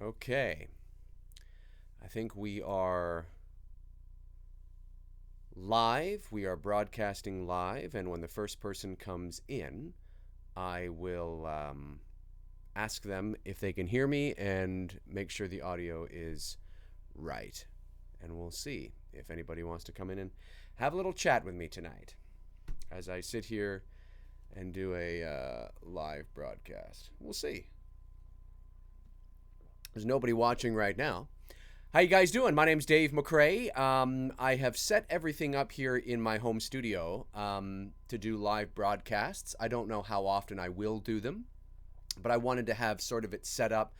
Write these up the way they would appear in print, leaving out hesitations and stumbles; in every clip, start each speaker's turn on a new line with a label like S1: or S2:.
S1: Okay. I think we are live. We are broadcasting live, and when the first person comes in, I will ask them if they can hear me and make sure the audio is right. And we'll see if anybody wants to come in and have a little chat with me tonight as I sit here and do a live broadcast. We'll see. There's nobody watching right now. How you guys doing? My name's Dave McRae. I have set everything up here in my home studio to do live broadcasts. I don't know how often I will do them, but I wanted to have sort of it set up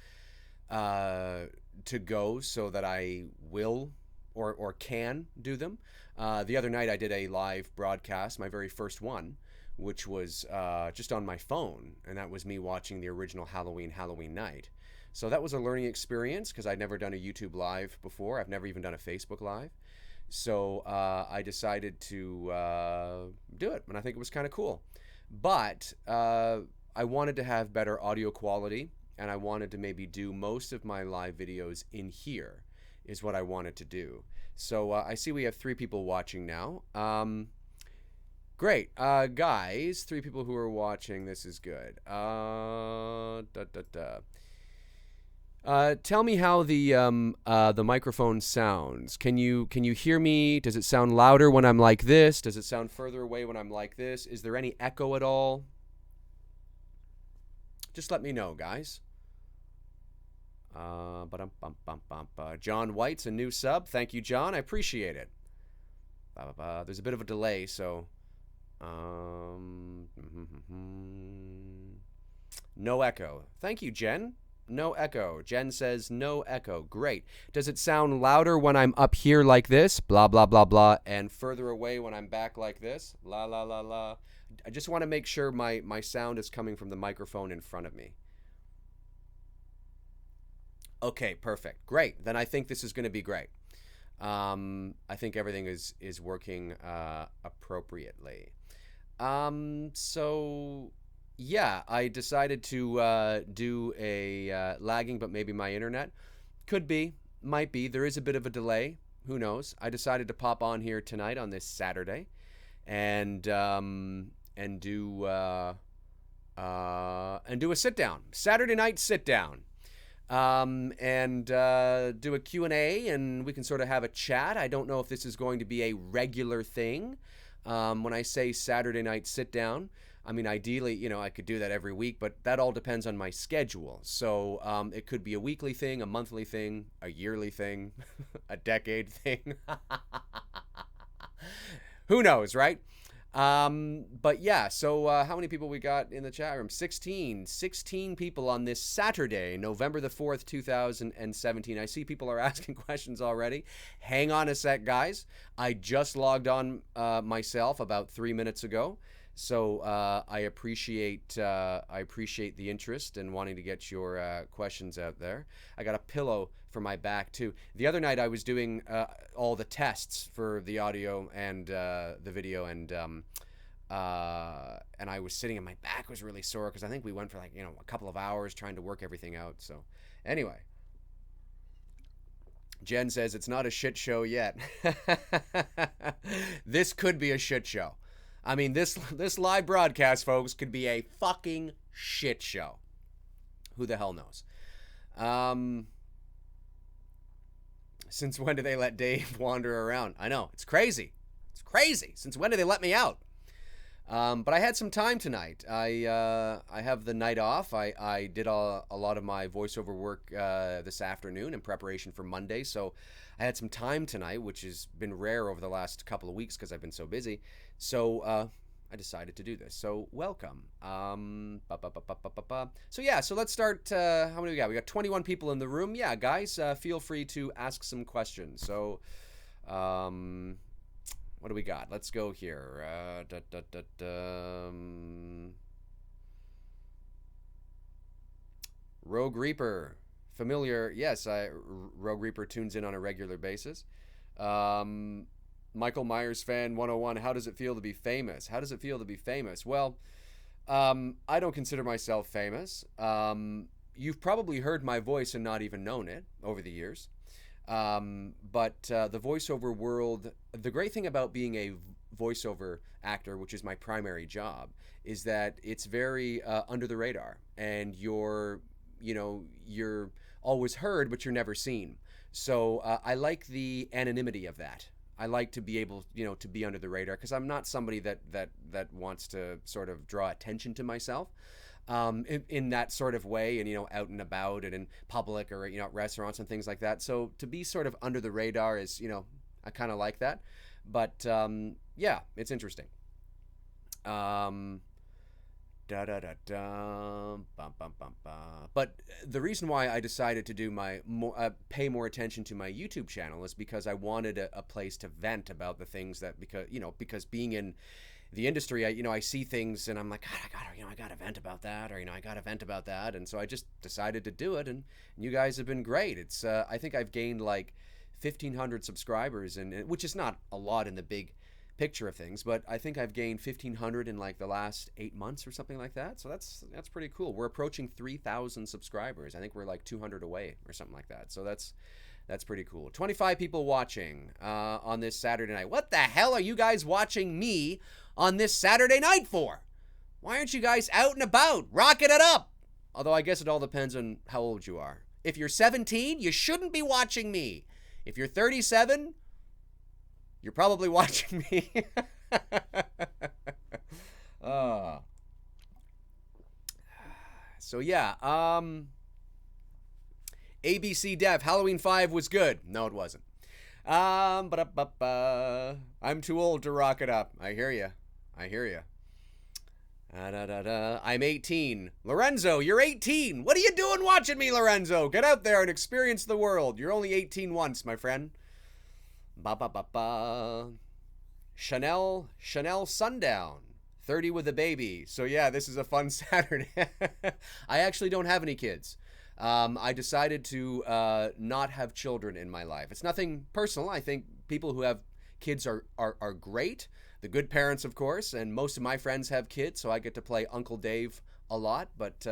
S1: to go so that I will or can do them. The other night I did a live broadcast, my very first one, which was just on my phone, and that was me watching the original Halloween night. So that was a learning experience because I'd never done a YouTube Live before. I've never even done a Facebook Live. So I decided to do it, and I think it was kind of cool. But I wanted to have better audio quality, and I wanted to maybe do most of my live videos in here is what I wanted to do. So I see we have 3 people watching now. Great. Guys, 3 people who are watching. This is good. Tell me how the microphone sounds. Can you hear me? Does it sound louder when I'm like this? Does it sound further away when I'm like this? Is there any echo at all? Just let me know, guys. John White's a new sub. Thank you, John. I appreciate it. There's a bit of a delay, so no echo. Thank you, Jen. No echo. Jen says no echo. Great. Does it sound louder when I'm up here like this? Blah, blah, blah, blah. And further away when I'm back like this? La, la, la, la. I just want to make sure my sound is coming from the microphone in front of me. Okay, perfect. Great. Then I think this is going to be great. I think everything is working appropriately. So... yeah, I decided to do a lagging, but maybe my internet. Could be, might be. There is a bit of a delay. Who knows? I decided to pop on here tonight on this Saturday, and do a sit down, Saturday night sit down, and do a Q&A, and we can sort of have a chat. I don't know if this is going to be a regular thing. When I say Saturday night sit down, I mean, ideally, I could do that every week, but that all depends on my schedule. So it could be a weekly thing, a monthly thing, a yearly thing, a decade thing. Who knows, right? But yeah, so how many people we got in the chat room? 16 people on this Saturday, November the 4th, 2017. I see people are asking questions already. Hang on a sec, guys. I just logged on myself about 3 minutes ago. So I appreciate the interest and wanting to get your questions out there. I got a pillow for my back too. The other night I was doing all the tests for the audio and the video, and I was sitting and my back was really sore because I think we went for a couple of hours trying to work everything out. So anyway. Jen says it's not a shit show yet. This could be a shit show. I mean, this live broadcast, folks, could be a fucking shit show. Who the hell knows? Since when do they let Dave wander around? I know, it's crazy. It's crazy. Since when did they let me out? But I had some time tonight. I have the night off. I did a lot of my voiceover work this afternoon in preparation for Monday, so I had some time tonight, which has been rare over the last couple of weeks because I've been so busy. So I decided to do this. So welcome. So yeah, so let's start. How many we got? We got 21 people in the room. Yeah, guys, feel free to ask some questions. So what do we got? Let's go here. Rogue Reaper. Familiar. Yes, Rogue Reaper tunes in on a regular basis. Michael Myers fan 101. How does it feel to be famous? How does it feel to be famous? Well, I don't consider myself famous. you've probably heard my voice and not even known it over the years. But the voiceover world, the great thing about being a voiceover actor, which is my primary job, is that it's very under the radar, and you're always heard, but you're never seen. So I like the anonymity of that. I like to be able, to be under the radar, because I'm not somebody that wants to sort of draw attention to myself in that sort of way, and out and about and in public, or at restaurants and things like that. So to be sort of under the radar is, I kind of like that. But yeah, it's interesting. Da da da da, bum bum bum bum. But the reason why I decided to do pay more attention to my YouTube channel is because I wanted a place to vent about the things that, because being in the industry, I see things and I'm like, God, I gotta vent about that, or I gotta vent about that, and so I just decided to do it, and you guys have been great. It's I think I've gained like 1,500 subscribers, and which is not a lot in the big picture of things, but I think I've gained 1,500 in like the last 8 months or something like that. So that's pretty cool. We're approaching 3,000 subscribers. I think we're like 200 away or something like that. So that's pretty cool. 25 people watching on this Saturday night. What the hell are you guys watching me on this Saturday night for? Why aren't you guys out and about, rocking it up? Although I guess it all depends on how old you are. If you're 17, you shouldn't be watching me. If you're 37, you're probably watching me. So yeah, ABC Dev, Halloween 5 was good. No, it wasn't. I'm too old to rock it up. I hear you. I'm 18. Lorenzo, you're 18. What are you doing watching me, Lorenzo? Get out there and experience the world. You're only 18 once, my friend. Chanel Sundown, 30 with a baby. So yeah, this is a fun Saturday. I actually don't have any kids. I decided to not have children in my life. It's nothing personal. I think people who have kids are great. The good parents, of course, and most of my friends have kids, so I get to play Uncle Dave a lot. But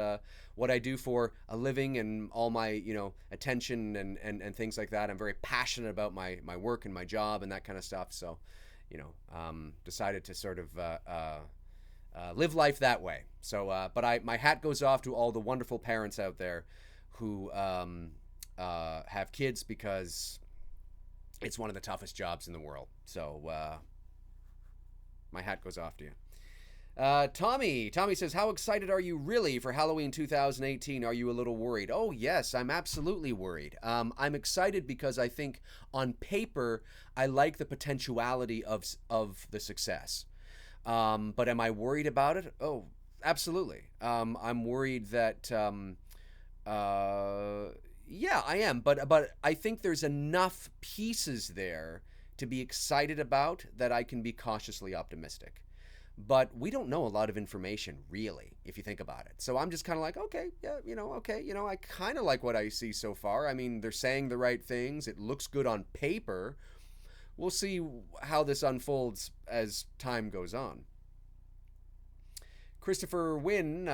S1: what I do for a living and all my attention and things like that, I'm very passionate about my work and my job and that kind of stuff. So decided to sort of live life that way. So but my hat goes off to all the wonderful parents out there who have kids, because it's one of the toughest jobs in the world. So my hat goes off to you. Tommy says, how excited are you really for Halloween 2018? Are you a little worried? Oh yes, I'm absolutely worried. I'm excited because I think on paper I like the potentiality of the success. But am I worried about it? Oh, absolutely. I'm worried that yeah, I am, but I think there's enough pieces there to be excited about that I can be cautiously optimistic. But we don't know a lot of information, really, if you think about it. So I'm just kind of like, okay, yeah, I kind of like what I see so far. I mean, they're saying the right things. It looks good on paper. We'll see how this unfolds as time goes on. Christopher Wynn,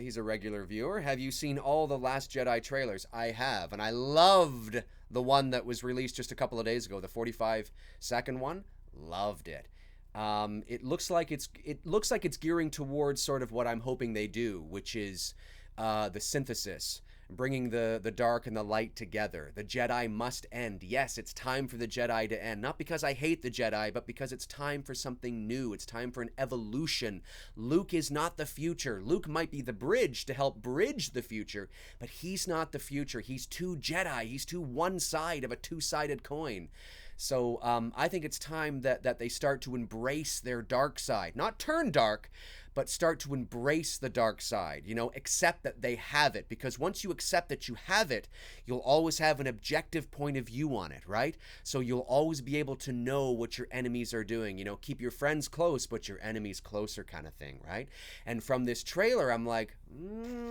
S1: he's a regular viewer. Have you seen all the Last Jedi trailers? I have, and I loved the one that was released just a couple of days ago, the 45-second one. Loved it. It looks like it's gearing towards sort of what I'm hoping they do, which is the synthesis, bringing the dark and the light together. The Jedi must end. Yes, it's time for the Jedi to end. Not because I hate the Jedi, but because it's time for something new. It's time for an evolution. Luke is not the future. Luke might be the bridge to help bridge the future, but he's not the future. He's too Jedi. He's too one side of a two-sided coin. So I think it's time that they start to embrace their dark side. Not turn dark, but start to embrace the dark side. Accept that they have it. Because once you accept that you have it, you'll always have an objective point of view on it, right? So you'll always be able to know what your enemies are doing. Keep your friends close, but your enemies closer kind of thing, right? And from this trailer, I'm like,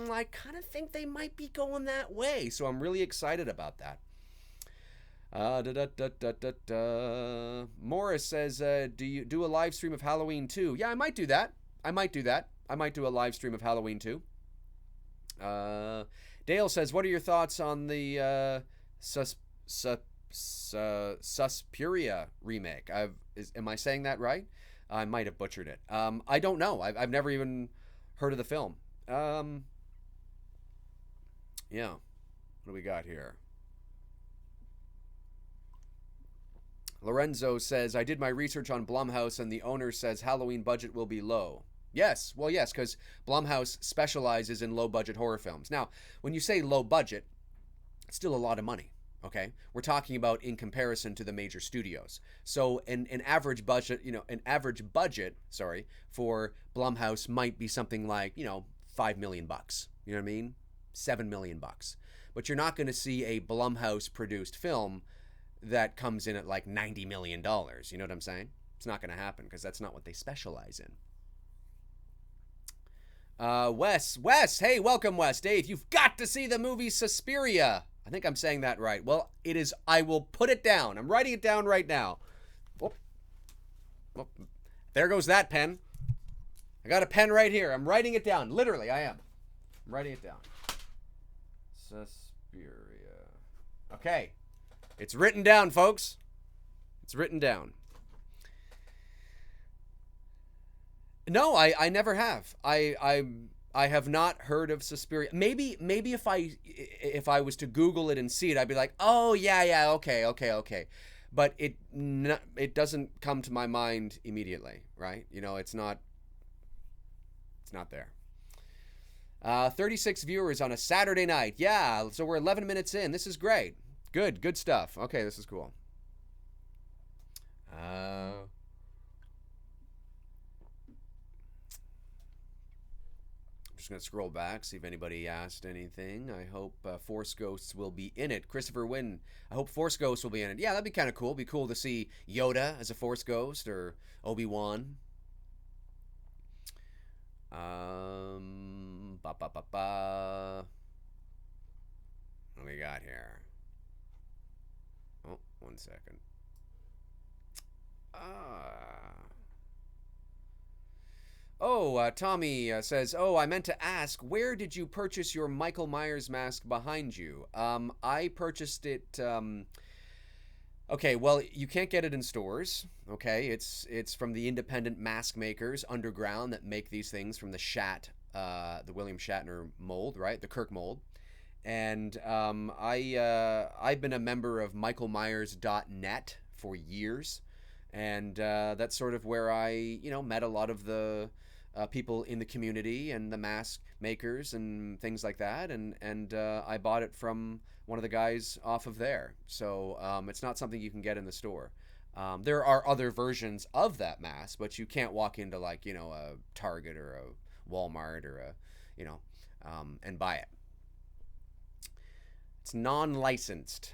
S1: I kind of think they might be going that way. So I'm really excited about that. Morris says, do you do a live stream of Halloween 2? Yeah, I might do that. I might do a live stream of Halloween 2. Dale says, what are your thoughts on the Suspiria remake? Am I saying that right? I might have butchered it. I don't know. I've never even heard of the film. Yeah. What do we got here? Lorenzo says, I did my research on Blumhouse and the owner says Halloween budget will be low. Yes, well, yes, because Blumhouse specializes in low-budget horror films. Now, when you say low budget, it's still a lot of money, okay? We're talking about in comparison to the major studios. So an average budget, for Blumhouse might be something like, $5 million. You know what I mean? $7 million. But you're not going to see a Blumhouse-produced film that comes in at like $90 million. You know what I'm saying? It's not going to happen because that's not what they specialize in. Wes, hey, welcome, Wes. Dave, you've got to see the movie Suspiria. I think I'm saying that right. Well, it is. I will put it down. I'm writing it down right now. Whoop. Whoop. There goes that pen. I got a pen right here. I'm writing it down. Literally, I am. I'm writing it down. Suspiria. Okay. It's written down, folks. It's written down. No, I never have. I have not heard of Suspiria. Maybe if I was to Google it and see it, I'd be like, oh yeah, okay. But it doesn't come to my mind immediately, right? It's not there. 36 viewers on a Saturday night. Yeah, so we're 11 minutes in. This is great. Good stuff. Okay, this is cool. I'm just going to scroll back, see if anybody asked anything. I hope Force Ghosts will be in it. Christopher Wynn, I hope Force Ghosts will be in it. Yeah, that'd be kind of cool. It'd be cool to see Yoda as a Force Ghost or Obi-Wan. What do we got here? Oh, 1 second. Tommy says, I meant to ask, where did you purchase your Michael Myers mask behind you? I purchased it, okay, well, you can't get it in stores, okay? It's from the independent mask makers, underground, that make these things from the William Shatner mold, right? The Kirk mold. And I've been a member of michaelmyers.net for years, and that's sort of where I met a lot of the people in the community and the mask makers and things like that, and I bought it from one of the guys off of there. So it's not something you can get in the store. There are other versions of that mask, but you can't walk into a Target or a Walmart or and buy it. It's non-licensed.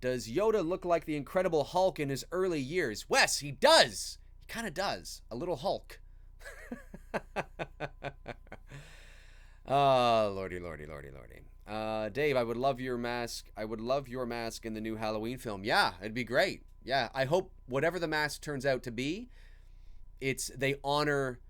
S1: Does Yoda look like the Incredible Hulk in his early years? Wes, he does. He kind of does. A little Hulk. Oh, lordy. Dave, I would love your mask. I would love your mask in the new Halloween film. Yeah, it'd be great. Yeah, I hope whatever the mask turns out to be, they honor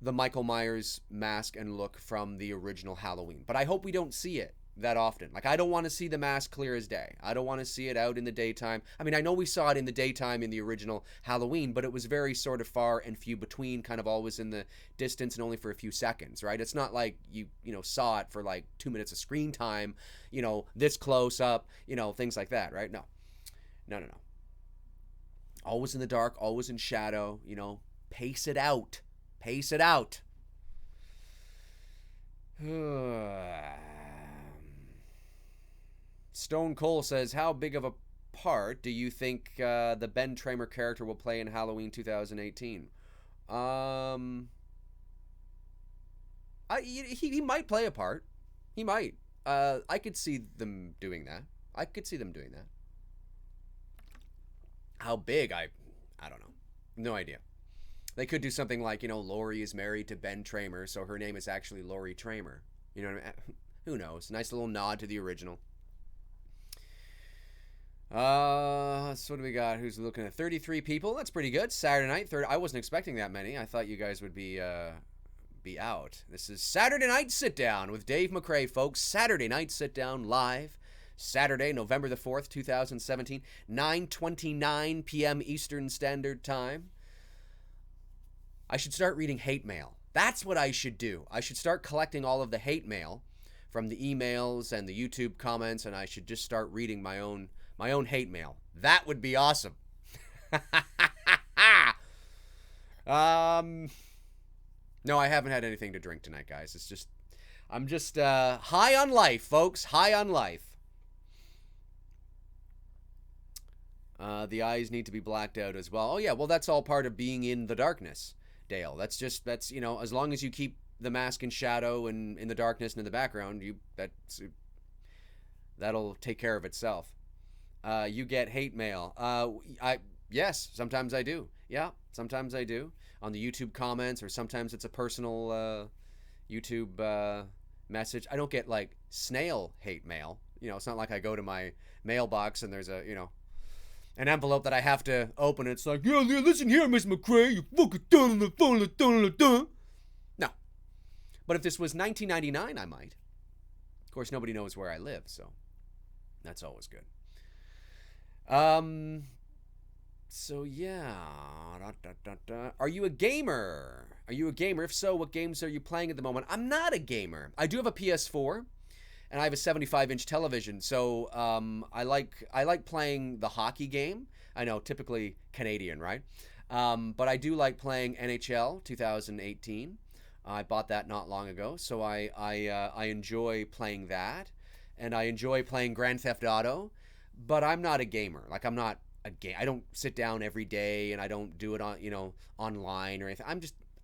S1: the Michael Myers mask and look from the original Halloween. But I hope we don't see it that often. Like, I don't want to see the mask clear as day. I don't want to see it out in the daytime. I mean, I know we saw it in the daytime in the original Halloween, but it was very sort of far and few between, kind of always in the distance and only for a few seconds, right? It's not like you saw it for like 2 minutes of screen time, this close up, things like that, right? No. Always in the dark, always in shadow, pace it out. Stone Cold says, how big of a part do you think the Ben Tramer character will play in Halloween 2018? He might play a part. He might. I could see them doing that. How big? I don't know. No idea. They could do something like, Laurie is married to Ben Tramer, so her name is actually Laurie Tramer. You know what I mean? Who knows? Nice little nod to the original. So what do we got? Who's looking at 33 people? That's pretty good. Saturday night. I wasn't expecting that many. I thought you guys would be be out. This is Saturday Night Sit Down with Dave McRae, folks. Saturday Night Sit Down live. Saturday, November the 4th, 2017, 9:29 p.m. Eastern Standard Time. I should start reading hate mail. That's what I should do. I should start collecting all of the hate mail from the emails and the YouTube comments, and I should just start reading my own hate mail. That would be awesome. No, I haven't had anything to drink tonight, guys. It's just, I'm just high on life, folks. High on life. The eyes need to be blacked out as well. Oh yeah, well that's all part of being in the darkness, Dale. That's you know, as long as you keep the mask in shadow and in the darkness and in the background, that'll take care of itself. You get hate mail. Yes, sometimes I do. Yeah, sometimes I do. On the YouTube comments, or sometimes it's a personal YouTube message. I don't get like snail hate mail. You know, it's not like I go to my mailbox and there's an envelope that I have to open. It's like, yeah, listen here, Miss McRae, you fucking dun. No. But if this was 1999, I might. Of course, nobody knows where I live, so that's always good. So yeah. Are you a gamer? Are you a gamer? If so, what games are you playing at the moment? I'm not a gamer. I do have a PS4. And I have a 75-inch television, so I like playing the hockey game. I know, typically Canadian, right? But I do like playing NHL 2018. I bought that not long ago, so I enjoy playing that, and I enjoy playing Grand Theft Auto. But I'm not a gamer. Like I'm not a game. I don't sit down every day, and I don't do it on online or anything.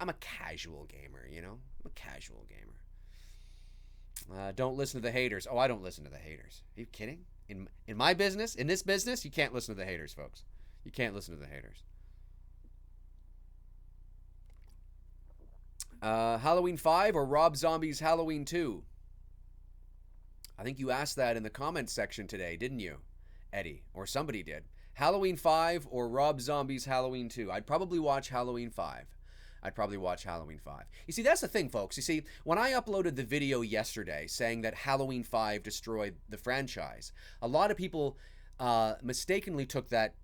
S1: I'm a casual gamer. I'm a casual gamer. Don't listen to the haters. Oh, I don't listen to the haters. Are you kidding? In my business, in this business, you can't listen to the haters, folks. You can't listen to the haters. Halloween 5 or Rob Zombie's Halloween 2? I think you asked that in the comments section today, didn't you, Eddie? Or somebody did. Halloween 5 or Rob Zombie's Halloween 2? I'd probably watch Halloween 5. You see, that's the thing, folks. You see, when I uploaded the video yesterday saying that Halloween 5 destroyed the franchise, a lot of people mistakenly took that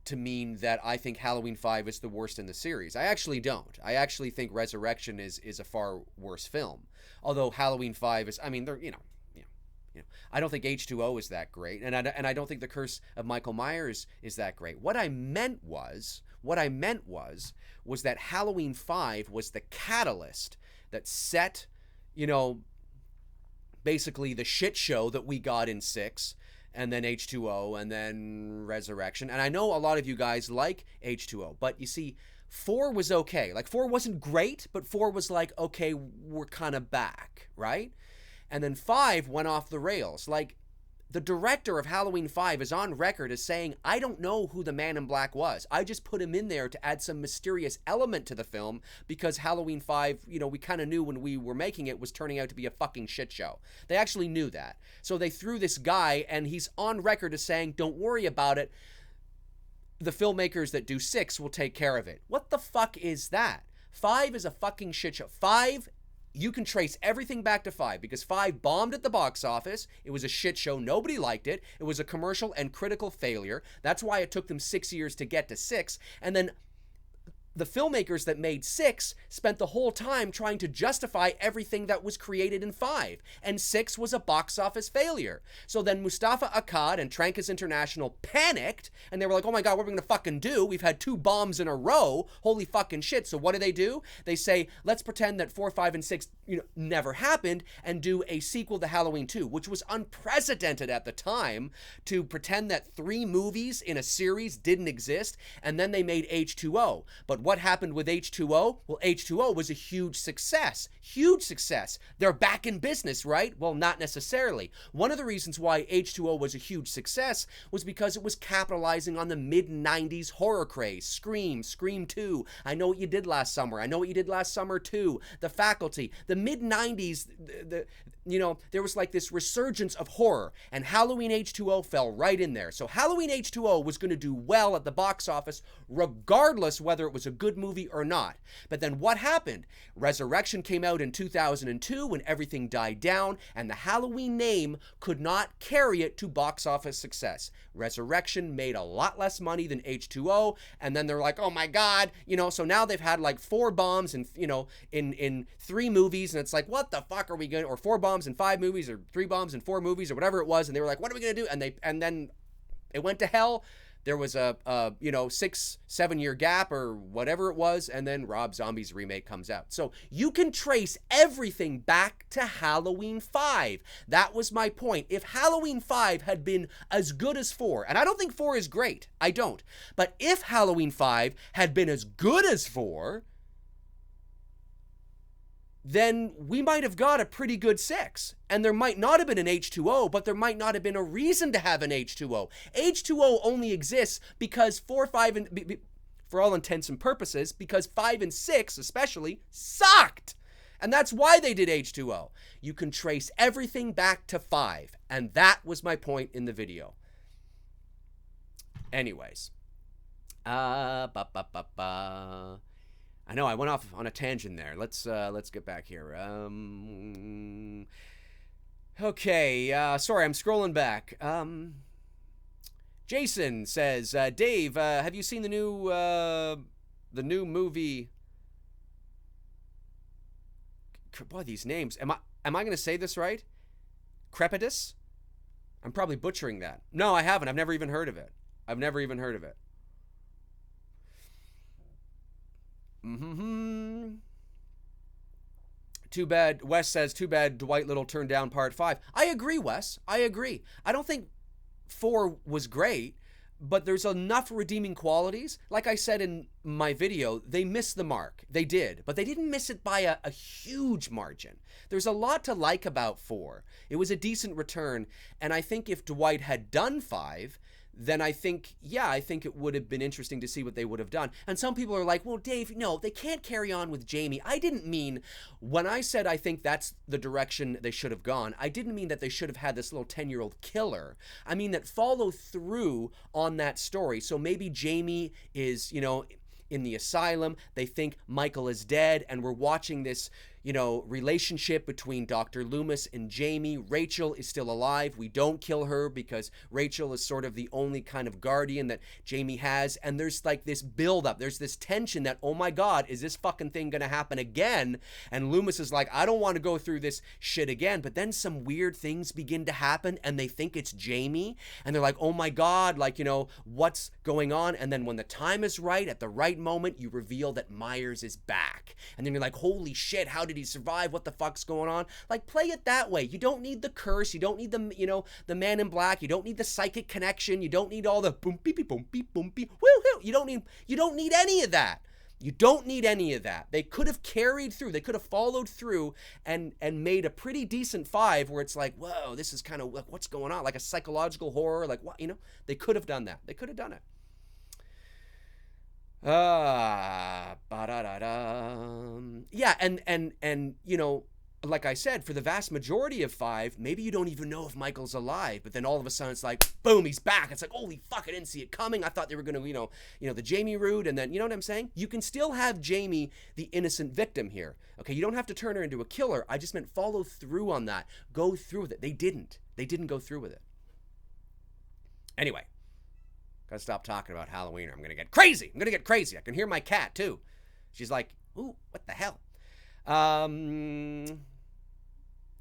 S1: to mean that I think Halloween 5 is the worst in the series. I actually don't. I actually think Resurrection is a far worse film. Although Halloween 5 is, I mean, they're, I don't think H2O is that great, and I don't think The Curse of Michael Myers is that great. What I meant was that Halloween 5 was the catalyst that set, basically the shit show that we got in 6, and then H2O, and then Resurrection. And I know a lot of you guys like H2O, but you see, 4 was okay. Like, 4 wasn't great, but 4 was like, okay, we're kind of back, right? And then 5 went off the rails. Like, the director of Halloween 5 is on record as saying, I don't know who the Man in Black was. I just put him in there to add some mysterious element to the film because Halloween 5, we kind of knew when we were making it was turning out to be a fucking shit show. They actually knew that. So they threw this guy, and he's on record as saying, don't worry about it. The filmmakers that do 6 will take care of it. What the fuck is that? 5 is a fucking shit show. 5, you can trace everything back to 5 because 5 bombed at the box office. It was a shit show. Nobody liked it. It was a commercial and critical failure. That's why it took them 6 years to get to 6. And then the filmmakers that made 6 spent the whole time trying to justify everything that was created in 5. And 6 was a box office failure. So then Mustafa Akkad and Trancas International panicked, and they were like, oh my God, what are we going to fucking do? We've had 2 bombs in a row. Holy fucking shit. So what do? They say, let's pretend that 4, 5, and 6 never happened and do a sequel to Halloween 2, which was unprecedented at the time, to pretend that 3 movies in a series didn't exist. And then they made H2O. But what happened with H2O? Well, H2O was a huge success. Huge success. They're back in business, right? Well, not necessarily. One of the reasons why H2O was a huge success was because it was capitalizing on the mid-90s horror craze. Scream, Scream 2, I Know What You Did Last Summer, I Know What You Did Last Summer 2, The Faculty. The mid-90s, there was like this resurgence of horror, and Halloween H2O fell right in there. So Halloween H2O was going to do well at the box office, regardless whether it was a good movie or not. But then what happened? Resurrection came out in 2002 when everything died down, and the Halloween name could not carry it to box office success. Resurrection made a lot less money than H2O, and then they're like, oh my God, so now they've had like 4 bombs and, in 3 movies, and it's like, what the fuck are we going to, or 4 bombs in 5 movies, or 3 bombs in 4 movies, or whatever it was, and they were like, what are we going to do? And then it went to hell. There was a 6-7 year gap or whatever it was, and then Rob Zombie's remake comes out. So you can trace everything back to Halloween 5. That was my point. If Halloween 5 had been as good as 4, and I don't think 4 is great, I don't, but if Halloween 5 had been as good as 4, then we might have got a pretty good 6. And there might not have been an H2O, but there might not have been a reason to have an H2O. H2O only exists because 4, 5, and for all intents and purposes, because 5 and 6 especially sucked. And that's why they did H2O. You can trace everything back to 5. And that was my point in the video. Anyways. I know I went off on a tangent there. Let's get back here. Okay, sorry, I'm scrolling back. Jason says, Dave, have you seen the new movie? Boy, these names. Am I going to say this right? Crepitus? I'm probably butchering that. No, I haven't. I've never even heard of it. Too bad. Wes says, too bad Dwight Little turned down part 5. I agree, Wes. I agree. I don't think 4 was great, but there's enough redeeming qualities. Like I said in my video, they missed the mark. They did, but they didn't miss it by a huge margin. There's a lot to like about 4. It was a decent return, and I think if Dwight had done 5, then I think it would have been interesting to see what they would have done. And some people are like, well, Dave, no, they can't carry on with Jamie. I didn't mean, when I said I think that's the direction they should have gone, I didn't mean that they should have had this little 10-year-old killer. I mean that follow through on that story. So maybe Jamie is, in the asylum. They think Michael is dead, and we're watching this, relationship between Dr. Loomis and Jamie. Rachel is still alive. We don't kill her because Rachel is sort of the only kind of guardian that Jamie has. And there's like this buildup. There's this tension that, oh my God, is this fucking thing going to happen again? And Loomis is like, I don't want to go through this shit again. But then some weird things begin to happen, and they think it's Jamie. And they're like, oh my God, what's going on? And then when the time is right, at the right moment, you reveal that Myers is back. And then you're like, holy shit, how did he survive? What the fuck's going on? Like, play it that way. You don't need the curse. You don't need the, the man in black. You don't need the psychic connection. You don't need all the boom beep boom beep boom beep. Woo-hoo. You don't need any of that. You don't need any of that. They could have carried through. They could have followed through and made a pretty decent 5 where it's like, whoa, this is kind of like, what's going on? Like a psychological horror. Like, what? They could have done that. They could have done it. Yeah, and like I said, for the vast majority of 5, maybe you don't even know if Michael's alive, but then all of a sudden it's like, boom, he's back. It's like, holy fuck, I didn't see it coming. I thought they were going to, the Jamie route, and then, you know what I'm saying? You can still have Jamie the innocent victim here. Okay, you don't have to turn her into a killer. I just meant follow through on that. Go through with it. They didn't go through with it. Anyway. Gotta stop talking about Halloween or I'm gonna get crazy. I can hear my cat too. She's like, ooh, what the hell?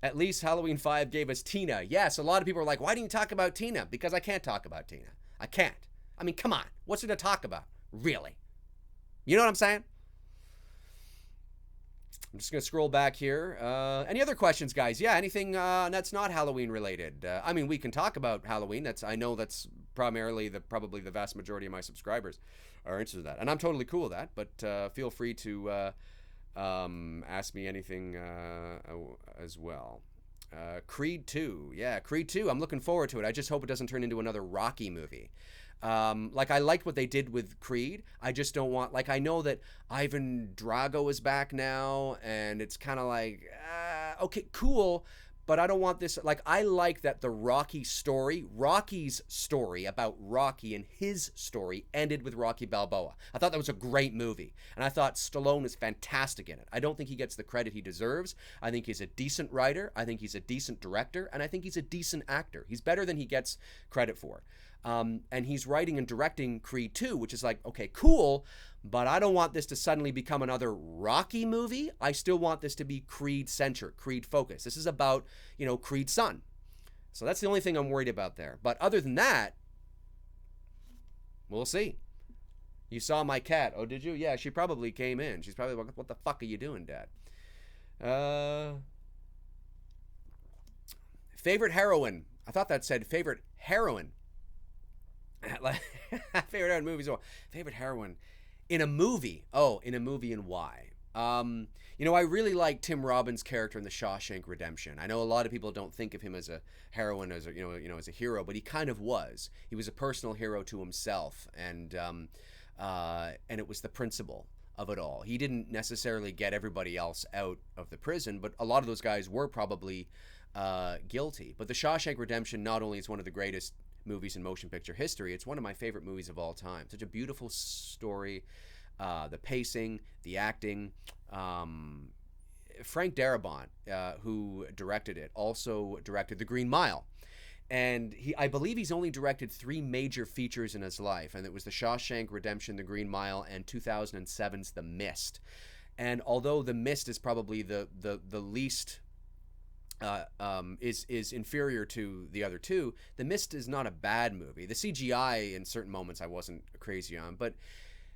S1: At least Halloween 5 gave us Tina. Yes, a lot of people are like, why didn't you talk about Tina? Because I can't talk about Tina. I can't. I mean, come on. What's there to talk about? Really? You know what I'm saying? I'm just going to scroll back here. Any other questions, guys? Yeah, anything that's not Halloween related? I mean, we can talk about Halloween. I know that's primarily probably the vast majority of my subscribers are interested in that. And I'm totally cool with that, but feel free to ask me anything as well. Creed 2. Yeah, Creed 2. I'm looking forward to it. I just hope it doesn't turn into another Rocky movie. I liked what they did with Creed. I just don't want, I know that Ivan Drago is back now, and it's kind of like, okay, cool, but I don't want this. Like, I like that the Rocky's story about Rocky and his story ended with Rocky Balboa. I thought that was a great movie, and I thought Stallone is fantastic in it. I don't think he gets the credit he deserves. I think he's a decent writer. I think he's a decent director, and I think he's a decent actor. He's better than he gets credit for. And he's writing and directing Creed 2, which is like, okay, cool, but I don't want this to suddenly become another Rocky movie. I still want this to be Creed-centric, Creed-focused. This is about, Creed's son. So that's the only thing I'm worried about there. But other than that, we'll see. You saw my cat. Oh, did you? Yeah, she probably came in. She's probably like, what the fuck are you doing, Dad? Favorite heroine. I thought that said favorite heroine. Favorite heroine movies. Favorite heroine in a movie. Oh, in a movie, and why? I really like Tim Robbins' character in The Shawshank Redemption. I know a lot of people don't think of him as a heroine, as as a hero, but he kind of was. He was a personal hero to himself, and it was the principle of it all. He didn't necessarily get everybody else out of the prison, but a lot of those guys were probably guilty. But The Shawshank Redemption not only is one of the greatest movies in motion picture history, it's one of my favorite movies of all time. Such a beautiful story, the pacing, the acting. Frank Darabont, who directed it, also directed The Green Mile. And I believe he's only directed 3 major features in his life, and it was The Shawshank Redemption, The Green Mile, and 2007's The Mist. And although The Mist is probably the least is inferior to the other two, The Mist is not a bad movie. The CGI in certain moments I wasn't crazy on, but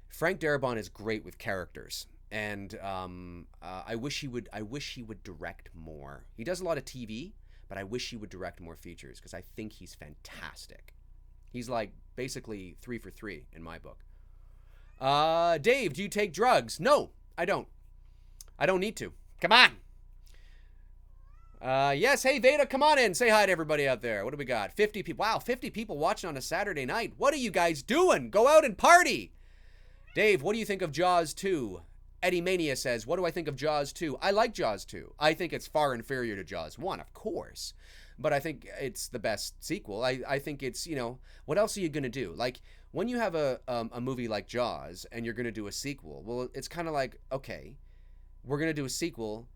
S1: Frank Darabont is great with characters, and I wish he would direct more. He does a lot of TV, but I wish he would direct more features because I think he's fantastic. He's like basically 3 for 3 in my book. Dave, do you take drugs? No, I don't. I don't need to. Come on. Yes, hey Veda, come on in. Say hi to everybody out there. What do we got? 50 people. Wow, 50 people watching on a Saturday night. What are you guys doing? Go out and party. Dave, what do you think of Jaws 2? Eddie Mania says, what do I think of Jaws 2? I like Jaws 2. I think it's far inferior to Jaws 1, of course. But I think it's the best sequel. I think it's, what else are you going to do? Like, when you have a movie like Jaws and you're going to do a sequel, well, it's kind of like, okay, we're going to do a sequel.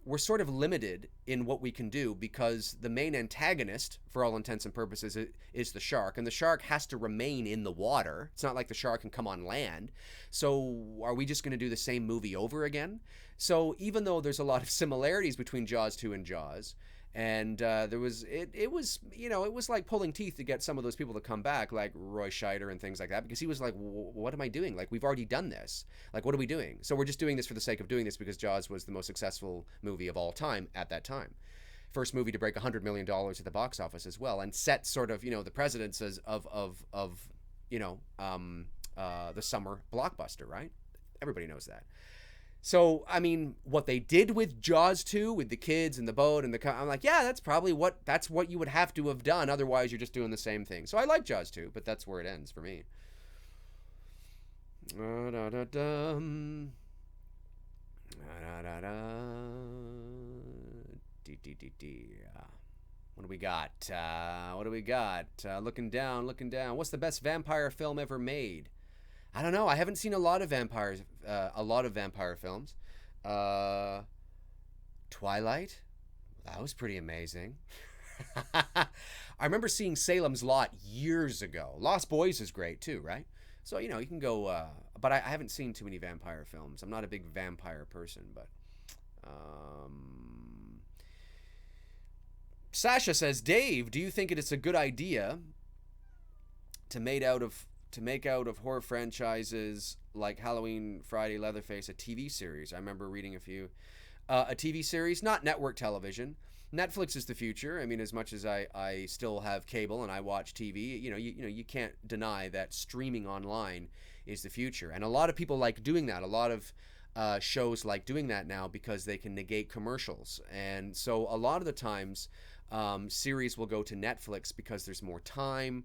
S1: We're sort of limited in what we can do because the main antagonist, for all intents and purposes, is the shark. And the shark has to remain in the water. It's not like the shark can come on land. So are we just going to do the same movie over again? So even though there's a lot of similarities between Jaws 2 and Jaws, and it was like pulling teeth to get some of those people to come back, like Roy Scheider and things like that, because he was like, what am I doing? Like, we've already done this. Like, what are we doing? So we're just doing this for the sake of doing this because Jaws was the most successful movie of all time at that time. First movie to break $100 million at the box office as well, and set sort of, the precedence of the summer blockbuster, right? Everybody knows that. So, I mean, what they did with Jaws 2, with the kids and the boat and I'm like, yeah, that's what you would have to have done. Otherwise, you're just doing the same thing. So I like Jaws 2, but that's where it ends for me. What do we got? Looking down. What's the best vampire film ever made? I don't know. I haven't seen a lot of vampire films. Twilight? That was pretty amazing. I remember seeing Salem's Lot years ago. Lost Boys is great too, right? So, you can go, but I haven't seen too many vampire films. I'm not a big vampire person, but... Sasha says, Dave, do you think it is a good idea to make out of horror franchises like Halloween, Friday, Leatherface a TV series? I remember reading a few. A TV series, not network television. Netflix is the future. I mean, as much as I still have cable and I watch TV, you can't deny that streaming online is the future. And a lot of people like doing that. A lot of shows like doing that now because they can negate commercials. And so a lot of the times Series will go to Netflix because there's more time,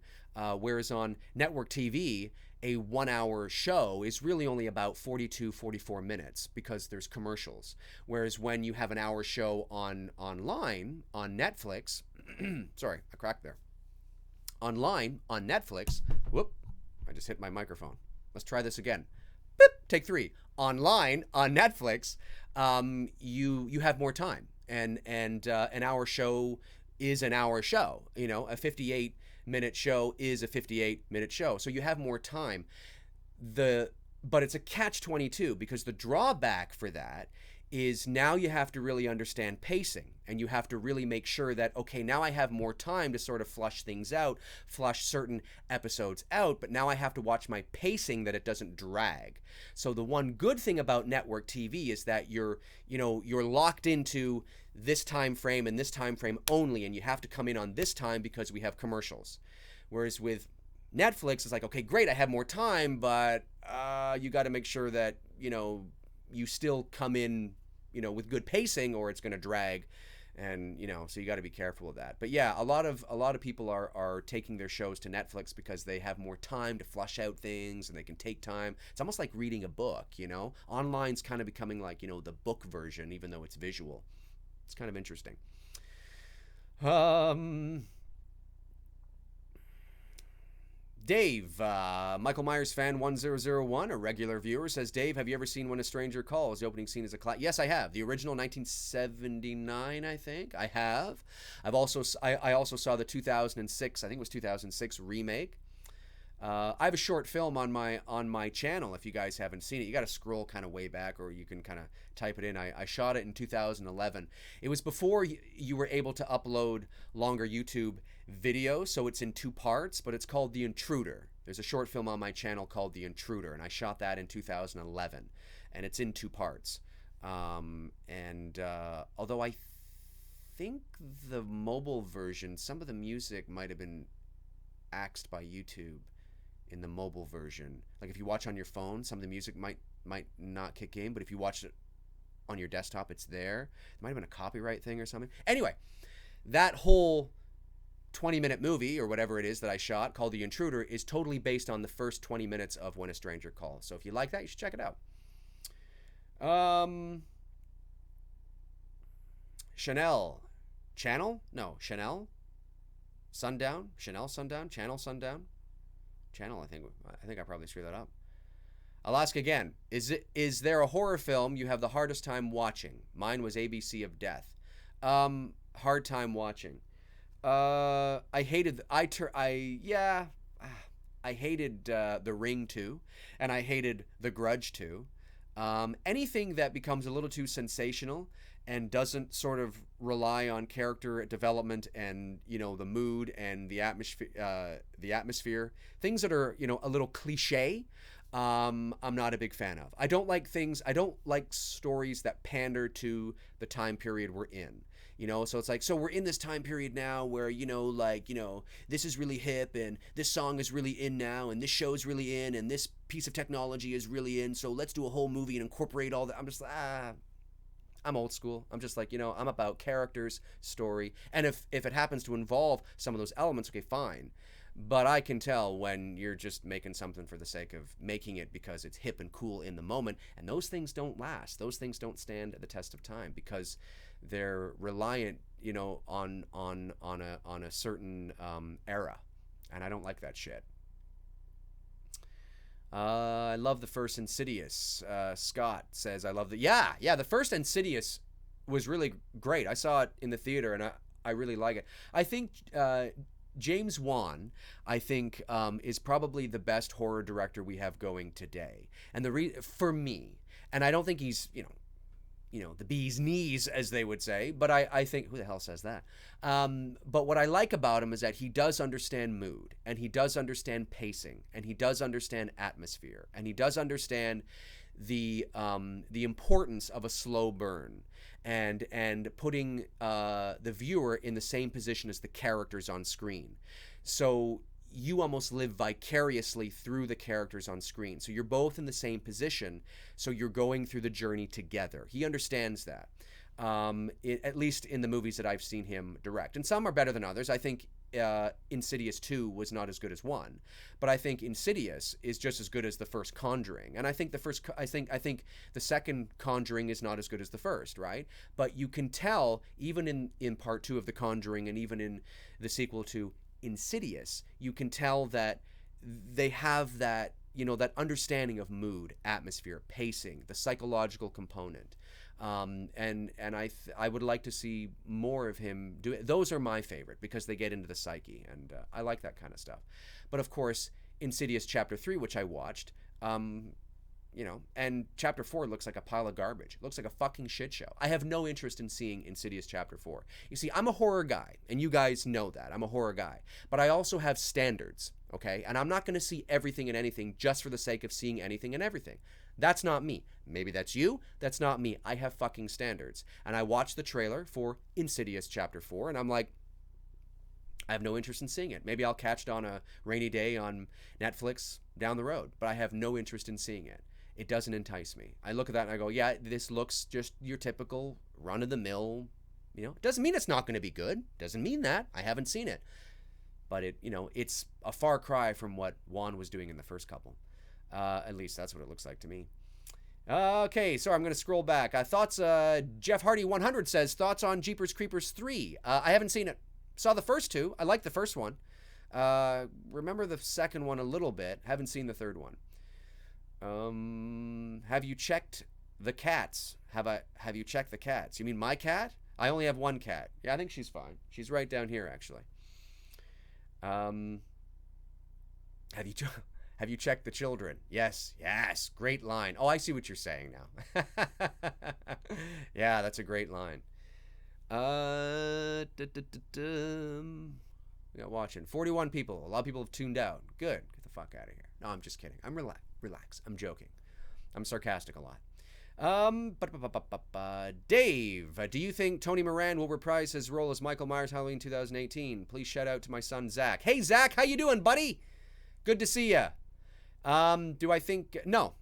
S1: whereas on network TV, a 1 hour show is really only about 42, 44 minutes because there's commercials. Whereas when you have an hour show online on Netflix, sorry, I cracked there. Online on Netflix, whoop, I just hit my microphone. Let's try this again. Boop, take 3. Online on Netflix, you have more time, and an hour show is an hour show. You know, a 58-minute show is a 58-minute show, so you have more time. But it's a catch-22 because the drawback for that is now you have to really understand pacing, and you have to really make sure that, okay, now I have more time to sort of flush things out, flush certain episodes out, but now I have to watch my pacing that it doesn't drag. So the one good thing about network TV is that you're locked into this time frame and this time frame only, and you have to come in on this time because we have commercials. Whereas with Netflix, it's like, okay, great, I have more time, but you got to make sure that, you still come in, with good pacing, or it's going to drag, and so you got to be careful of that. But yeah, a lot of people are taking their shows to Netflix because they have more time to flush out things, and they can take time. It's almost like reading a book, Online's kind of becoming like, the book version, even though it's visual. It's kind of interesting. Dave, Michael Myers fan 1001, a regular viewer, says, Dave, have you ever seen When a Stranger Calls? The opening scene is a classic. Yes, I have. The original 1979, I think. I have. I also saw the 2006, I think it was 2006 remake. I have a short film on my channel. If you guys haven't seen it, you got to scroll kind of way back, or you can kind of type it in. I shot it in 2011. It was before you were able to upload longer YouTube videos, so it's in 2 parts, but it's called The Intruder. There's a short film on my channel called The Intruder, and I shot that in 2011, and it's in 2 parts. Although I think the mobile version, some of the music might have been axed by YouTube in the mobile version. Like if you watch on your phone, some of the music might not kick in, but if you watch it on your desktop, it's there. It might have been a copyright thing or something. Anyway, that whole 20-minute movie or whatever it is that I shot called The Intruder is totally based on the first 20 minutes of When a Stranger Calls. So if you like that, you should check it out. Chanel Sundown, I think I probably screwed that up. I'll ask again. Is there a horror film you have the hardest time watching? Mine was ABC of Death. Hard time watching. I hated The Ring 2, and I hated The Grudge 2. Anything that becomes a little too sensational and doesn't sort of rely on character development and the mood and the atmosphere, things that are a little cliche, I'm not a big fan of. I don't like stories that pander to the time period we're in. So it's like, so we're in this time period now where, this is really hip, and this song is really in now, and this show is really in, and this piece of technology is really in, so let's do a whole movie and incorporate all that. I'm just I'm old school. I'm just like, I'm about characters, story, and if it happens to involve some of those elements, okay, fine. But I can tell when you're just making something for the sake of making it because it's hip and cool in the moment, and those things don't last. Those things don't stand the test of time because they're reliant, on a certain era, and I don't like that shit. I love the first Insidious. Scott says, I love the first Insidious was really great. I saw it in the theater, and I really like it. I think James Wan, is probably the best horror director we have going today. And for me, and I don't think he's, the bee's knees, as they would say, but I think, who the hell says that? But what I like about him is that he does understand mood, and he does understand pacing, and he does understand atmosphere, and he does understand the importance of a slow burn, and putting the viewer in the same position as the characters on screen. So you almost live vicariously through the characters on screen. So you're both in the same position, so you're going through the journey together. He understands that. at least in the movies that I've seen him direct. And some are better than others. I think Insidious 2 was not as good as 1, but I think Insidious is just as good as the first Conjuring. And I think I think the second Conjuring is not as good as the first, right? But you can tell even in part 2 of The Conjuring and even in the sequel to Insidious, you can tell that they have that, that understanding of mood, atmosphere, pacing, the psychological component. And I would like to see more of him do it. Those are my favorite because they get into the psyche, and I like that kind of stuff. But of course, Insidious Chapter 3, which I watched, and Chapter 4 looks like a pile of garbage. It looks like a fucking shit show. I have no interest in seeing Insidious Chapter 4. You see, I'm a horror guy, and you guys know that. I'm a horror guy. But I also have standards, okay? And I'm not going to see everything and anything just for the sake of seeing anything and everything. That's not me. Maybe that's you. That's not me. I have fucking standards. And I watched the trailer for Insidious Chapter 4, and I'm like, I have no interest in seeing it. Maybe I'll catch it on a rainy day on Netflix down the road, but I have no interest in seeing it. It doesn't entice me. I look at that and I go, yeah, this looks just your typical run-of-the-mill, Doesn't mean it's not going to be good. Doesn't mean that. I haven't seen it. But it's a far cry from what Juan was doing in the first couple. At least that's what it looks like to me. Okay, so I'm going to scroll back. Thoughts, Jeff Hardy 100 says, thoughts on Jeepers Creepers 3. I haven't seen it. Saw the first two. I liked the first one. Remember the second one a little bit. Haven't seen the third one. Have you checked the cats? Have you checked the cats? You mean my cat? I only have one cat. Yeah, I think she's fine. She's right down here, actually. Have you checked the children? Yes. Great line. Oh, I see what you're saying now. Yeah, that's a great line. We got watching 41 people. A lot of people have tuned out. Good. Get the fuck out of here. No, I'm just kidding. I'm relax. I'm joking. I'm sarcastic a lot. Dave, do you think Tony Moran will reprise his role as Michael Myers Halloween 2018? Please shout out to my son Zach. Hey Zach, how you doing, buddy? Good to see ya. Do I think no,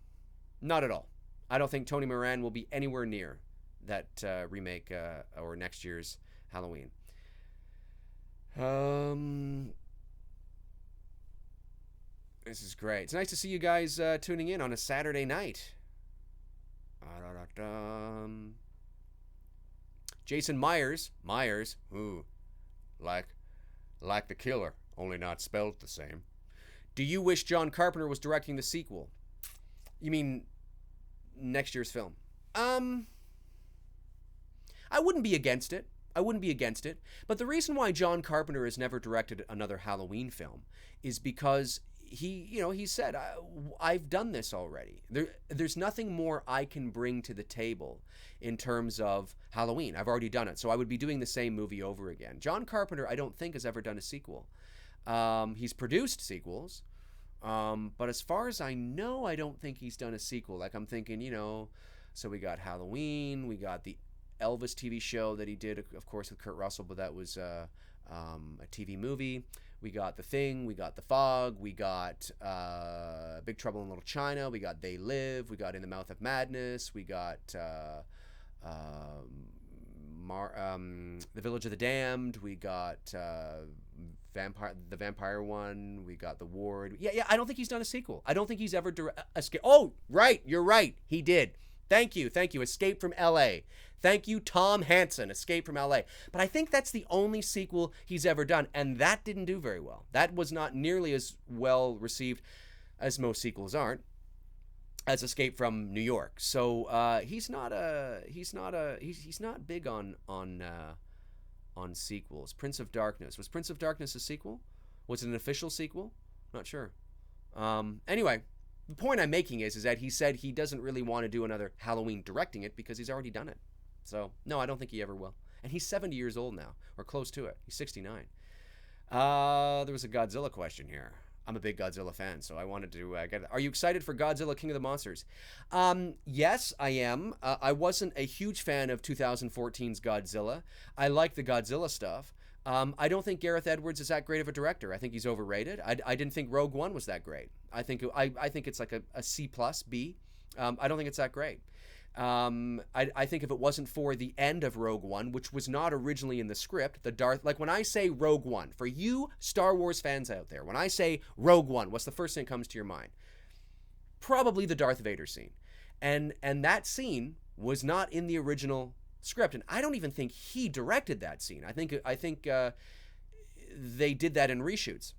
S1: not at all. I don't think Tony Moran will be anywhere near that remake or next year's Halloween. This is great. It's nice to see you guys tuning in on a Saturday night. Jason Myers, ooh, like the killer, only not spelled the same. Do you wish John Carpenter was directing the sequel? You mean next year's film? I wouldn't be against it. But the reason why John Carpenter has never directed another Halloween film is because he said, I've done this already. There's nothing more I can bring to the table in terms of Halloween. I've already done it. So I would be doing the same movie over again. John Carpenter, I don't think, has ever done a sequel. He's produced sequels. But as far as I know, I don't think he's done a sequel. Like I'm thinking, so we got Halloween, we got the Elvis TV show that he did, of course, with Kurt Russell, but that was a TV movie. We got The Thing, we got The Fog, we got Big Trouble in Little China, we got They Live, we got In the Mouth of Madness, we got The Village of the Damned, we got the vampire one, we got The Ward. Yeah, I don't think he's done a sequel. I don't think he's ever Oh, right, you're right, he did. Thank you. Escape from L.A. Thank you, Tom Hansen, Escape from L.A. But I think that's the only sequel he's ever done, and that didn't do very well. That was not nearly as well received, as most sequels aren't, as Escape from New York. So he's not big on sequels. Prince of Darkness. Was Prince of Darkness a sequel? Was it an official sequel? Not sure. Anyway. The point I'm making is that he said he doesn't really want to do another Halloween directing it because he's already done it. So, no, I don't think he ever will. And he's 70 years old now, or close to it. He's 69. There was a Godzilla question here. I'm a big Godzilla fan, so I wanted to get it. Are you excited for Godzilla King of the Monsters? Yes, I am. I wasn't a huge fan of 2014's Godzilla. I like the Godzilla stuff. I don't think Gareth Edwards is that great of a director. I think he's overrated. I didn't think Rogue One was that great. I think it's like a C plus B. I don't think it's that great. I think if it wasn't for the end of Rogue One, which was not originally in the script, like when I say Rogue One, for you Star Wars fans out there, when I say Rogue One, what's the first thing that comes to your mind? Probably the Darth Vader scene. And that scene was not in the original script, and I don't even think he directed that scene. I think they did that in reshoots.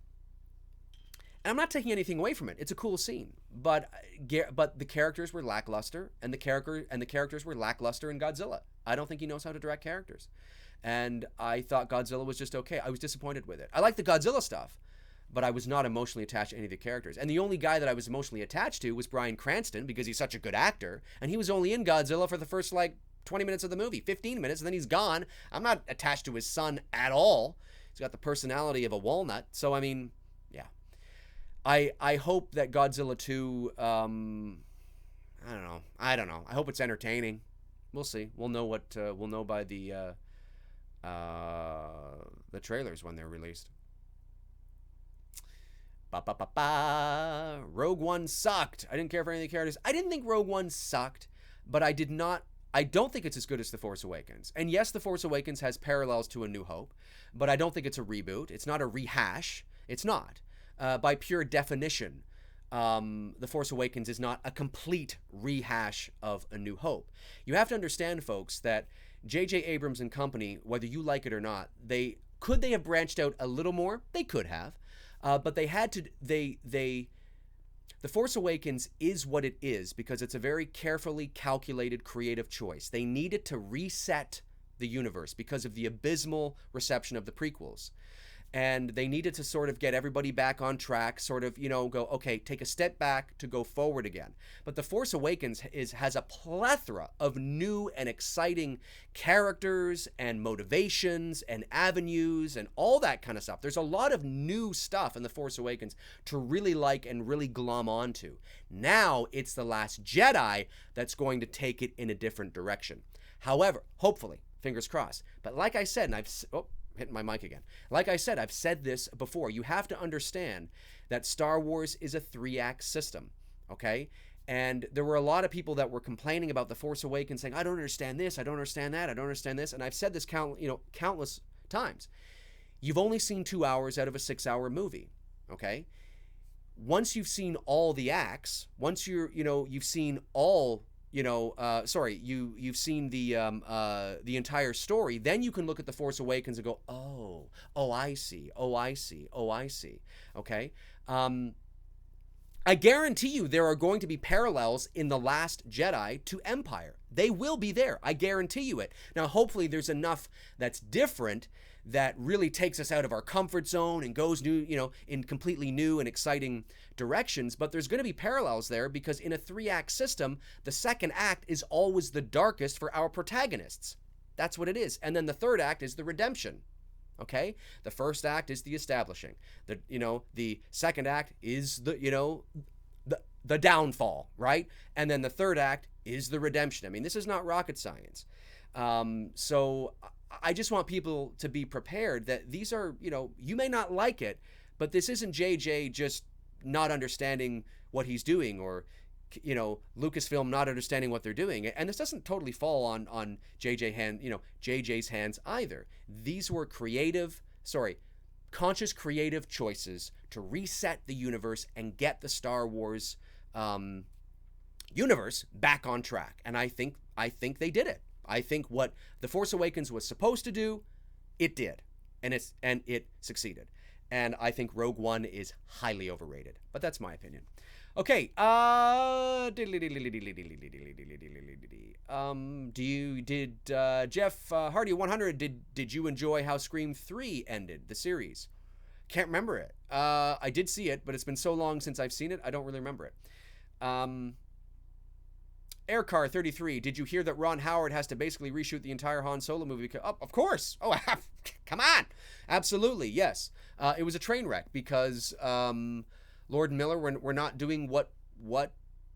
S1: And I'm not taking anything away from it. It's a cool scene, but the characters were lackluster, and the characters were lackluster in Godzilla. I don't think he knows how to direct characters, and I thought Godzilla was just okay. I was disappointed with it. I like the Godzilla stuff, but I was not emotionally attached to any of the characters. And the only guy that I was emotionally attached to was Bryan Cranston, because he's such a good actor, and he was only in Godzilla for the first 20 minutes of the movie, 15 minutes, and then he's gone. I'm not attached to his son at all. He's got the personality of a walnut. So I mean, yeah. I hope that Godzilla 2, I don't know. I hope it's entertaining. We'll see. We'll know by the trailers when they're released. Rogue One sucked. I didn't care for any of the characters. I didn't think Rogue One sucked, but I don't think it's as good as The Force Awakens. And yes, The Force Awakens has parallels to A New Hope, but I don't think it's a reboot. It's not a rehash. It's not. By pure definition, The Force Awakens is not a complete rehash of A New Hope. You have to understand, folks, that J.J. Abrams and company, whether you like it or not, they have branched out a little more? They could have. But they had to, The Force Awakens is what it is because it's a very carefully calculated creative choice. They needed to reset the universe because of the abysmal reception of the prequels. And they needed to sort of get everybody back on track, sort of, go, okay, take a step back to go forward again. But The Force Awakens has a plethora of new and exciting characters and motivations and avenues and all that kind of stuff. There's a lot of new stuff in The Force Awakens to really like and really glom onto. Now it's The Last Jedi that's going to take it in a different direction. However, hopefully, fingers crossed. But like I said, and hitting my mic again. Like I said, I've said this before. You have to understand that Star Wars is a 3-act system, okay? And there were a lot of people that were complaining about The Force Awakens, saying, I don't understand this, I don't understand that, I don't understand this. And I've said this countless times. You've only seen 2 hours out of a 6-hour movie, okay? Once you've seen all the acts, once you've seen all you've seen the entire story, then you can look at The Force Awakens and go, oh, I see, okay? I guarantee you there are going to be parallels in The Last Jedi to Empire. They will be there. I guarantee you it. Now, hopefully there's enough that's different that really takes us out of our comfort zone and goes new, in completely new and exciting directions. But there's going to be parallels there because in a 3-act system, the second act is always the darkest for our protagonists. That's what it is. And then the third act is the redemption. Okay? The first act is the establishing. The second act is the downfall, right? And then the third act is the redemption. I mean, this is not rocket science. So I just want people to be prepared that these are, you may not like it, but this isn't JJ just not understanding what he's doing or, Lucasfilm not understanding what they're doing. And this doesn't totally fall on JJ's hands either. These were conscious creative choices to reset the universe and get the Star Wars universe back on track. And I think they did it. I think what The Force Awakens was supposed to do, it did. And it succeeded. And I think Rogue One is highly overrated. But that's my opinion. Okay. Jeff Hardy 100, did you enjoy how Scream 3 ended, the series? Can't remember it. I did see it, but it's been so long since I've seen it, I don't really remember it. Aircar 33, did you hear that Ron Howard has to basically reshoot the entire Han Solo movie? Of course. Oh, come on. Absolutely, yes. It was a train wreck because Lord and Miller were not doing what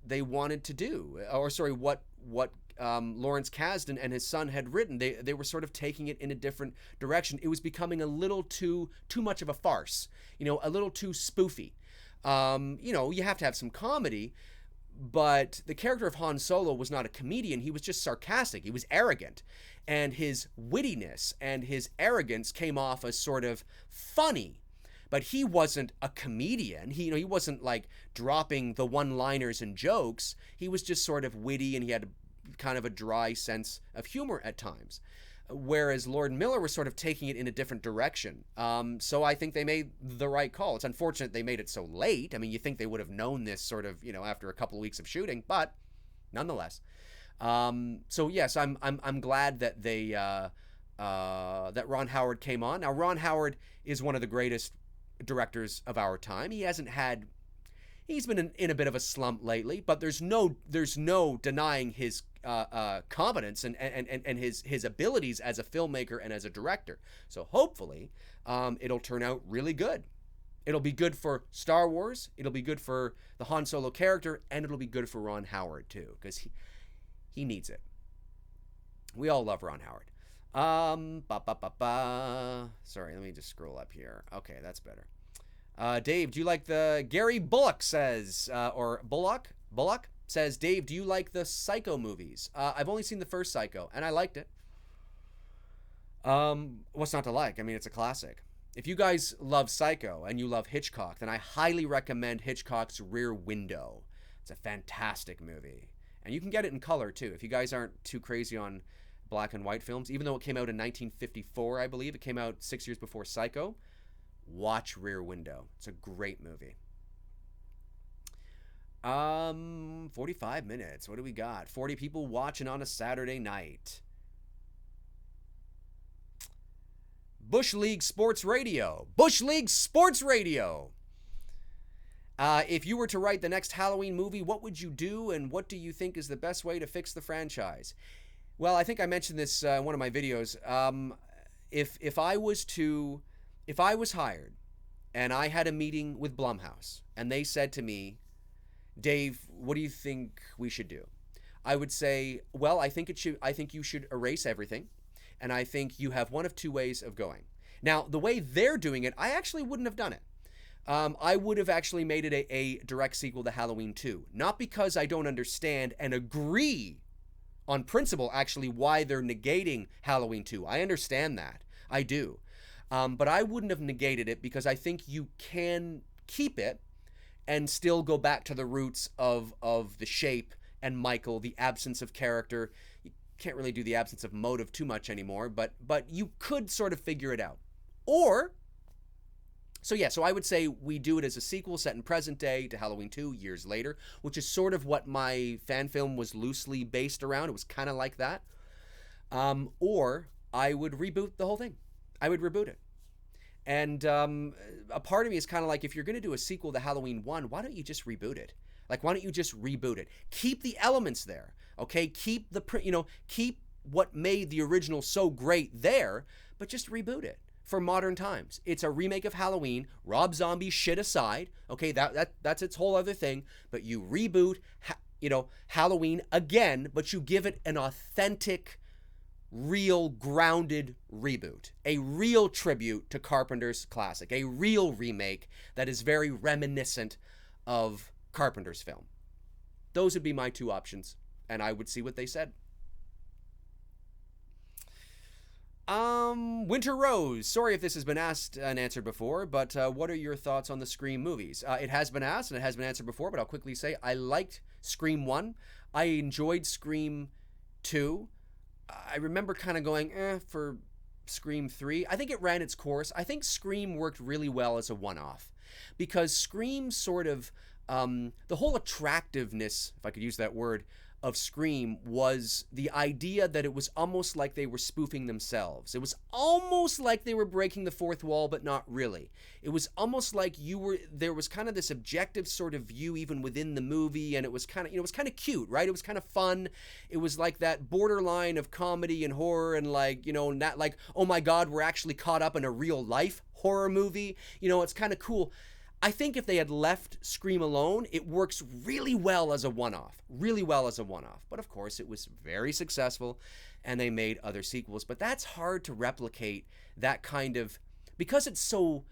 S1: they wanted to do. What Lawrence Kasdan and his son had written. They were sort of taking it in a different direction. It was becoming a little too much of a farce, a little too spoofy. You have to have some comedy, But the character of Han Solo was not a comedian. He was just sarcastic. He was arrogant. And his wittiness and his arrogance came off as sort of funny. But he wasn't a comedian. He wasn't like dropping the one-liners and jokes. He was just sort of witty, and he had kind of a dry sense of humor at times. Whereas Lord and Miller was sort of taking it in a different direction. So I think they made the right call. It's unfortunate they made it so late. I mean, you think they would have known this sort of, after a couple of weeks of shooting, but nonetheless. So yes, I'm glad that that Ron Howard came on. Now, Ron Howard is one of the greatest directors of our time. He's been in a bit of a slump lately, but there's no denying his competence and his abilities as a filmmaker and as a director. So hopefully it'll turn out really good. It'll be good for Star Wars, it'll be good for the Han Solo character, and it'll be good for Ron Howard too, because he needs it. We all love Ron Howard. Sorry, let me just scroll up here. Okay, that's better. Dave, do you like the... Gary Bullock says, or Bullock says, Dave, do you like the Psycho movies? I've only seen the first Psycho, and I liked it. What's not to like? I mean, it's a classic. If you guys love Psycho and you love Hitchcock, then I highly recommend Hitchcock's Rear Window. It's a fantastic movie. And you can get it in color, too. If you guys aren't too crazy on black and white films, even though it came out in 1954, I believe. It came out 6 years before Psycho. Watch Rear Window. It's a great movie. 45 minutes. What do we got? 40 people watching on a Saturday night. Bush League Sports Radio. Bush League Sports Radio. If you were to write the next Halloween movie, what would you do, and what do you think is the best way to fix the franchise? Well, I think I mentioned this in one of my videos. If I was hired and I had a meeting with Blumhouse and they said to me, Dave, what do you think we should do? I would say, well, I think you should erase everything, and I think you have one of two ways of going. Now, the way they're doing it, I actually wouldn't have done it. I would have actually made it a direct sequel to Halloween 2. Not because I don't understand and agree on principle, actually, why they're negating Halloween 2. I understand that. I do. But I wouldn't have negated it because I think you can keep it and still go back to the roots of the Shape and Michael, the absence of character. You can't really do the absence of motive too much anymore, but you could sort of figure it out. Or... So I would say we do it as a sequel set in present day to Halloween 2 years later, which is sort of what my fan film was loosely based around. It was kind of like that. Or I would reboot the whole thing. I would reboot it. And a part of me is kind of like, if you're going to do a sequel to Halloween 1, why don't you just reboot it? Like, why don't you just reboot it? Keep the elements there, okay? Keep keep what made the original so great there, but just reboot it. For modern times. It's a remake of Halloween, Rob Zombie shit aside, okay, that's its whole other thing, but you reboot, Halloween again, but you give it an authentic, real, grounded reboot, a real tribute to Carpenter's classic, a real remake that is very reminiscent of Carpenter's film. Those would be my two options, and I would see what they said. Winter Rose. Sorry if this has been asked and answered before, but what are your thoughts on the Scream movies? It has been asked and it has been answered before, but I'll quickly say I liked Scream 1. I enjoyed Scream 2. I remember kind of going, for Scream 3. I think it ran its course. I think Scream worked really well as a one-off because Scream sort of, the whole attractiveness, if I could use that word, of Scream was the idea that it was almost like they were spoofing themselves. It was almost like they were breaking the fourth wall, but not really. It was almost like there was kind of this objective sort of view even within the movie, and it was kind of, it was kind of cute, right? It was kind of fun. It was like that borderline of comedy and horror and not like, oh my God, we're actually caught up in a real life horror movie. It's kind of cool. I think if they had left Scream alone, it works really well as a one-off. Really well as a one-off. But of course, it was very successful, and they made other sequels. But that's hard to replicate that kind of... Because it's so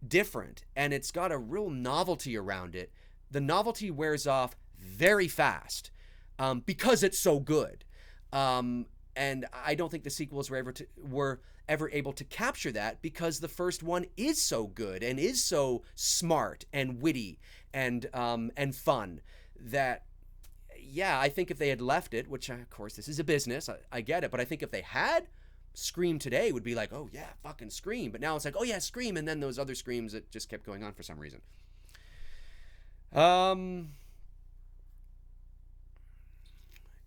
S1: different, and it's got a real novelty around it, the novelty wears off very fast because it's so good. And I don't think the sequels were ever able to capture that because the first one is so good and is so smart and witty and fun that, yeah, I think if they had left it, which of course this is a business, I get it, but I think if they had, Scream today would be like, oh yeah, fucking Scream. But now it's like, oh yeah, Scream, and then those other Screams that just kept going on for some reason.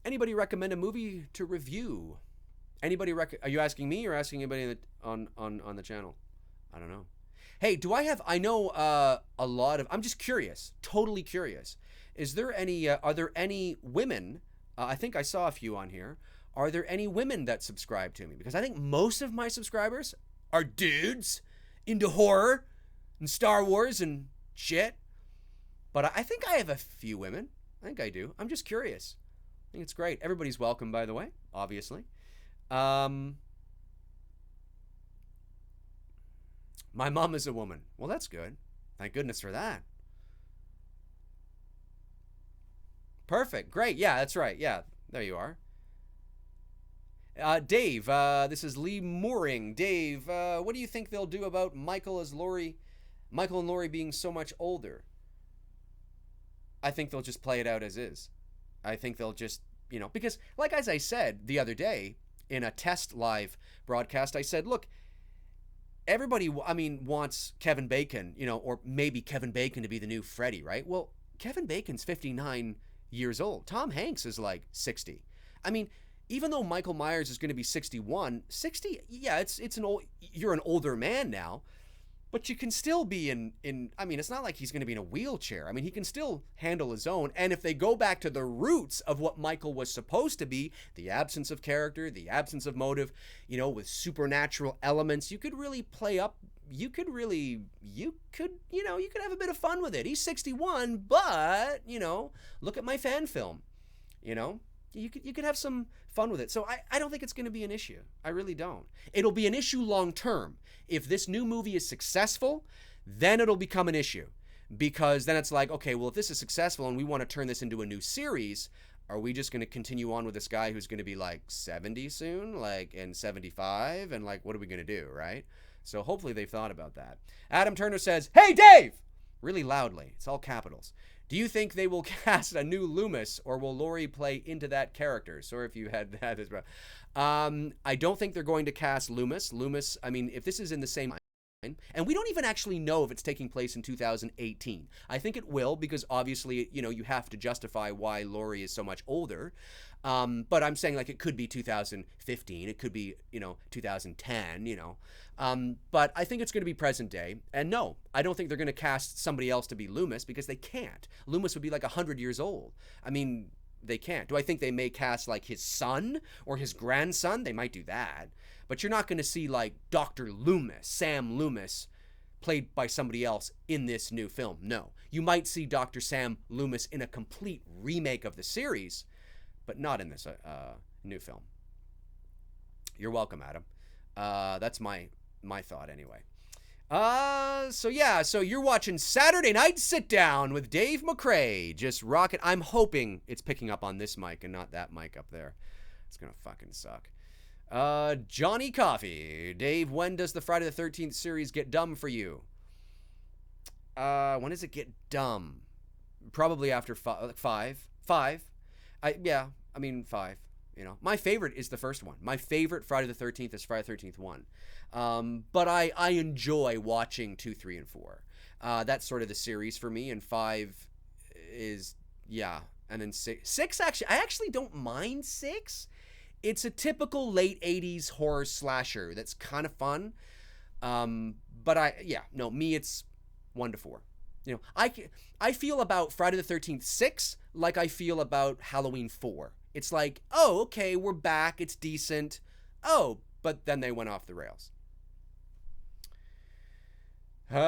S1: Anybody recommend a movie to review? Anybody are you asking me or asking anybody on the channel? I don't know. Hey, I know a lot of, I'm just curious, totally curious. Is there any, are there any women, I think I saw a few on here, are there any women that subscribe to me? Because I think most of my subscribers are dudes into horror and Star Wars and shit. But I think I have a few women. I think I do. I'm just curious. I think it's great. Everybody's welcome, by the way, obviously. My mom is a woman. Well, that's good. Thank goodness for that. Perfect. Great. Yeah, that's right. Yeah, there you are. Dave, this is Lee Mooring. Dave, what do you think they'll do about Michael and Laurie being so much older? I think they'll just play it out as is. I think they'll just, because like as I said the other day in a test live broadcast, I said, look, everybody, wants Kevin Bacon, or maybe Kevin Bacon to be the new Freddy, right? Well, Kevin Bacon's 59 years old. Tom Hanks is like 60. Even though Michael Myers is going to be 61, 60, yeah, you're an older man now, but you can still be it's not like he's going to be in a wheelchair. He can still handle his own. And if they go back to the roots of what Michael was supposed to be, the absence of character, the absence of motive, with supernatural elements, you could really play up, you could have a bit of fun with it. He's 61, but, look at my fan film, You could have some fun with it. So I don't think it's going to be an issue. I really don't. It'll be an issue long term. If this new movie is successful, then it'll become an issue. Because then it's like, okay, well, if this is successful and we want to turn this into a new series, are we just going to continue on with this guy who's going to be like 70 soon, and 75? And what are we going to do, right? So hopefully they've thought about that. Adam Turner says, hey, Dave! Really loudly. It's all capitals. Do you think they will cast a new Loomis, or will Laurie play into that character? Sorry if you had that as well. I don't think they're going to cast Loomis. Loomis, if this is in the same time, and we don't even actually know if it's taking place in 2018. I think it will, because obviously, you have to justify why Laurie is so much older. But I'm saying it could be 2015, it could be, 2010, but I think it's going to be present day. And no, I don't think they're going to cast somebody else to be Loomis, because they can't. Loomis would be 100 years old. They can't. Do I think they may cast his son or his grandson? They might do that. But you're not going to see Dr. Loomis, Sam Loomis, played by somebody else in this new film. No. You might see Dr. Sam Loomis in a complete remake of the series, but not in this new film. You're welcome, Adam. That's my thought anyway. So you're watching Saturday Night Sit Down with Dave McRae. Just rock it. I'm hoping it's picking up on this mic and not that mic up there. It's gonna fucking suck. Johnny Coffee. Dave, when does the Friday the 13th series get dumb for you? When does it get dumb? Probably after 5. 5. 5. My favorite is the first one. My favorite Friday the 13th is Friday the 13th 1. But I enjoy watching 2, 3, and 4. That's sort of the series for me, and 5 is, yeah. And then 6. 6, actually, I actually don't mind 6. It's a typical late 80s horror slasher that's kind of fun. But it's 1 to 4. I feel about Friday the 13th 6 like I feel about Halloween 4. It's like, oh, okay, we're back, it's decent. Oh, but then they went off the rails. Do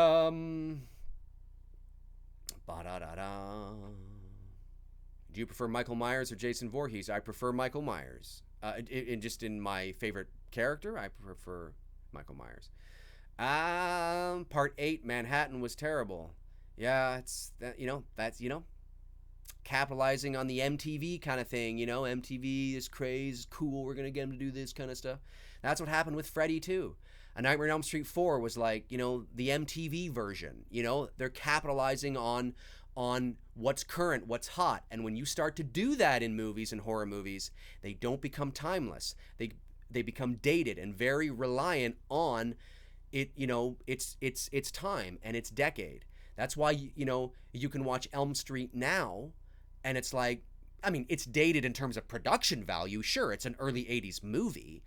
S1: you prefer Michael Myers or Jason Voorhees? I prefer Michael Myers. In my favorite character, I prefer Michael Myers. Part 8, Manhattan was terrible. Yeah, it's that, capitalizing on the MTV kind of thing, you know, MTV is crazy, cool, we're going to get them to do this kind of stuff. That's what happened with Freddy too. A Nightmare on Elm Street 4 was like, you know, the MTV version, you know, they're capitalizing on what's current, what's hot. And when you start to do that in movies and horror movies, they don't become timeless. They become dated and very reliant on it, you know, it's time and it's decade. That's why, you know, you can watch Elm Street now and it's like, I mean, it's dated in terms of production value. Sure, it's an early 80s movie,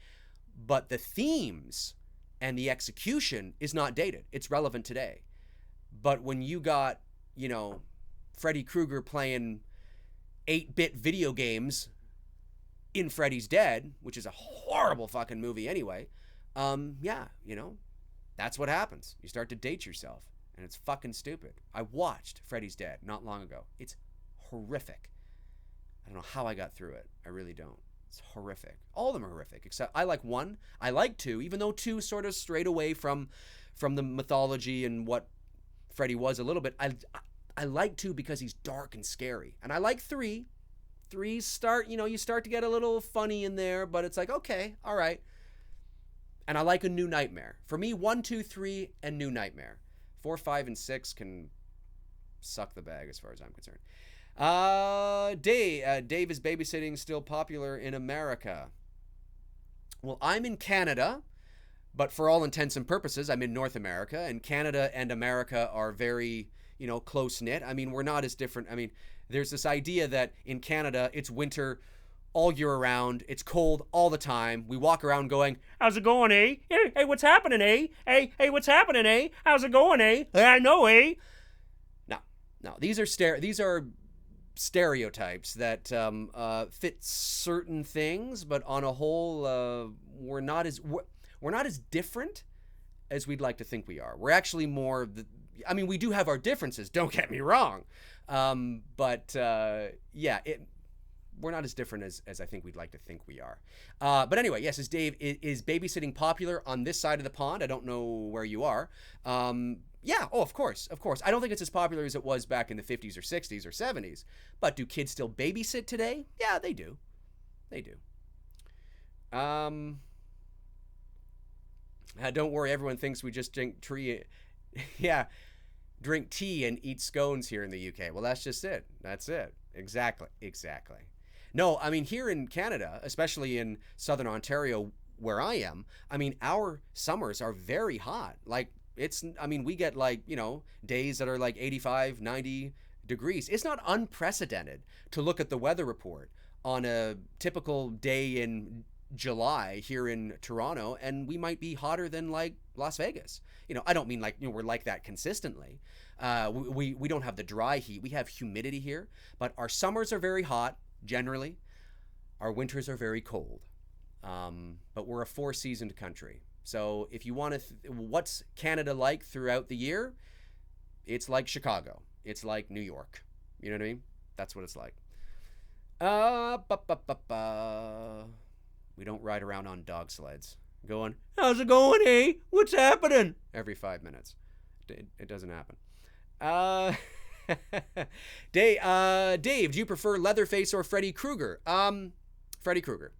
S1: but the themes and the execution is not dated. It's relevant today. But when you got, you know, Freddy Krueger playing 8-bit video games in Freddy's Dead, which is a horrible fucking movie anyway, yeah, you know, that's what happens. You start to date yourself, and it's fucking stupid. I watched Freddy's Dead not long ago. It's horrific. I don't know how I got through it. I really don't. It's horrific. All of them are horrific, except I like 1. I like 2, even though 2 sort of strayed away from the mythology and what Freddy was a little bit. I like 2 because he's dark and scary. And I like 3. 3 start, you know, you start to get a little funny in there, but it's like, okay, all right. And I like A New Nightmare. For me, 1, 2, 3, and New Nightmare. 4, 5, and 6 can suck the bag as far as I'm concerned. Dave, is babysitting still popular in America? Well, I'm in Canada, but for all intents and purposes, I'm in North America, and Canada and America are very, you know, close-knit. I mean, we're not as different. I mean, there's this idea that in Canada, it's winter all year round. It's cold all the time. We walk around going, how's it going, eh? Hey, what's happening, eh? Hey, what's happening, eh? How's it going, eh? I know, eh? No, these are stereotypes that fit certain things, but on a whole, we're not as different as we'd like to think we are. We're actually more. I mean, we do have our differences. Don't get me wrong, but yeah, we're not as different as I think we'd like to think we are. But anyway, yes, is babysitting popular on this side of the pond? I don't know where you are. Yeah, oh, of course. I don't think it's as popular as it was back in the 50s or 60s or 70s. But do kids still babysit today? Yeah, they do. Don't worry, everyone thinks we just drink tea and eat scones here in the UK. Well, that's just it. That's it. Exactly. No, I mean, here in Canada, especially in Southern Ontario, where I am, I mean, our summers are very hot. Like, we get like, you know, days that are like 85, 90 degrees. It's not unprecedented to look at the weather report on a typical day in July here in Toronto, and we might be hotter than like Las Vegas. You know, I don't mean like, you know, we're like that consistently. We don't have the dry heat. We have humidity here, but our summers are very hot generally. Our winters are very cold. But we're a 4-seasoned country. So if you want to, what's Canada like throughout the year? It's like Chicago. It's like New York. You know what I mean? That's what it's like. We don't ride around on dog sleds going, how's it going, eh? What's happening? Every 5 minutes. It doesn't happen. Dave, do you prefer Leatherface or Freddy Krueger? Freddy Krueger.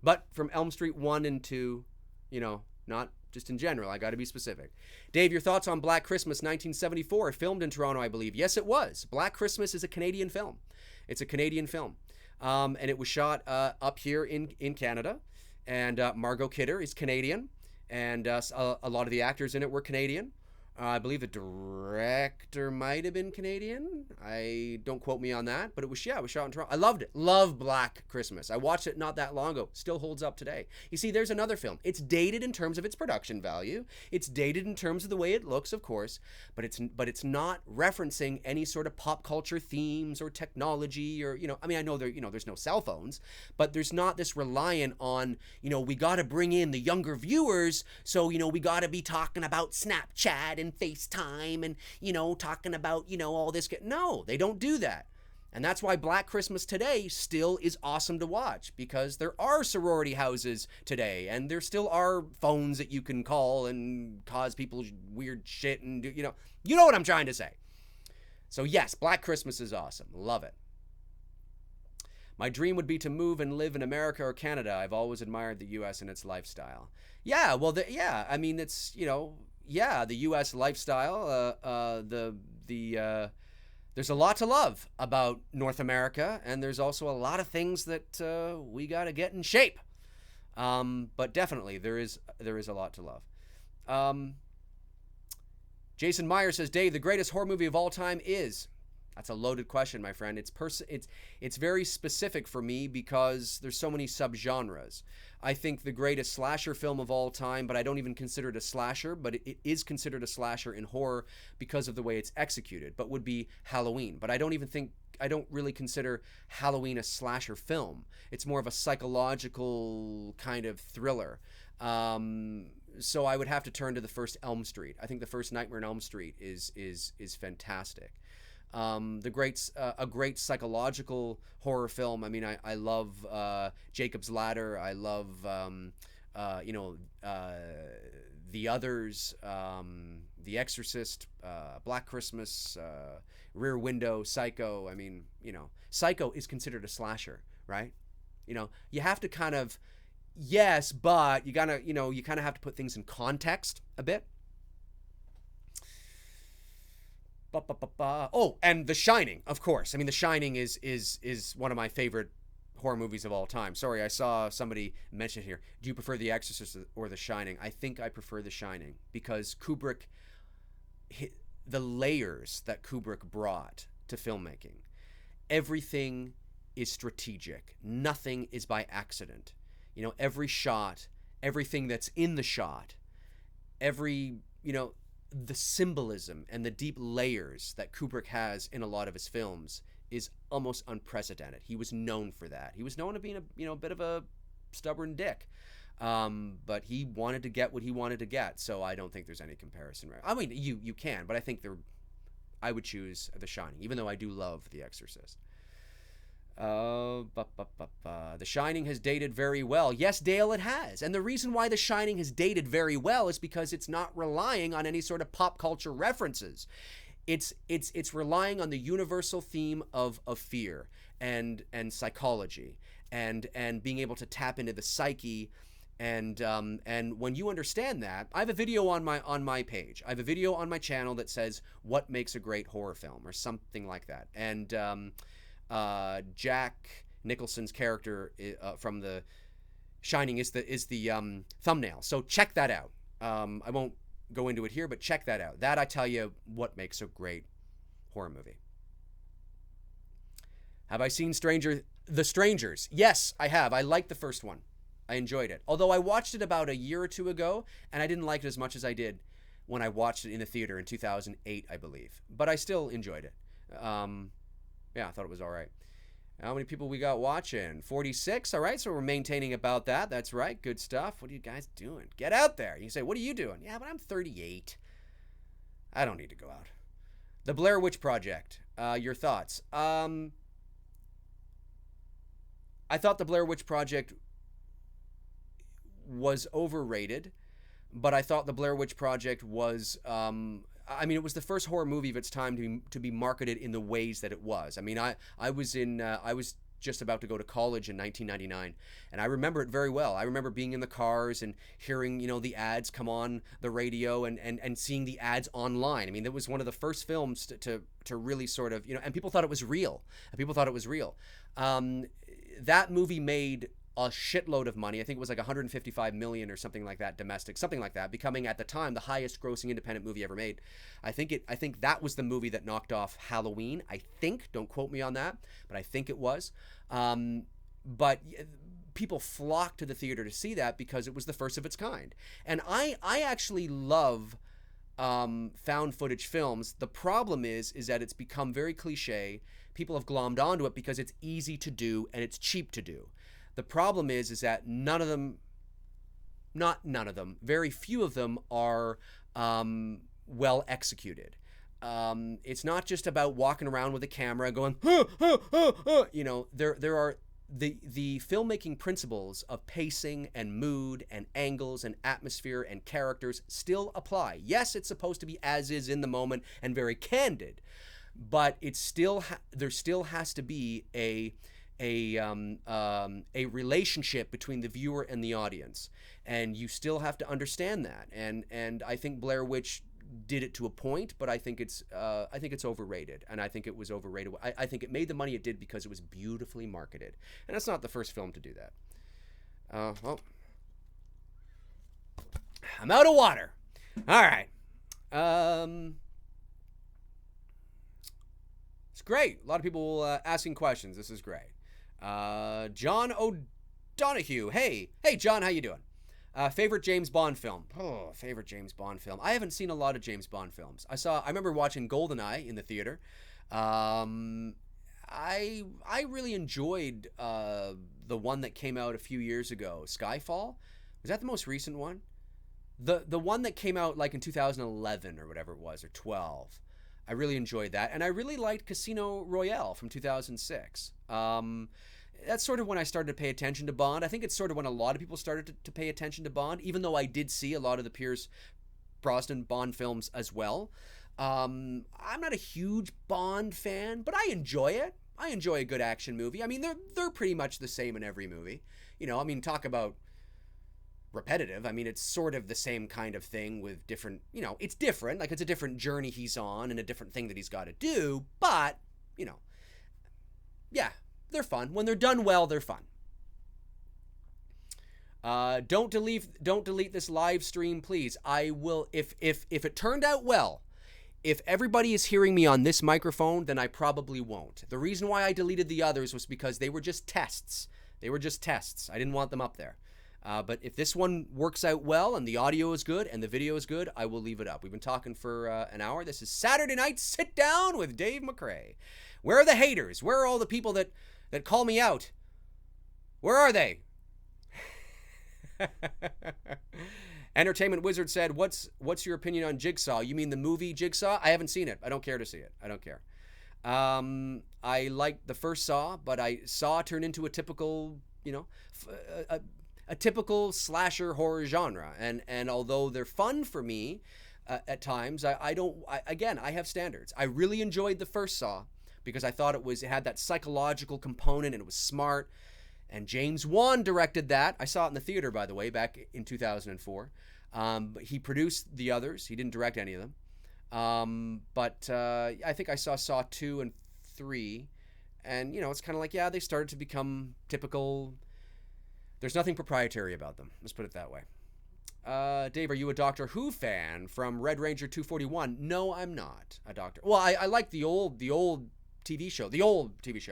S1: But from Elm Street 1 and 2, you know, not just in general. I got to be specific. Dave, your thoughts on Black Christmas 1974, filmed in Toronto, I believe. Yes, it was. Black Christmas is a Canadian film. It's a Canadian film. And it was shot up here in Canada. And Margot Kidder is Canadian. And a lot of the actors in it were Canadian. I believe the director might have been Canadian. Don't quote me on that, but it was shot in Toronto. I loved it. Love Black Christmas. I watched it not that long ago. Still holds up today. You see, there's another film. It's dated in terms of its production value. It's dated in terms of the way it looks, of course, but it's not referencing any sort of pop culture themes or technology or, you know, I mean, I know there's no cell phones, but there's not this reliant on, you know, we got to bring in the younger viewers, so, you know, we got to be talking about Snapchat and FaceTime and, you know, talking about, you know, all this. No, they don't do that. And that's why Black Christmas today still is awesome to watch, because there are sorority houses today and there still are phones that you can call and cause people weird shit and, you know what I'm trying to say. So yes, Black Christmas is awesome. Love it. My dream would be to move and live in America or Canada. I've always admired the U.S. and its lifestyle. Yeah, well, yeah, I mean, it's, yeah, the U.S. lifestyle, there's a lot to love about North America, and there's also a lot of things that we got to get in shape. But definitely, there is a lot to love. Jason Meyer says, Dave, the greatest horror movie of all time is... That's a loaded question, my friend. It's very specific for me because there's so many subgenres. I think the greatest slasher film of all time, but I don't even consider it a slasher, but it is considered a slasher in horror because of the way it's executed, but would be Halloween. But I don't really consider Halloween a slasher film. It's more of a psychological kind of thriller. So I would have to turn to the first Elm Street. I think the first Nightmare on Elm Street is fantastic. A great psychological horror film. I mean, I love Jacob's Ladder. I love The Others, The Exorcist, Black Christmas, Rear Window, Psycho. I mean, Psycho is considered a slasher, right? You have to kind of, yes, but you kind of have to put things in context a bit. Oh, and The Shining, of course. I mean, The Shining is one of my favorite horror movies of all time. Sorry, I saw somebody mention it here. Do you prefer The Exorcist or The Shining? I think I prefer The Shining because Kubrick, the layers that Kubrick brought to filmmaking, everything is strategic. Nothing is by accident. Every shot, everything that's in the shot, the symbolism and the deep layers that Kubrick has in a lot of his films is almost unprecedented. He was known for that. He was known to being a bit of a stubborn dick. But he wanted to get what he wanted to get, so I don't think there's any comparison. Right? I mean, you can, but I think I would choose The Shining, even though I do love The Exorcist. The Shining has dated very well. Yes, Dale, it has. And the reason why The Shining has dated very well is because it's not relying on any sort of pop culture references. It's relying on the universal theme of fear and psychology and being able to tap into the psyche. And when you understand that, I have a video on my page. I have a video on my channel that says what makes a great horror film or something like that. And Jack Nicholson's character from The Shining is the thumbnail. So check that out. I won't go into it here, but check that out. That, I tell you, what makes a great horror movie. Have I seen The Strangers? Yes, I have. I liked the first one. I enjoyed it. Although I watched it about a year or two ago, and I didn't like it as much as I did when I watched it in the theater in 2008, I believe. But I still enjoyed it. Yeah, I thought it was all right. How many people we got watching? 46. All right, so we're maintaining about that. That's right. Good stuff. What are you guys doing? Get out there. You say, what are you doing? Yeah, but I'm 38. I don't need to go out. The Blair Witch Project. Your thoughts? I thought The Blair Witch Project was overrated, but I thought The Blair Witch Project was... it was the first horror movie of its time to be marketed in the ways that it was. I mean, I was just about to go to college in 1999, and I remember it very well. I remember being in the cars and hearing, the ads come on the radio and seeing the ads online. I mean, it was one of the first films to really sort of, and people thought it was real. That movie made a shitload of money. I think it was like 155 million or something like that, domestic, something like that, becoming at the time the highest grossing independent movie ever made. I think that was the movie that knocked off Halloween. I think, don't quote me on that, but I think it was. But people flocked to the theater to see that because it was the first of its kind. And I actually love found footage films. The problem is that it's become very cliche. People have glommed onto it because it's easy to do and it's cheap to do. The problem is that very few of them are well executed. It's not just about walking around with a camera going, there are the filmmaking principles of pacing and mood and angles and atmosphere and characters still apply. Yes, it's supposed to be as is in the moment and very candid, but it's still there still has to be a relationship between the viewer and the audience, and you still have to understand that. And I think Blair Witch did it to a point, but I think it's overrated, and I think it was overrated. I think it made the money it did because it was beautifully marketed, and it's not the first film to do that. Well, I'm out of water. All right. It's great. A lot of people asking questions. This is great. John O'Donoghue. Hey, John, how you doing? Favorite James Bond film? Oh, favorite James Bond film. I haven't seen a lot of James Bond films. I remember watching GoldenEye in the theater. I really enjoyed the one that came out a few years ago, Skyfall. Was that the most recent one? The one that came out like in 2011 or whatever it was, or 12. I really enjoyed that, and I really liked Casino Royale from 2006. That's sort of when I started to pay attention to Bond. I think it's sort of when a lot of people started to pay attention to Bond, even though I did see a lot of the Pierce Brosnan Bond films as well. I'm not a huge Bond fan, but I enjoy it. I enjoy a good action movie. I mean, they're pretty much the same in every movie. You know, I mean, talk about repetitive. I mean, it's sort of the same kind of thing with different, you know, it's different. Like, it's a different journey he's on and a different thing that he's got to do. But, you know, yeah, they're fun. When they're done well, they're fun. Don't delete this live stream, please. I will, if it turned out well, if everybody is hearing me on this microphone, then I probably won't. The reason why I deleted the others was because they were just tests. They were just tests. I didn't want them up there. But if this one works out well and the audio is good and the video is good, I will leave it up. We've been talking for an hour. This is Saturday Night Sit Down with Dave McRae. Where are the haters? Where are all the people that call me out? Where are they? Entertainment Wizard said, what's your opinion on Jigsaw? You mean the movie Jigsaw? I haven't seen it. I don't care to see it. I don't care. I liked the first Saw, but Saw turned into a typical, you know, a typical slasher horror genre. And although they're fun for me at times, I have standards. I really enjoyed the first Saw because I thought it had that psychological component and it was smart. And James Wan directed that. I saw it in the theater, by the way, back in 2004. He produced the others. He didn't direct any of them. But I think I saw 2 and 3. And, you know, it's kind of like, yeah, they started to become typical. There's nothing proprietary about them. Let's put it that way. Dave, are you a Doctor Who fan from Red Ranger 241? No, I'm not a Doctor. Well, I like the old TV show,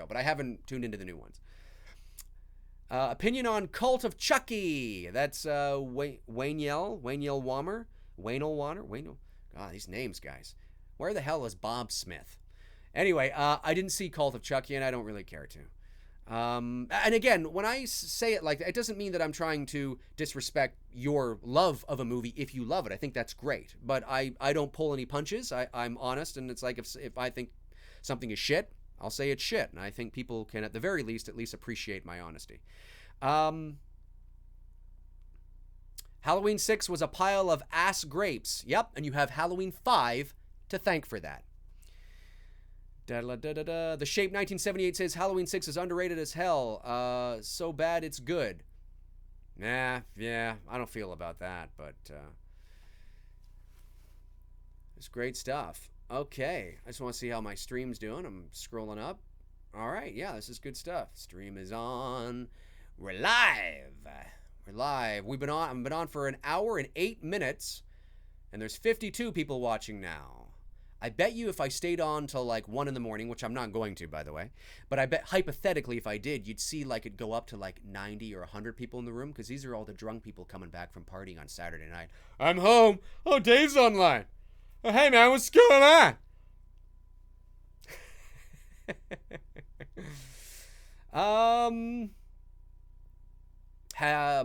S1: but I haven't tuned into the new ones. Opinion on Cult of Chucky. That's Wayne Wammer. God, these names, guys. Where the hell is Bob Smith? Anyway, I didn't see Cult of Chucky, and I don't really care to. And again, when I say it like that, it doesn't mean that I'm trying to disrespect your love of a movie if you love it. I think that's great. But I don't pull any punches. I'm honest, and it's like if I think something is shit, I'll say it's shit. And I think people can, at the very least, appreciate my honesty. Halloween 6 was a pile of ass grapes. Yep, and you have Halloween 5 to thank for that. The Shape 1978 says Halloween 6 is underrated as hell. So bad it's good. Nah, yeah, I don't feel about that, but it's great stuff. Okay, I just want to see how my stream's doing. I'm scrolling up. All right, yeah, this is good stuff. Stream is on. We're live. We're live. I've been on for an hour and 8 minutes, and there's 52 people watching now. I bet you if I stayed on till like 1 in the morning, which I'm not going to, by the way, but I bet hypothetically if I did, you'd see like it go up to like 90 or 100 people in the room, because these are all the drunk people coming back from partying on Saturday night. I'm home. Oh, Dave's online. Oh, hey, man, what's going on?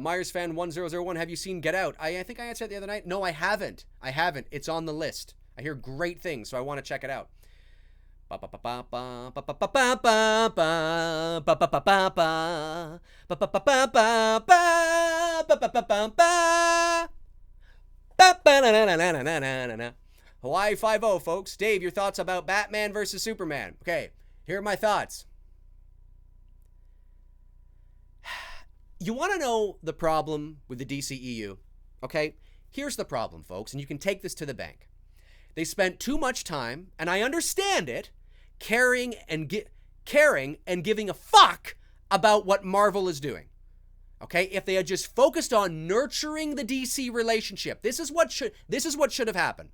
S1: Myers fan 1001, have you seen Get Out? I think I answered it the other night. No, I haven't. It's on the list. I hear great things, so I want to check it out. Hawaii 5-0, folks. Dave, your thoughts about Batman versus Superman. Okay, here are my thoughts. You want to know the problem with the DCEU? Okay, here's the problem, folks, and you can take this to the bank. They spent too much time, and I understand it, caring and giving a fuck about what Marvel is doing. Okay, if they had just focused on nurturing the DC relationship, this is what should have happened.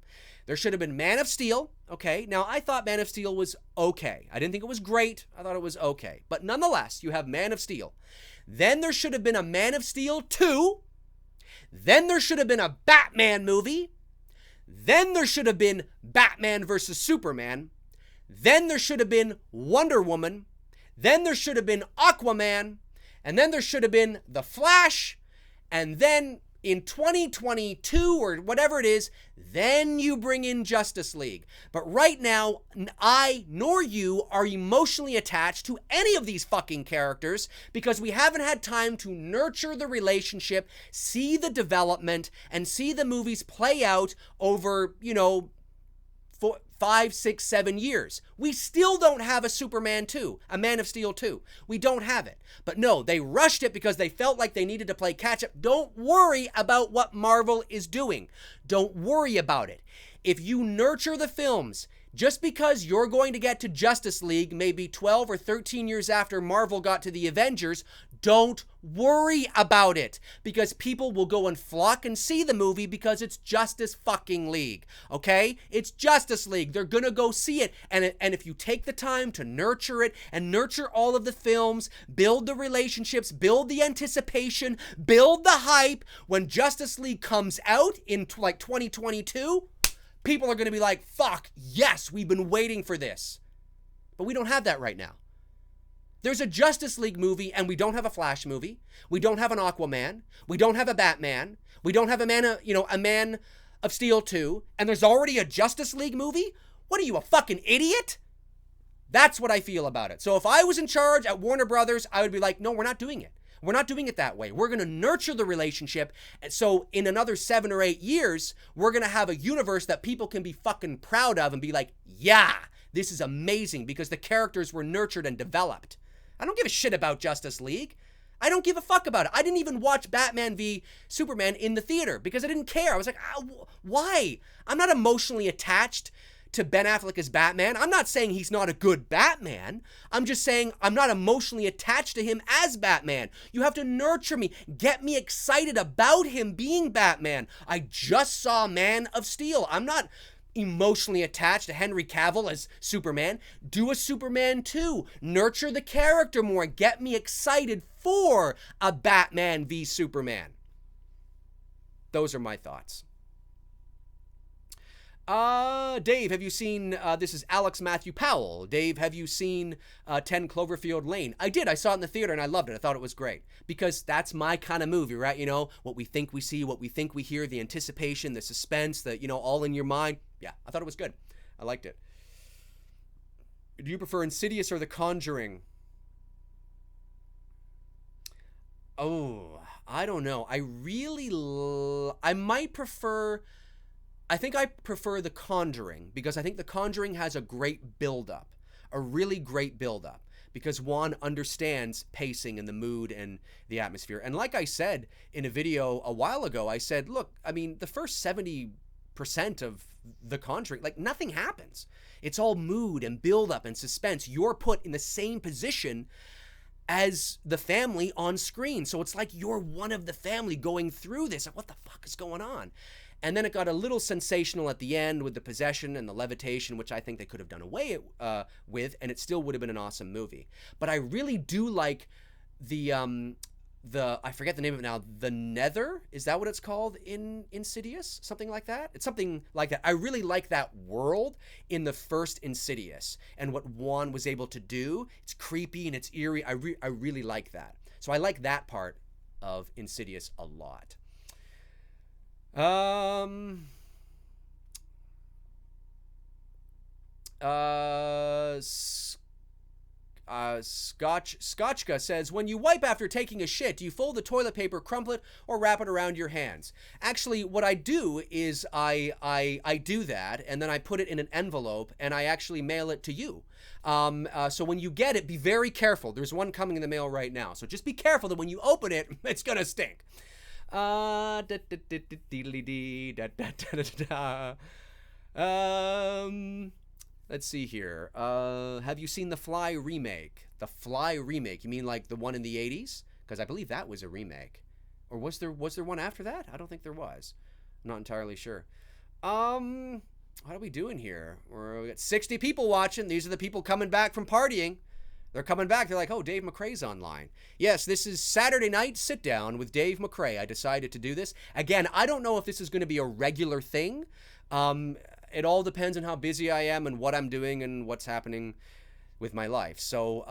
S1: There should have been Man of Steel. Okay, now I thought Man of Steel was okay. I didn't think it was great. I thought it was okay, but nonetheless, you have Man of Steel. Then there should have been a Man of Steel 2. Then there should have been a Batman movie. Then there should have been Batman versus Superman. Then there should have been Wonder Woman. Then there should have been Aquaman. And then there should have been The Flash. And then in 2022 or whatever it is, then you bring in Justice League. But right now, I nor you are emotionally attached to any of these fucking characters because we haven't had time to nurture the relationship, see the development, and see the movies play out over, 5, 6, 7 years. We still don't have a Superman 2, a Man of Steel 2. We don't have it. But no, they rushed it because they felt like they needed to play catch up. Don't worry about what Marvel is doing. Don't worry about it. If you nurture the films, just because you're going to get to Justice League maybe 12 or 13 years after Marvel got to the Avengers, don't worry about it because people will go and flock and see the movie because it's Justice fucking League, okay? It's Justice League. They're gonna go see it. And if you take the time to nurture it and nurture all of the films, build the relationships, build the anticipation, build the hype, when Justice League comes out in like 2022, people are gonna be like, fuck, yes, we've been waiting for this. But we don't have that right now. There's a Justice League movie, and we don't have a Flash movie. We don't have an Aquaman. We don't have a Batman. We don't have a Man of Steel 2. And there's already a Justice League movie? What are you, a fucking idiot? That's what I feel about it. So if I was in charge at Warner Brothers, I would be like, no, we're not doing it. We're not doing it that way. We're going to nurture the relationship. And so in another 7 or 8 years, we're going to have a universe that people can be fucking proud of and be like, yeah, this is amazing because the characters were nurtured and developed. I don't give a shit about Justice League. I don't give a fuck about it. I didn't even watch Batman v Superman in the theater because I didn't care. I was like, why? I'm not emotionally attached to Ben Affleck as Batman. I'm not saying he's not a good Batman. I'm just saying I'm not emotionally attached to him as Batman. You have to nurture me. Get me excited about him being Batman. I just saw Man of Steel. I'm not emotionally attached to Henry Cavill as Superman. Do a Superman 2. Nurture the character more. Get me excited for a Batman v Superman. Those are my thoughts. Dave, have you seen, this is Alex Matthew Powell. Dave, have you seen 10 Cloverfield Lane? I did. I saw it in the theater and I loved it. I thought it was great because that's my kind of movie, right? You know, what we think we see, what we think we hear, the anticipation, the suspense, the, all in your mind. Yeah, I thought it was good. I liked it. Do you prefer Insidious or The Conjuring? Oh, I don't know. I think I prefer The Conjuring because I think The Conjuring has a great build-up, a really great build-up, because Juan understands pacing and the mood and the atmosphere. And like I said in a video a while ago, I said, look, I mean, the first 70% of The Conjuring, like nothing happens. It's all mood and build-up and suspense. You're put in the same position as the family on screen. So it's like you're one of the family going through this. Like, what the fuck is going on? And then it got a little sensational at the end with the possession and the levitation, which I think they could have done away with, and it still would have been an awesome movie. But I really do like the I forget the name of it now, the Nether, is that what it's called in Insidious? Something like that? It's something like that. I really like that world in the first Insidious and what Juan was able to do. It's creepy and it's eerie. I really like that. So I like that part of Insidious a lot. I Scotchka says, when you wipe after taking a shit, do you fold the toilet paper, crumple it, or wrap it around your hands? Actually, what I do is I do that, and then I put it in an envelope, and I actually mail it to you. So when you get it, be very careful. There's one coming in the mail right now. So just be careful that when you open it, it's going to stink. Let's see here. Have you seen The Fly remake? The Fly remake? You mean like the one in the 80s? Because I believe that was a remake. Or was there one after that? I don't think there was. I'm not entirely sure. How are we doing here? We got 60 people watching. These are the people coming back from partying. They're coming back. They're like, oh, Dave McRae's online. Yes, this is Saturday night sit down with Dave McRae. I decided to do this. Again, I don't know if this is going to be a regular thing. It all depends on how busy I am and what I'm doing and what's happening with my life. So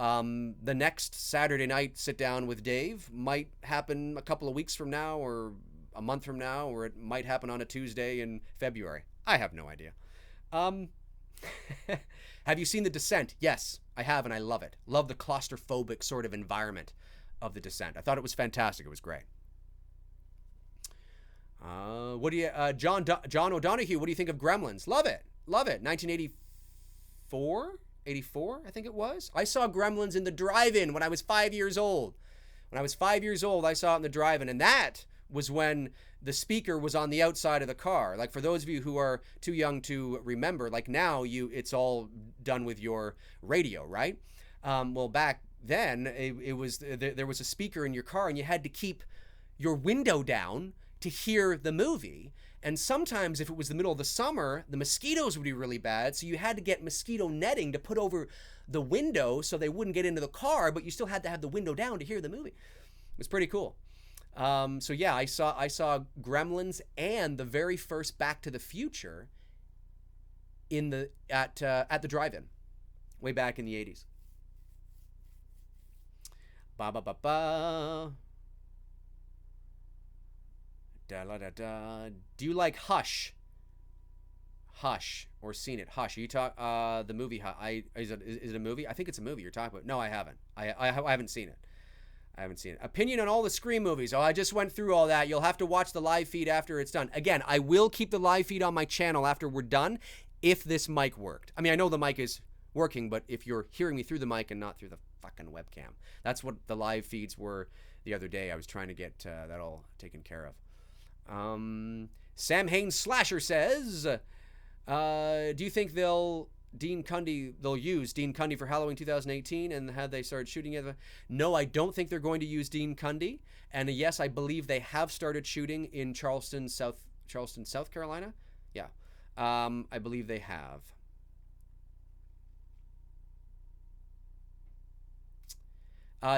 S1: the next Saturday night sit down with Dave might happen a couple of weeks from now or a month from now, or it might happen on a Tuesday in February. I have no idea. Have you seen The Descent? Yes, I have, and I love it. Love the claustrophobic sort of environment of The Descent. I thought it was fantastic. It was great. What do you, John O'Donohue, what do you think of Gremlins? Love it. Love it. 1984? 84, I think it was. I saw Gremlins in the drive-in when I was 5 years old. When I was 5 years old, I saw it in the drive-in, and that was when the speaker was on the outside of the car. Like, for those of you who are too young to remember, like now it's all done with your radio, right? Well, back then there was a speaker in your car, and you had to keep your window down to hear the movie. And sometimes if it was the middle of the summer, the mosquitoes would be really bad, so you had to get mosquito netting to put over the window so they wouldn't get into the car, but you still had to have the window down to hear the movie. It was pretty cool. So yeah, I saw Gremlins and the very first Back to the Future at the drive-in way back in the 80s. Ba ba ba ba. Da, da, da, da. Do you like Hush? Hush, or seen it? Hush. Are you the movie? Is it a movie? I think it's a movie you're talking about. No, I haven't. I haven't seen it. I haven't seen it. Opinion on all the Scream movies. Oh, I just went through all that. You'll have to watch the live feed after it's done. Again, I will keep the live feed on my channel after we're done if this mic worked. I mean, I know the mic is working, but if you're hearing me through the mic and not through the fucking webcam. That's what the live feeds were the other day. I was trying to get that all taken care of. Sam Haynes Slasher says, do you think they'll use Dean Cundy for Halloween 2018, and have they started shooting it? No, I don't think they're going to use Dean Cundy. And yes, I believe they have started shooting in Charleston, South Carolina. Yeah. I believe they have.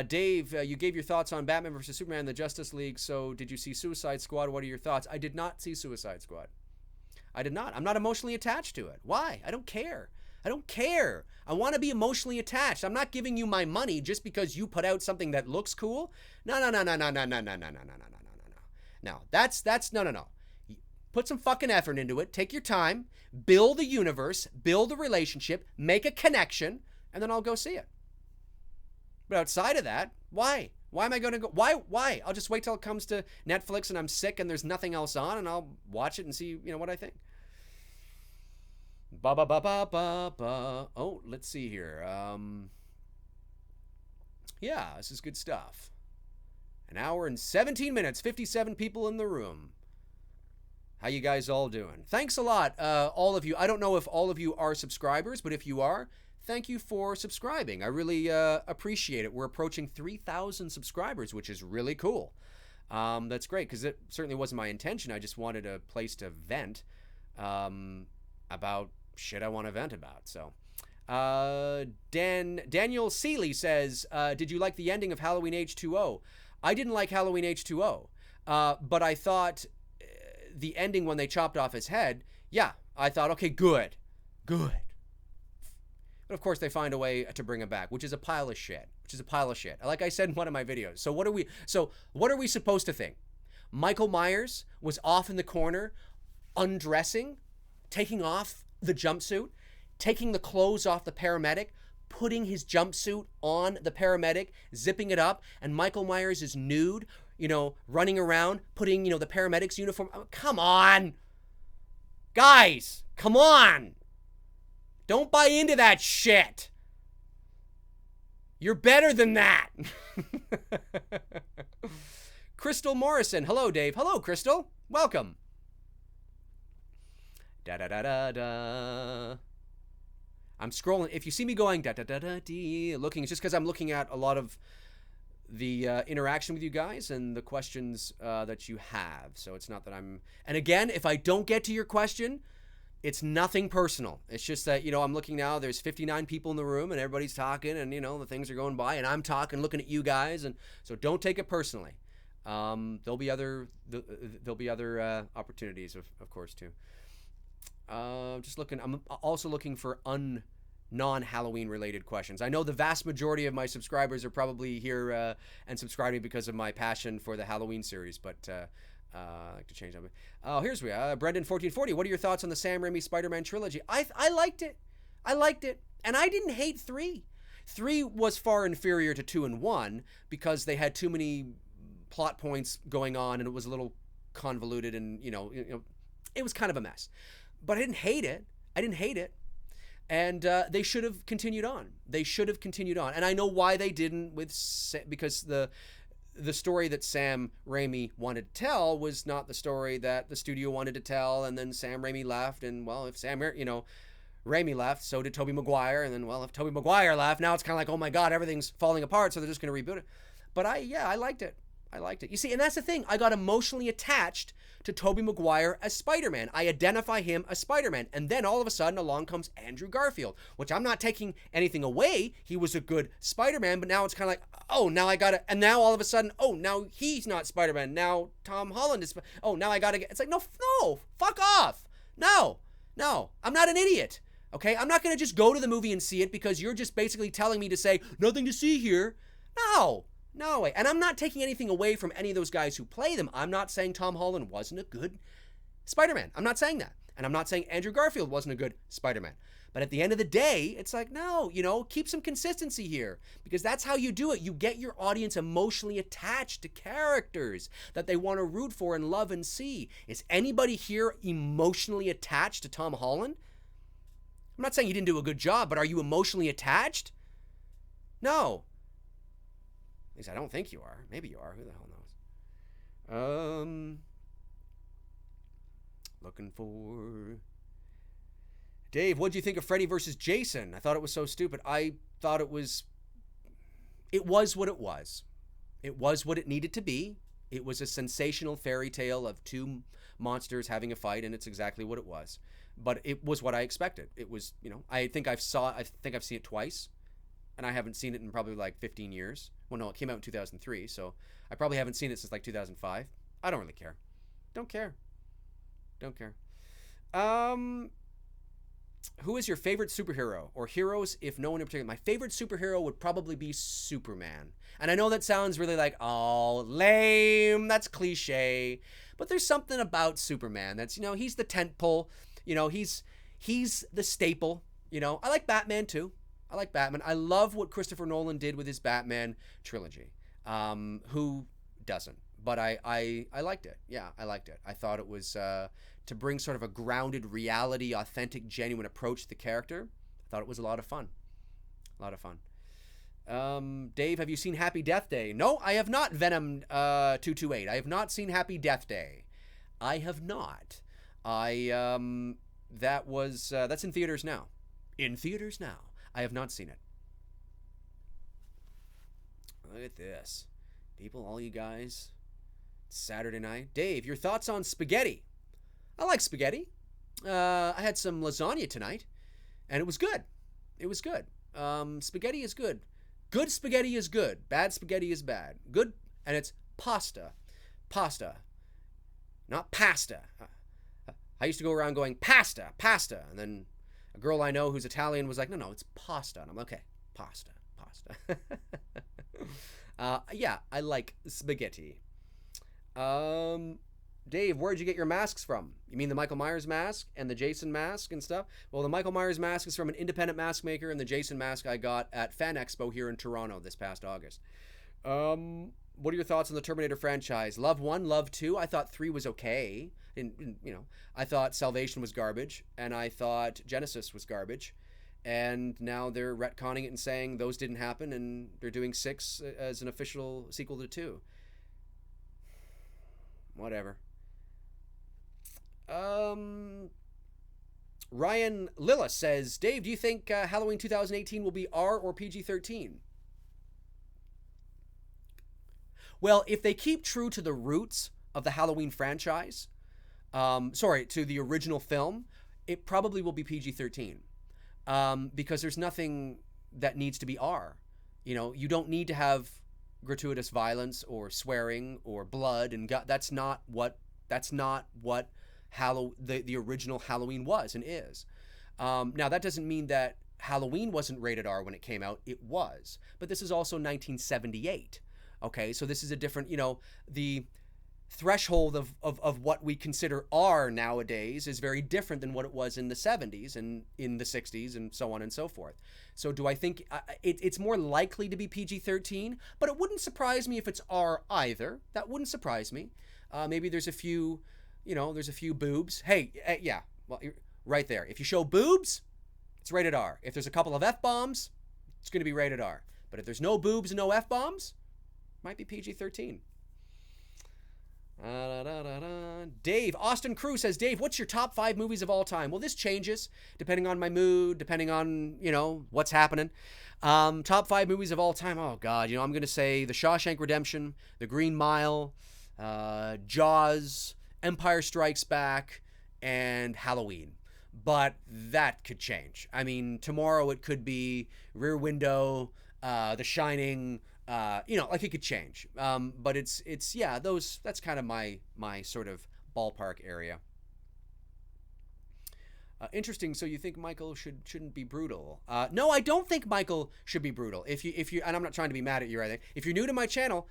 S1: Dave, you gave your thoughts on Batman vs. Superman and the Justice League, so did you see Suicide Squad? What are your thoughts? I did not see Suicide Squad. I did not. I'm not emotionally attached to it. Why? I don't care. I don't care. I want to be emotionally attached. I'm not giving you my money just because you put out something that looks cool. No. No, that's no. Put some fucking effort into it. Take your time. Build a universe. Build a relationship. Make a connection. And then I'll go see it. But outside of that, why? Why am I going to go? Why? I'll just wait till it comes to Netflix and I'm sick and there's nothing else on, and I'll watch it and see, what I think. Ba ba ba ba ba ba. Oh, let's see here. Yeah, this is good stuff. An hour and 17 minutes, 57 people in the room. How you guys all doing? Thanks a lot, all of you. I don't know if all of you are subscribers, but if you are, thank you for subscribing. I really appreciate it. We're approaching 3,000 subscribers, which is really cool. That's great, because it certainly wasn't my intention. I just wanted a place to vent about shit I want to vent about. So, Daniel Seeley says, did you like the ending of Halloween H2O? I didn't like Halloween H2O, but I thought the ending when they chopped off his head, yeah, I thought, okay, good. But of course they find a way to bring him back, which is a pile of shit. Like I said in one of my videos. So what are we supposed to think? Michael Myers was off in the corner, undressing, taking off the jumpsuit, taking the clothes off the paramedic, putting his jumpsuit on the paramedic, zipping it up, and Michael Myers is nude, running around, putting, the paramedic's uniform. Oh, come on. Guys, come on. Don't buy into that shit. You're better than that. Crystal Morrison. Hello, Dave. Hello, Crystal. Welcome. Da-da-da-da-da. I'm scrolling. If you see me going da-da-da-da-dee, looking, it's just because I'm looking at a lot of the interaction with you guys and the questions that you have. So it's not that I'm... And again, if I don't get to your question, it's nothing personal. It's just that, I'm looking now, there's 59 people in the room and everybody's talking and, the things are going by and I'm talking, looking at you guys. And so don't take it personally. There'll be other opportunities, of course, too. Just looking, I'm also looking for non-Halloween related questions. I know the vast majority of my subscribers are probably here and subscribing because of my passion for the Halloween series, but I like to change that. Oh, here's Brendan1440. What are your thoughts on the Sam Raimi Spider-Man trilogy? I liked it. And I didn't hate 3. 3 was far inferior to 2 and 1 because they had too many plot points going on and it was a little convoluted and, it was kind of a mess. But I didn't hate it. And they should have continued on. And I know why they didn't because the story that Sam Raimi wanted to tell was not the story that the studio wanted to tell. And then Sam Raimi left. And, well, if Raimi left, so did Tobey Maguire. And then, well, if Tobey Maguire left, now it's kind of like, oh, my God, everything's falling apart. So they're just going to reboot it. But I liked it. You see, and that's the thing. I got emotionally attached to Tobey Maguire as Spider-Man. I identify him as Spider-Man. And then all of a sudden along comes Andrew Garfield, which I'm not taking anything away. He was a good Spider-Man, but now it's kind of like, oh, now I got to, and now all of a sudden, oh, now he's not Spider-Man. Now Tom Holland is, oh, now I got to get, it's like, no, fuck off. No, I'm not an idiot. Okay. I'm not going to just go to the movie and see it because you're just basically telling me to say nothing to see here. No way. And I'm not taking anything away from any of those guys who play them. I'm not saying Tom Holland wasn't a good Spider-Man. I'm not saying that. And I'm not saying Andrew Garfield wasn't a good Spider-Man. But at the end of the day, it's like, no, keep some consistency here. Because that's how you do it. You get your audience emotionally attached to characters that they want to root for and love and see. Is anybody here emotionally attached to Tom Holland? I'm not saying he didn't do a good job, but are you emotionally attached? No. At least I don't think you are. Maybe you are. Who the hell knows? Looking for... Dave, what do you think of Freddy versus Jason? I thought it was so stupid. I thought it was what it was. It was what it needed to be. It was a sensational fairy tale of 2 monsters having a fight, and it's exactly what it was. But it was what I expected. It was, I think I've seen it twice. And I haven't seen it in probably like 15 years. Well, no, it came out in 2003, so I probably haven't seen it since like 2005. I don't really care. Don't care. Who is your favorite superhero or heroes, if no one in particular? My favorite superhero would probably be Superman. And I know that sounds really like, oh, lame. That's cliche. But there's something about Superman that's, he's the tent pole. He's the staple. I like Batman too. I love what Christopher Nolan did with his Batman trilogy. Who doesn't? But I liked it. Yeah, I liked it. I thought it was to bring sort of a grounded reality, authentic, genuine approach to the character. I thought it was a lot of fun. Dave, have you seen Happy Death Day? No, I have not. Venom 228. I have not seen Happy Death Day. I have not. That's in theaters now. I have not seen it. Look at this. People, all you guys. It's Saturday night. Dave, your thoughts on spaghetti? I like spaghetti. I had some lasagna tonight, and it was good. Spaghetti is good. Good spaghetti is good. Bad spaghetti is bad. Good, and it's pasta. Not pasta. I used to go around going, pasta. And then a girl I know who's Italian was like, no, it's pasta. And I'm like, okay, pasta. Yeah, I like spaghetti. Dave, where'd you get your masks from? You mean the Michael Myers mask and the Jason mask and stuff? Well, the Michael Myers mask is from an independent mask maker, and the Jason mask I got at Fan Expo here in Toronto this past August. What are your thoughts on the Terminator franchise? Love 1, love 2. I thought 3 was okay. I thought Salvation was garbage, and I thought Genesis was garbage. And now they're retconning it and saying those didn't happen, and they're doing 6 as an official sequel to 2. Whatever. Ryan Lillis says, Dave, do you think Halloween 2018 will be R or PG-13? Well, if they keep true to the roots of the Halloween franchise, to the original film, it probably will be PG-13. Because there's nothing that needs to be R. You don't need to have gratuitous violence or swearing or blood and that's not what the original Halloween was and is. Now that doesn't mean that Halloween wasn't rated R when it came out. It was, but this is also 1978. Okay, so this is a different, the threshold of what we consider R nowadays is very different than what it was in the 70s and in the 60s and so on and so forth. So do I think it's more likely to be PG-13, but it wouldn't surprise me if it's R either. That wouldn't surprise me. Maybe there's a few boobs. Hey, yeah, well, right there. If you show boobs, it's rated R. If there's a couple of F-bombs, it's going to be rated R. But if there's no boobs and no F-bombs, it might be PG-13. Dave, Austin Crew says, Dave, what's your top 5 movies of all time? Well, this changes depending on my mood, depending on, what's happening. Top 5 movies of all time. Oh, God. I'm going to say The Shawshank Redemption, The Green Mile, Jaws, Empire Strikes Back, and Halloween. But that could change. I mean, tomorrow it could be Rear Window, The Shining. It could change. But it's that's kind of my sort of ballpark area. Interesting. So you think Michael shouldn't be brutal? No, I don't think Michael should be brutal. If you, and I'm not trying to be mad at you or anything. If you're new to my channel,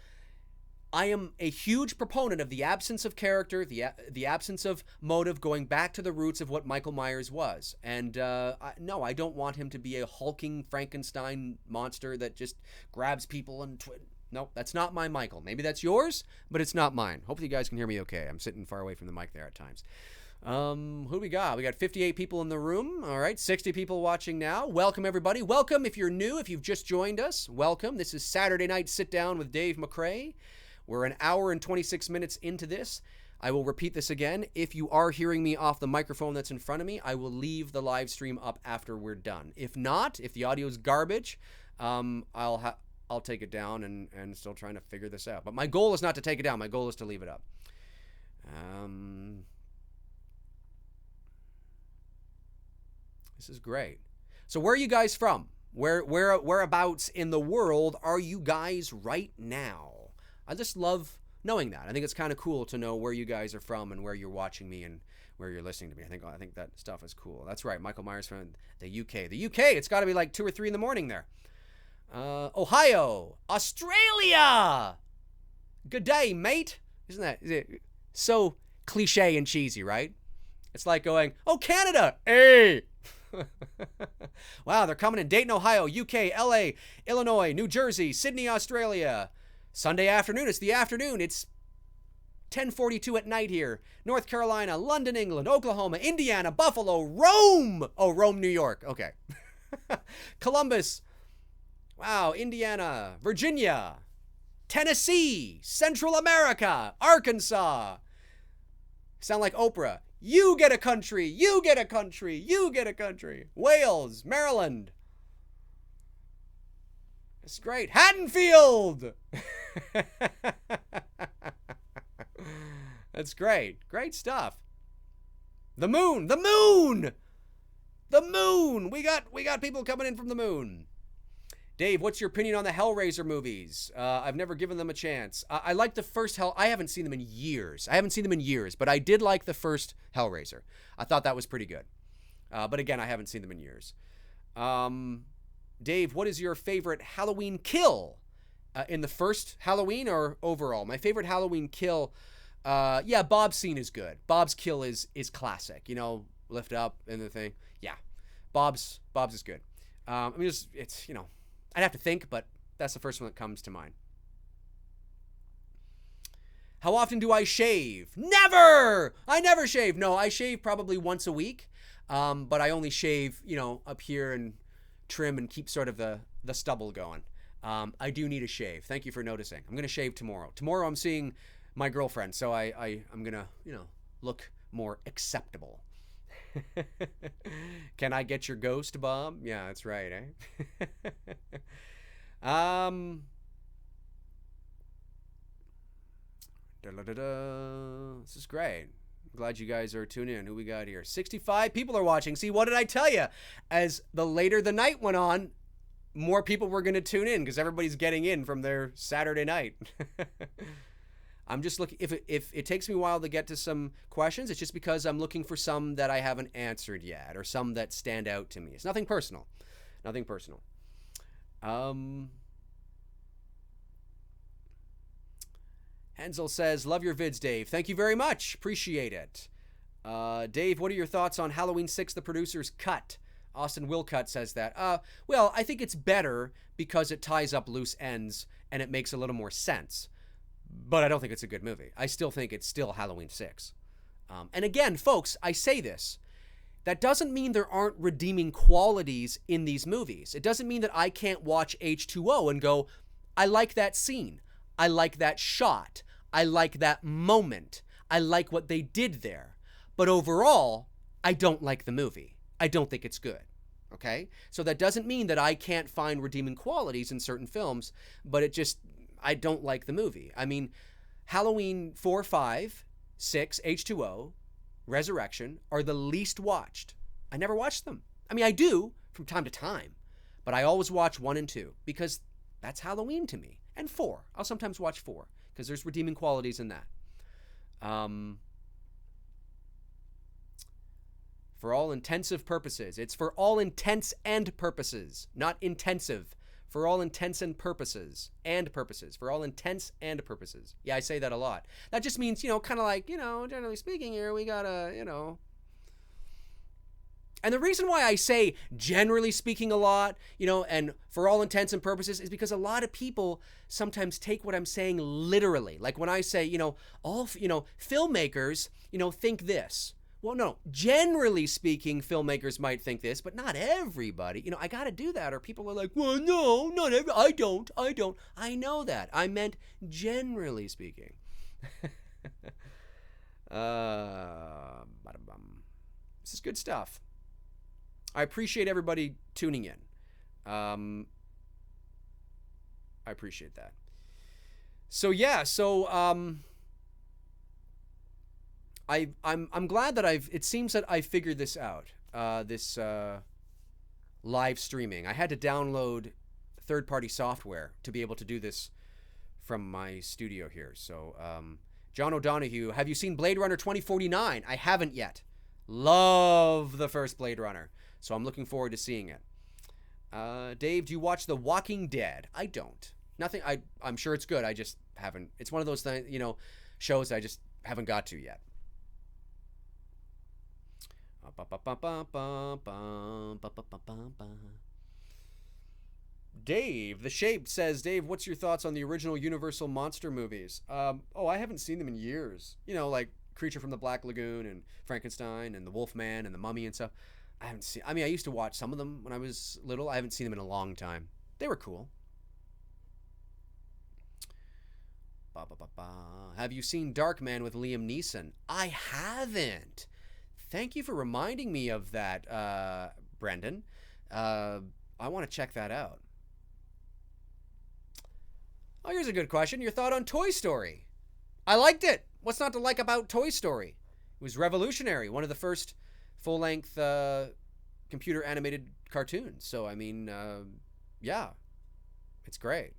S1: I am a huge proponent of the absence of character, the absence of motive, going back to the roots of what Michael Myers was. And no, I don't want him to be a hulking Frankenstein monster that just grabs people and no, that's not my Michael. Maybe that's yours, but it's not mine. Hopefully you guys can hear me okay. I'm sitting far away from the mic there at times. Who do we got? We got 58 people in the room. All right, 60 people watching now. Welcome, everybody. Welcome if you're new, if you've just joined us. Welcome. This is Saturday Night Sit Down with Dave McRae. We're an hour and 26 minutes into this. I will repeat this again. If you are hearing me off the microphone that's in front of me, I will leave the live stream up after we're done. If not, if the audio is garbage, I'll take it down and still trying to figure this out. But my goal is not to take it down. My goal is to leave it up. This is great. So where are you guys from? Whereabouts in the world are you guys right now? I just love knowing that. I think it's kind of cool to know where you guys are from and where you're watching me and where you're listening to me. I think that stuff is cool. That's right. Michael Myers from the UK. The UK, it's got to be like 2 or 3 in the morning there. Ohio, Australia. Good day, mate. Is it so cliche and cheesy, right? It's like going, oh, Canada. Hey. Wow, they're coming in Dayton, Ohio, UK, LA, Illinois, New Jersey, Sydney, Australia. Sunday afternoon. It's the afternoon. It's 10:42 at night here. North Carolina, London, England, Oklahoma, Indiana, Buffalo, Rome. Oh, Rome, New York. Okay. Columbus. Wow, Indiana, Virginia, Tennessee, Central America, Arkansas. Sound like Oprah. You get a country. You get a country. You get a country. Wales, Maryland. It's great. Haddonfield. That's great. Great stuff. The moon. The moon. The moon. We got people coming in from the moon. Dave, what's your opinion on the Hellraiser movies? I've never given them a chance. I like the first I haven't seen them in years. But I did like the first Hellraiser. I thought that was pretty good. But again, I haven't seen them in years. Dave, what is your favorite Halloween kill? In the first Halloween or overall? My favorite Halloween kill, Yeah, Bob's scene is good. Bob's kill is classic. You know, lift up and the thing. Yeah, Bob's is good. I mean, it's you know, I'd have to think, but that's the first one that comes to mind. How often do I shave? Never! I never shave. No, I shave probably once a week, but I only shave, you know, up here and trim and keep sort of the stubble going. I do need a shave. Thank you for noticing. I'm going to shave tomorrow. Tomorrow I'm seeing my girlfriend, so I'm going to, you know, look more acceptable. Can I get your ghost, Bob? Yeah, that's right, eh? This is great. I'm glad you guys are tuning in. Who we got here? 65 people are watching. See, what did I tell you? As the later the night went on, more people were going to tune in because everybody's getting in from their Saturday night. I'm just looking. If it takes me a while to get to some questions, it's just because I'm looking for some that I haven't answered yet or some that stand out to me. It's nothing personal. Nothing personal. Hensel says, love your vids, Dave. Thank you very much. Appreciate it. Dave, what are your thoughts on Halloween 6, the producer's cut? Austin Wilcutt says that. Well, I think it's better because it ties up loose ends and it makes a little more sense. But I don't think it's a good movie. I still think it's still Halloween 6. And again, folks, I say this. That doesn't mean there aren't redeeming qualities in these movies. It doesn't mean that I can't watch H2O and go, I like that scene. I like that shot. I like that moment. I like what they did there. But overall, I don't like the movie. I don't think it's good. Okay? So that doesn't mean that I can't find redeeming qualities in certain films, but it just, I don't like the movie. I mean, Halloween 4, 5, 6, H2O, Resurrection are the least watched. I never watched them. I mean, I do from time to time, but I always watch 1 and 2 because that's Halloween to me. And 4. I'll sometimes watch 4 because there's redeeming qualities in that. For all intensive purposes. It's for all intents and purposes, not intensive. For all intents and purposes. And purposes. For all intents and purposes. Yeah, I say that a lot. That just means, you know, kind of like, you know, generally speaking here, we gotta, you know. And the reason why I say generally speaking a lot, you know, and for all intents and purposes is because a lot of people sometimes take what I'm saying literally. Like when I say, you know, all, you know, filmmakers, you know, think this. Well, no, generally speaking, filmmakers might think this, but not everybody. You know, I got to do that or people are like, well, no, not every, I don't. I know that. I meant generally speaking. This is good stuff. I appreciate everybody tuning in. I appreciate that. So yeah, I'm glad that it seems that I figured this out. This live streaming. I had to download third-party software to be able to do this from my studio here. So, John O'Donohue, have you seen Blade Runner 2049? I haven't yet. Love the first Blade Runner. So I'm looking forward to seeing it. Dave, do you watch The Walking Dead? I don't. Nothing. I'm sure it's good. I just haven't. It's one of those things, you know, shows I just haven't got to yet. Dave, The Shape says, Dave, what's your thoughts on the original Universal monster movies? I haven't seen them in years. You know, like Creature from the Black Lagoon and Frankenstein and The Wolfman and The Mummy and stuff. I haven't seen. I mean, I used to watch some of them when I was little. I haven't seen them in a long time. They were cool. Have you seen Darkman with Liam Neeson? I haven't. Thank you for reminding me of that, Brendan. I want to check that out. Oh, here's a good question. Your thought on Toy Story? I liked it. What's not to like about Toy Story? It was revolutionary. One of the first full-length computer animated cartoons. So, I mean, yeah, it's great.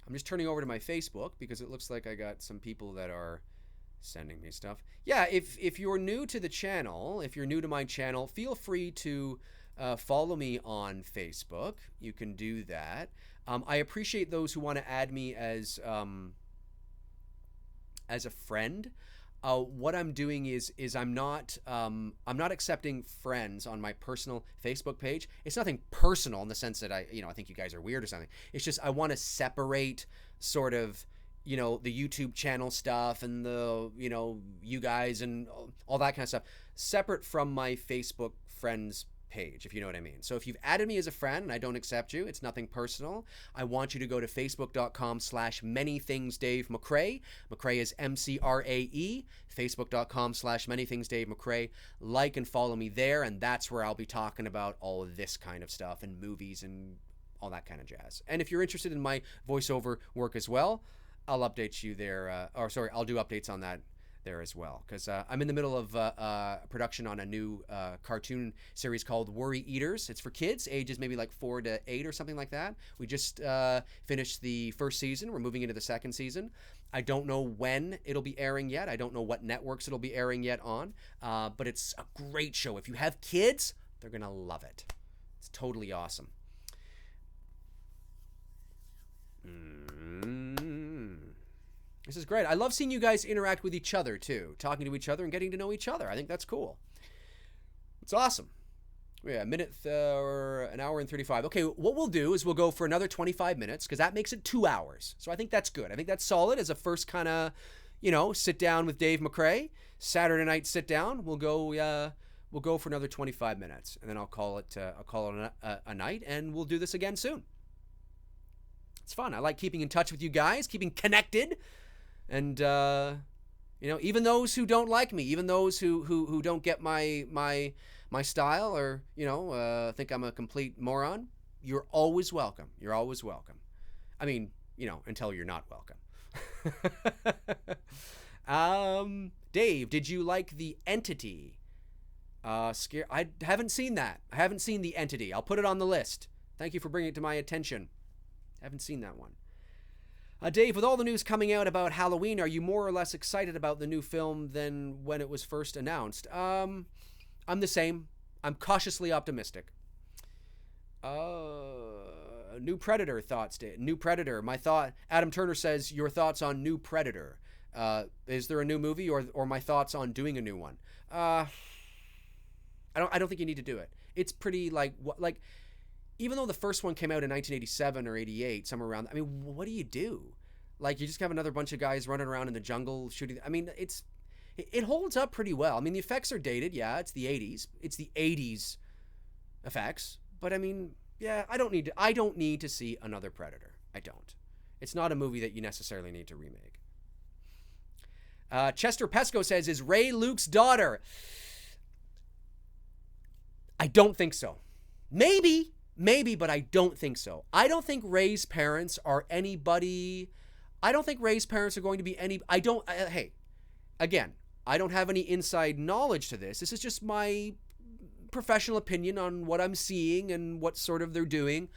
S1: I'm just turning over to my Facebook because it looks like I got some people that are sending me stuff. Yeah, if you're new to the channel, if you're new to my channel, feel free to follow me on Facebook. You can do that. I appreciate those who want to add me as a friend. What I'm doing is I'm not accepting friends on my personal Facebook page. It's nothing personal in the sense that I think you guys are weird or something. It's just I want to separate sort of the YouTube channel stuff and the you guys and all that kind of stuff separate from my Facebook friends page, if you know what I mean. So if you've added me as a friend and I don't accept you, it's nothing personal. I want you to go to facebook.com/manythingsdave McRae. McRae is MCRAE. Facebook.com/manythingsdave McRae. Like and follow me there, and that's where I'll be talking about all of this kind of stuff and movies and all that kind of jazz. And if you're interested in my voiceover work as well, I'll update you there. I'll do updates on that there as well, because I'm in the middle of production on a new cartoon series called Worry Eaters. It's for kids, ages maybe like 4 to 8 or something like that. We just finished the first season. We're moving into the second season. I don't know when it'll be airing yet. I don't know what networks it'll be airing yet on, but it's a great show. If you have kids, they're going to love it. It's totally awesome. This is great. I love seeing you guys interact with each other too, talking to each other and getting to know each other. I think that's cool. It's awesome. Yeah, a minute or an hour and 35. Okay, what we'll do is we'll go for another 25 minutes because that makes it 2 hours. So I think that's good. I think that's solid as a first kind of, sit down with Dave McRae. Saturday night sit down. We'll go for another 25 minutes, and then I'll call it a night, and we'll do this again soon. It's fun. I like keeping in touch with you guys, keeping connected. And, even those who don't like me, even those who don't get my style or, think I'm a complete moron, you're always welcome. You're always welcome. I mean, until you're not welcome. Dave, did you like The Entity? I haven't seen that. I haven't seen The Entity. I'll put it on the list. Thank you for bringing it to my attention. I haven't seen that one. Dave, with all the news coming out about Halloween, are you more or less excited about the new film than when it was first announced? I'm the same. I'm cautiously optimistic. New Predator thoughts, Dave. New Predator. My thought. Adam Turner says your thoughts on New Predator. Is there a new movie or my thoughts on doing a new one? I don't think you need to do it. It's pretty even though the first one came out in 1987 or 88, somewhere around, I mean, what do you do? You just have another bunch of guys running around in the jungle shooting. I mean, it holds up pretty well. I mean, the effects are dated. Yeah, it's the 80s. It's the 80s effects. But I mean, yeah, I don't need to see another Predator. I don't. It's not a movie that you necessarily need to remake. Chester Pesco says, is Rey Luke's daughter? I don't think so. Maybe, but I don't think so. I don't think Rey's parents are anybody. I don't think Rey's parents are going to be any. Hey, again, I don't have any inside knowledge to this. This is just my professional opinion on what I'm seeing and what sort of they're doing.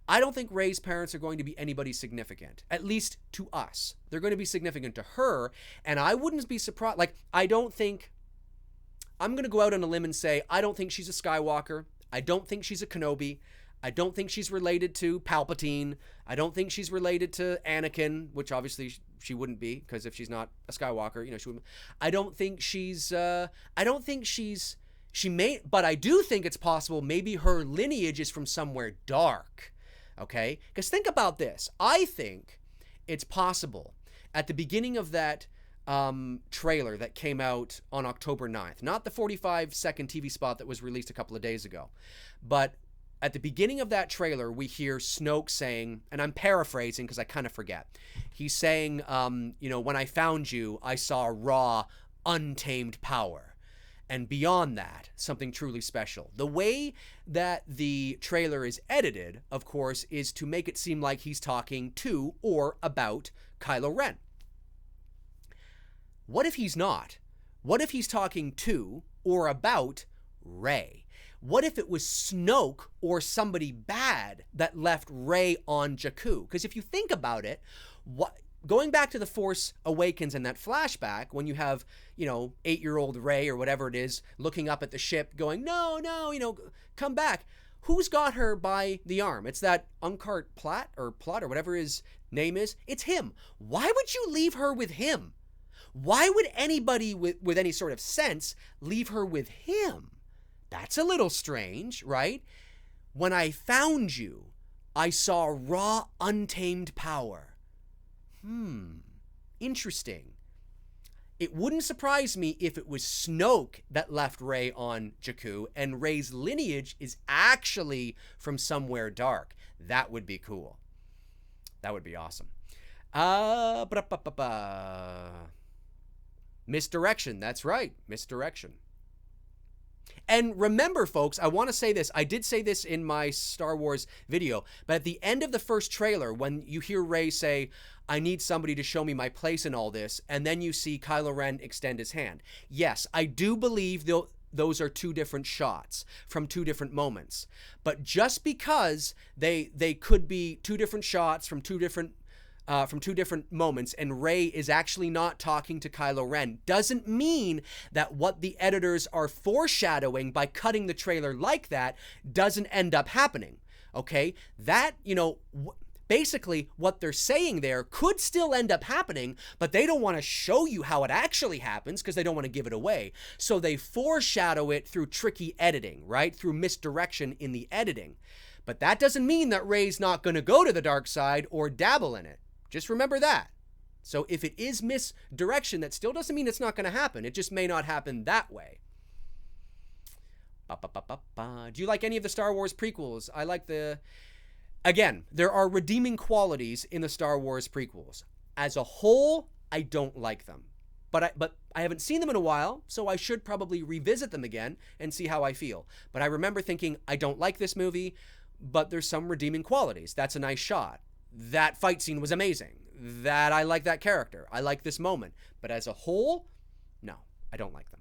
S1: I don't think Rey's parents are going to be anybody significant, at least to us. They're going to be significant to her, and I wouldn't be surprised. I'm going to go out on a limb and say I don't think she's a Skywalker. I don't think she's a Kenobi. I don't think she's related to Palpatine. I don't think she's related to Anakin, which obviously she wouldn't be, because if she's not a Skywalker, she wouldn't. I don't think she may, but I do think it's possible maybe her lineage is from somewhere dark, okay? Because think about this. I think it's possible at the beginning of that trailer that came out on October 9th, not the 45-second TV spot that was released a couple of days ago, but at the beginning of that trailer, we hear Snoke saying, and I'm paraphrasing because I kind of forget. He's saying, when I found you, I saw raw, untamed power. And beyond that, something truly special. The way that the trailer is edited, of course, is to make it seem like he's talking to or about Kylo Ren. What if he's not? What if he's talking to or about Rey? What if it was Snoke or somebody bad that left Rey on Jakku? Because if you think about it, going back to The Force Awakens and that flashback, when you have, 8-year-old Rey or whatever it is looking up at the ship going, no, come back. Who's got her by the arm? It's that Unkart Platt or whatever his name is. It's him. Why would you leave her with him? Why would anybody with any sort of sense leave her with him? That's a little strange, right? When I found you, I saw raw, untamed power. Interesting. It wouldn't surprise me if it was Snoke that left Rey on Jakku and Rey's lineage is actually from somewhere dark. That would be cool. That would be awesome. Misdirection. That's right. Misdirection. And remember, folks, I want to say this. I did say this in my Star Wars video, but at the end of the first trailer, when you hear Rey say, I need somebody to show me my place in all this, and then you see Kylo Ren extend his hand. Yes, I do believe those are two different shots from two different moments. But just because they could be two different shots from two different moments, and Rey is actually not talking to Kylo Ren, doesn't mean that what the editors are foreshadowing by cutting the trailer like that doesn't end up happening. Okay? That, basically what they're saying there could still end up happening, but they don't want to show you how it actually happens because they don't want to give it away. So they foreshadow it through tricky editing, right? Through misdirection in the editing. But that doesn't mean that Rey's not going to go to the dark side or dabble in it. Just remember that. So if it is misdirection, that still doesn't mean it's not going to happen. It just may not happen that way. Do you like any of the Star Wars prequels? I like Again, there are redeeming qualities in the Star Wars prequels. As a whole, I don't like them. But I haven't seen them in a while, so I should probably revisit them again and see how I feel. But I remember thinking, I don't like this movie, but there's some redeeming qualities. That's a nice shot. That fight scene was amazing. That I like that character. I like this moment. But as a whole, no, I don't like them.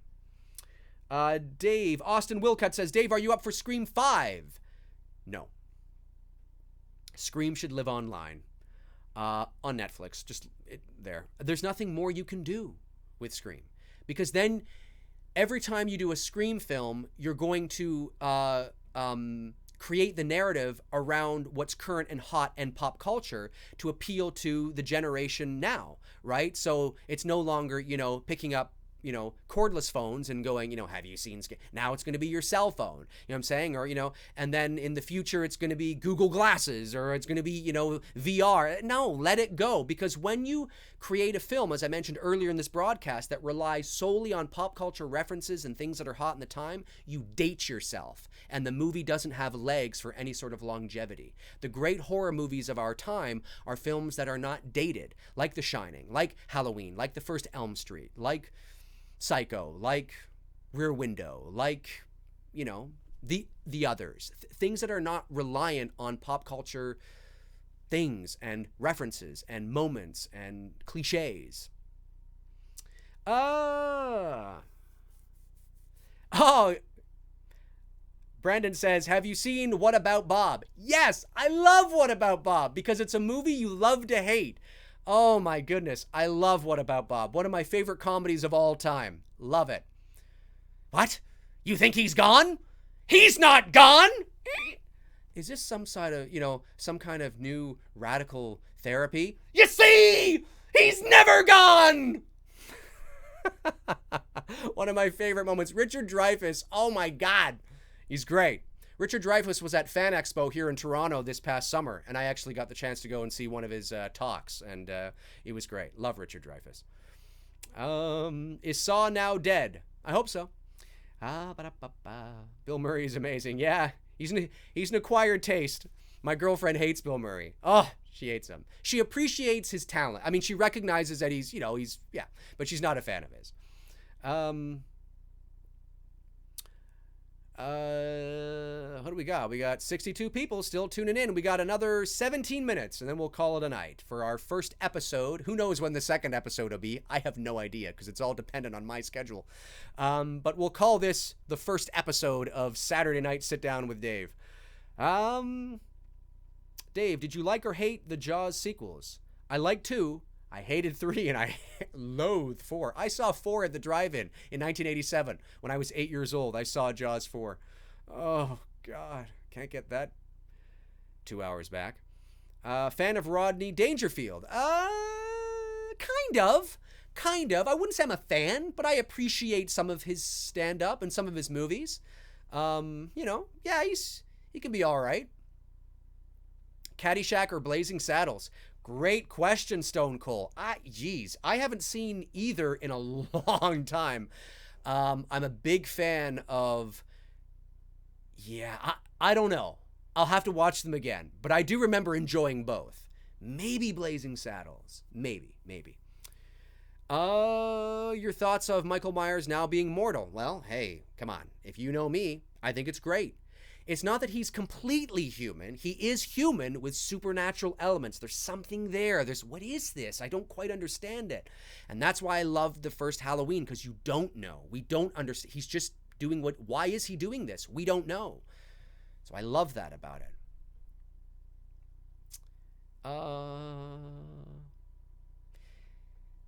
S1: Dave, Austin Wilcutt says, Dave, are you up for Scream 5? No. Scream should live online. On Netflix. There. There's nothing more you can do with Scream. Because then, every time you do a Scream film, you're going to create the narrative around what's current and hot and pop culture to appeal to the generation now, right? So it's no longer, picking up, cordless phones and going, have you seen, now it's going to be your cell phone, you know what I'm saying? Or, and then in the future, it's going to be Google Glasses, or it's going to be, VR. No, let it go. Because when you create a film, as I mentioned earlier in this broadcast, that relies solely on pop culture references and things that are hot in the time, you date yourself. And the movie doesn't have legs for any sort of longevity. The great horror movies of our time are films that are not dated, like The Shining, like Halloween, like the first Elm Street, like Psycho, like Rear Window, like, the others. Things that are not reliant on pop culture things and references and moments and cliches. Brandon says, have you seen What About Bob? Yes, I love What About Bob because it's a movie you love to hate. Oh my goodness, I love What About Bob. One of my favorite comedies of all time. Love it. What? You think he's gone? He's not gone! Is this some sort of, some kind of new radical therapy? You see? He's never gone! One of my favorite moments. Richard Dreyfuss, oh my God. He's great. Richard Dreyfuss was at Fan Expo here in Toronto this past summer, and I actually got the chance to go and see one of his talks, and it was great. Love Richard Dreyfuss. Is Saw now dead? I hope so. Bill Murray is amazing. Yeah, he's an acquired taste. My girlfriend hates Bill Murray. Oh, she hates him. She appreciates his talent. I mean, she recognizes that he's, but she's not a fan of his. What do we got? We got 62 people still tuning in. We got another 17 minutes, and then we'll call it a night for our first episode. Who knows when the second episode will be? I have no idea because it's all dependent on my schedule. But we'll call this the first episode of Saturday Night Sit Down with Dave. Dave, did you like or hate the Jaws sequels? I like 2. I hated 3 and I loathed 4. I saw 4 at the drive-in in 1987 when I was 8 years old. I saw Jaws 4. Oh, God. Can't get that 2 hours back. Fan of Rodney Dangerfield? Kind of. I wouldn't say I'm a fan, but I appreciate some of his stand-up and some of his movies. Yeah, he can be all right. Caddyshack or Blazing Saddles? Great question, Stone Cold. I haven't seen either in a long time. I'm a big fan of... Yeah, I don't know. I'll have to watch them again. But I do remember enjoying both. Maybe Blazing Saddles. Maybe. Your thoughts of Michael Myers now being mortal? Well, hey, come on. If you know me, I think it's great. It's not that he's completely human. He is human with supernatural elements. There's something there. What is this? I don't quite understand it. And that's why I loved the first Halloween, because you don't know. We don't understand. He's just doing why is he doing this? We don't know. So I love that about it.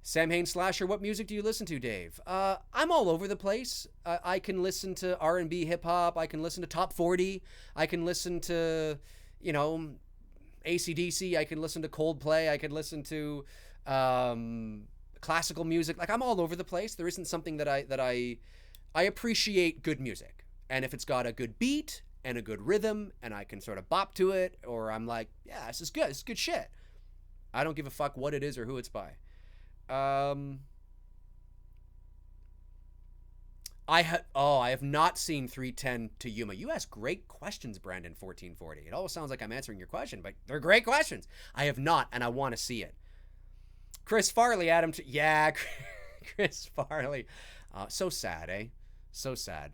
S1: Sam Hain Slasher, what music do you listen to, Dave? I'm all over the place. I can listen to R&B, hip-hop. I can listen to Top 40. I can listen to, AC/DC. I can listen to Coldplay. I can listen to classical music. Like, I'm all over the place. There isn't something that I appreciate good music. And if it's got a good beat and a good rhythm and I can sort of bop to it, or I'm like, yeah, this is good. This is good shit. I don't give a fuck what it is or who it's by. I have not seen 310 to Yuma. You ask great questions, Brandon 1440. It always sounds like I'm answering your question, but they're great questions. I have not, and I want to see it. Chris Farley, Chris Farley. So sad, eh? So sad.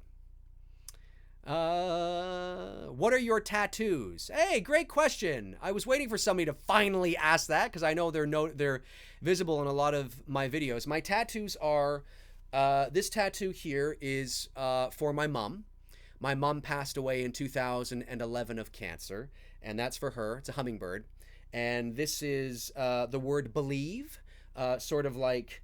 S1: What are your tattoos? Hey, great question. I was waiting for somebody to finally ask that, because I know they're visible in a lot of my videos. My tattoos are, this tattoo here is for my mom. My mom passed away in 2011 of cancer, and that's for her. It's a hummingbird. And this is the word believe, sort of like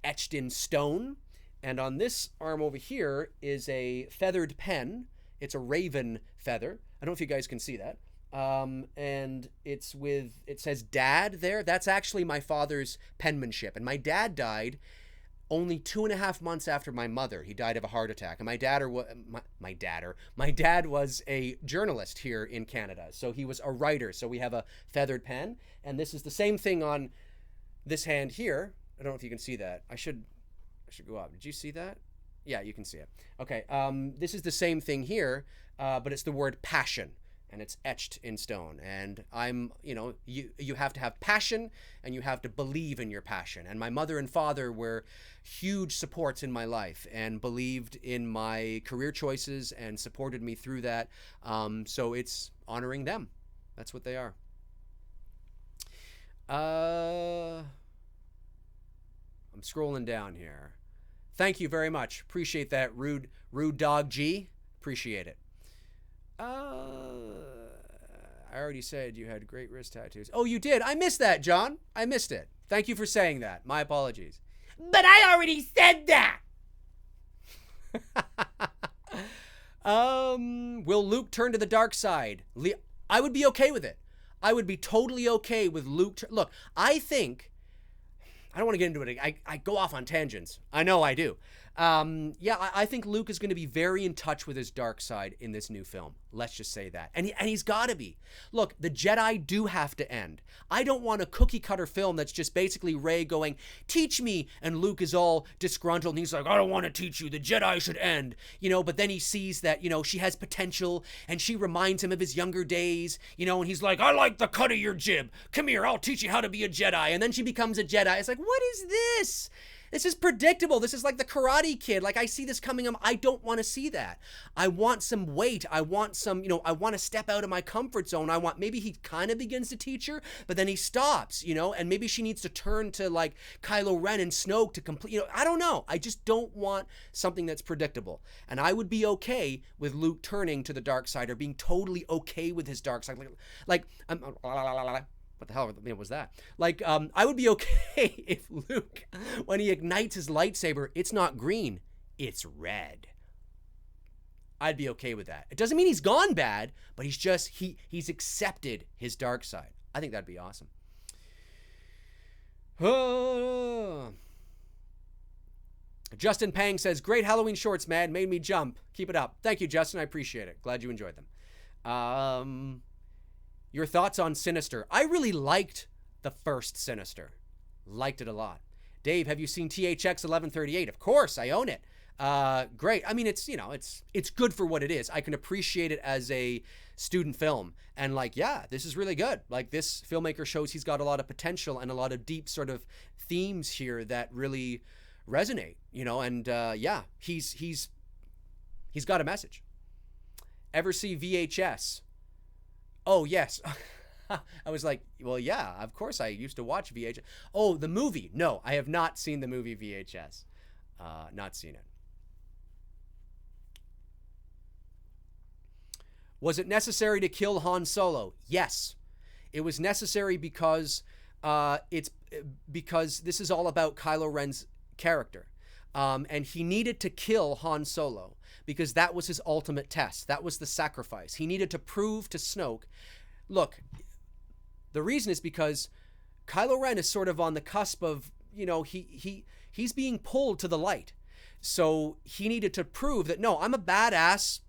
S1: etched in stone. And on this arm over here is a feathered pen. It's a raven feather. I don't know if you guys can see that. And it says Dad there. That's actually my father's penmanship. And my dad died only 2.5 months after my mother. He died of a heart attack. And my dad was a journalist here in Canada. So he was a writer. So we have a feathered pen. And this is the same thing on this hand here. I don't know if you can see that. I should go up. Did you see that? Yeah, you can see it. Okay, this is the same thing here, but it's the word passion, and it's etched in stone. And you have to have passion, and you have to believe in your passion. And my mother and father were huge supports in my life and believed in my career choices and supported me through that. So it's honoring them. That's what they are. I'm scrolling down here. Thank you very much. Appreciate that, Rude Dog G. Appreciate it. I already said you had great wrist tattoos. Oh, you did? I missed that, John. I missed it. Thank you for saying that. My apologies. But I already said that! Will Luke turn to the dark side? I would be okay with it. I would be totally okay with Luke. Look, I think... I don't want to get into it. I go off on tangents. I know I do. I think Luke is going to be very in touch with his dark side in this new film. Let's just say that. And he's got to be. Look, the Jedi do have to end. I don't want a cookie cutter film that's just basically Rey going, teach me, and Luke is all disgruntled and he's like, I don't want to teach you. The Jedi should end. But then he sees that, she has potential and she reminds him of his younger days, and he's like, I like the cut of your jib. Come here, I'll teach you how to be a Jedi. And then she becomes a Jedi. It's like, what is this? This is predictable. This is like the Karate Kid. Like, I see this coming. I don't want to see that. I want some weight. I want some, I want to step out of my comfort zone. Maybe he kind of begins to teach her, but then he stops, and maybe she needs to turn to like Kylo Ren and Snoke to complete, I don't know. I just don't want something that's predictable. And I would be okay with Luke turning to the dark side or being totally okay with his dark side. What the hell was that? Like, I would be okay if Luke, when he ignites his lightsaber, it's not green, it's red. I'd be okay with that. It doesn't mean he's gone bad, but he's accepted his dark side. I think that'd be awesome. Justin Pang says, great Halloween shorts, man. Made me jump. Keep it up. Thank you, Justin. I appreciate it. Glad you enjoyed them. Your thoughts on Sinister? I really liked the first Sinister. Liked it a lot. Dave, have you seen THX 1138? Of course, I own it. Great. I mean, it's good for what it is. I can appreciate it as a student film. And like, yeah, this is really good. Like, this filmmaker shows he's got a lot of potential and a lot of deep sort of themes here that really resonate, and yeah, he's got a message. Ever see VHS? Oh, yes. I was like, well, yeah, of course I used to watch VHS. Oh, the movie. No, I have not seen the movie VHS. Not seen it. Was it necessary to kill Han Solo? Yes. It was necessary because because this is all about Kylo Ren's character. And he needed to kill Han Solo because that was his ultimate test. That was the sacrifice. He needed to prove to Snoke, look, the reason is because Kylo Ren is sort of on the cusp of, he's being pulled to the light. So he needed to prove that, no, I'm a badass.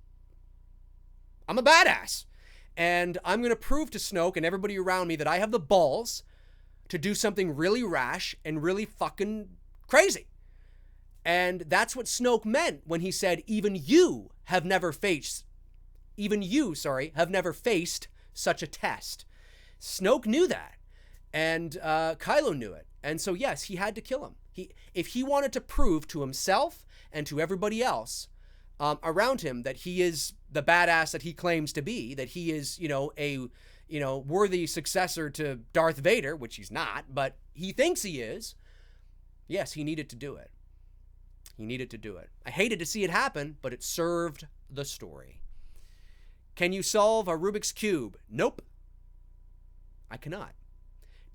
S1: And I'm going to prove to Snoke and everybody around me that I have the balls to do something really rash and really fucking crazy. And that's what Snoke meant when he said, even you have never faced such a test. Snoke knew that. And Kylo knew it. And so, yes, he had to kill him. If he wanted to prove to himself and to everybody else around him that he is the badass that he claims to be, that he is, a worthy successor to Darth Vader, which he's not, but he thinks he is. Yes, he needed to do it. I hated to see it happen, but it served the story. Can you solve a Rubik's Cube? Nope. I cannot.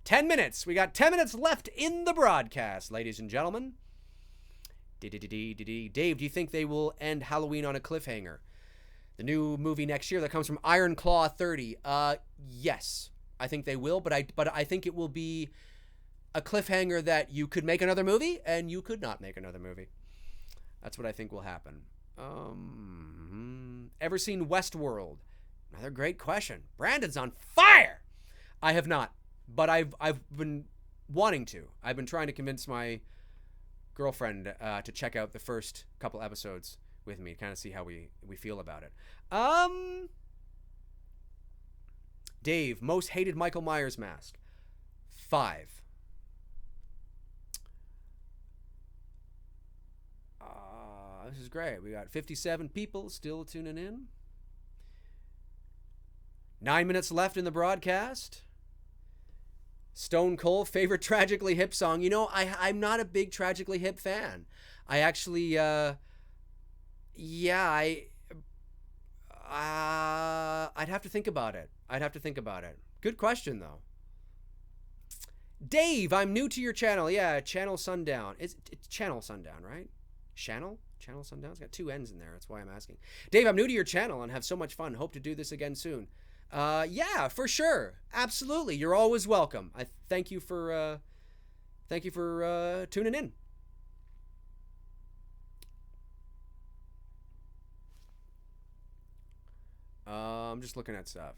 S1: 10 minutes. We got 10 minutes left in the broadcast, ladies and gentlemen. Dave, do you think they will end Halloween on a cliffhanger? The new movie next year that comes from Iron Claw 30. Yes, I think they will, but I think it will be a cliffhanger that you could make another movie and you could not make another movie. That's what I think will happen. Ever seen Westworld? Another great question. Brandon's on fire. I have not, but I've been wanting to. I've been trying to convince my girlfriend to check out the first couple episodes with me, kind of see how we feel about it. Dave, most hated Michael Myers mask? 5. This is great. We got 57 people still tuning in. 9 minutes left in the broadcast. Stone Cold, favorite Tragically Hip song. I'm not a big Tragically Hip fan. I actually, I'd have to think about it. Good question, though. Dave, I'm new to your channel. Yeah, Channel Sundown. It's Channel Sundown, right? Channel Sundown? It's got 2 N's in there. That's why I'm asking. Dave, I'm new to your channel and have so much fun. Hope to do this again soon. Yeah, for sure. Absolutely. You're always welcome. I thank you for tuning in. I'm just looking at stuff.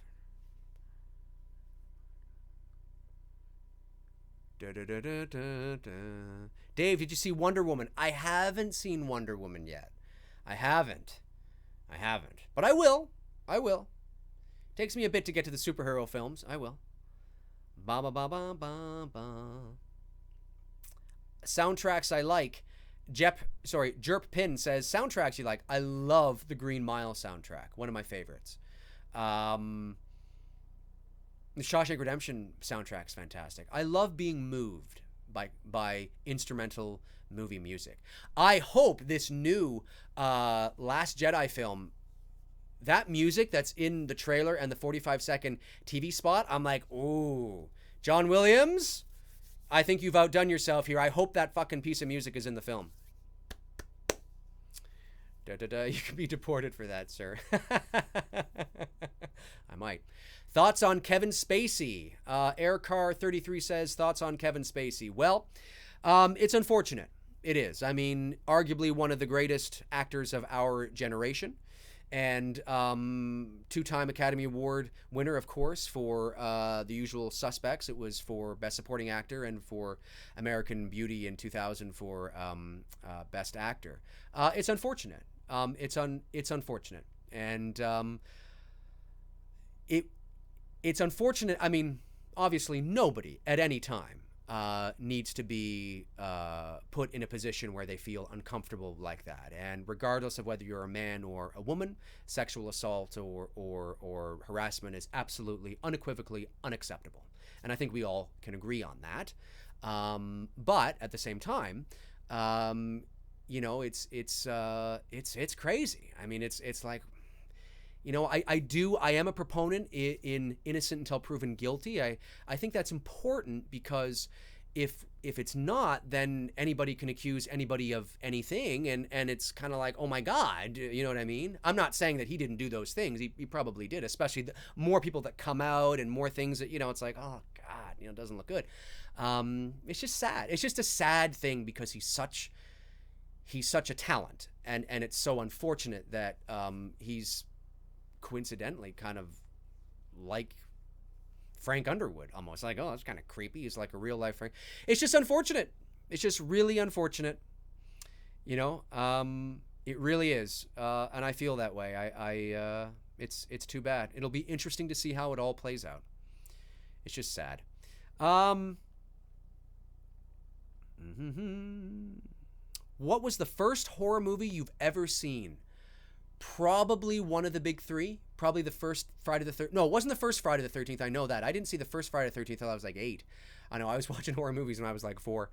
S1: Dave, did you see Wonder Woman? I haven't seen Wonder Woman yet. I haven't. But I will. Takes me a bit to get to the superhero films. I will. Ba ba ba ba ba ba. Soundtracks I like. Jerp Pin says soundtracks you like. I love the Green Mile soundtrack. One of my favorites. The Shawshank Redemption soundtrack's fantastic. I love being moved by instrumental movie music. I hope this new Last Jedi film, that music that's in the trailer and the 45-second TV spot, I'm like, ooh, John Williams, I think you've outdone yourself here. I hope that fucking piece of music is in the film. Da, da, da. You can be deported for that, sir. I might. Thoughts on Kevin Spacey? Aircar33 says, thoughts on Kevin Spacey. Well, it's unfortunate. It is. I mean, arguably one of the greatest actors of our generation. And two-time Academy Award winner, of course, for The Usual Suspects. It was for Best Supporting Actor and for American Beauty in 2000 for Best Actor. It's unfortunate. It's unfortunate. And it's unfortunate. I mean, obviously, nobody at any time needs to be put in a position where they feel uncomfortable like that. And regardless of whether you're a man or a woman, sexual assault or harassment is absolutely, unequivocally unacceptable. And I think we all can agree on that. But at the same time, you know, it's crazy. I mean, it's like, you know, I am a proponent in innocent until proven guilty. I think that's important because if it's not, then anybody can accuse anybody of anything, and it's kind of like, oh my God, you know what I mean? I'm not saying that he didn't do those things. He probably did, especially the more people that come out and more things that, you know, it's like, oh God, you know, it doesn't look good. It's just sad. It's just a sad thing because he's such a talent, and it's so unfortunate that he's coincidentally kind of like Frank Underwood, almost like, oh, that's kind of creepy. He's like a real life Frank. It's just unfortunate. It's just really unfortunate. You know, it really is. And I feel that way. It's too bad. It'll be interesting to see how it all plays out. It's just sad. What was the first horror movie you've ever seen? Probably one of the big three. Probably the first Friday the 13th. No, it wasn't the first Friday the 13th. I know that. I didn't see the first Friday the 13th until I was like 8. I know, I was watching horror movies when I was like 4.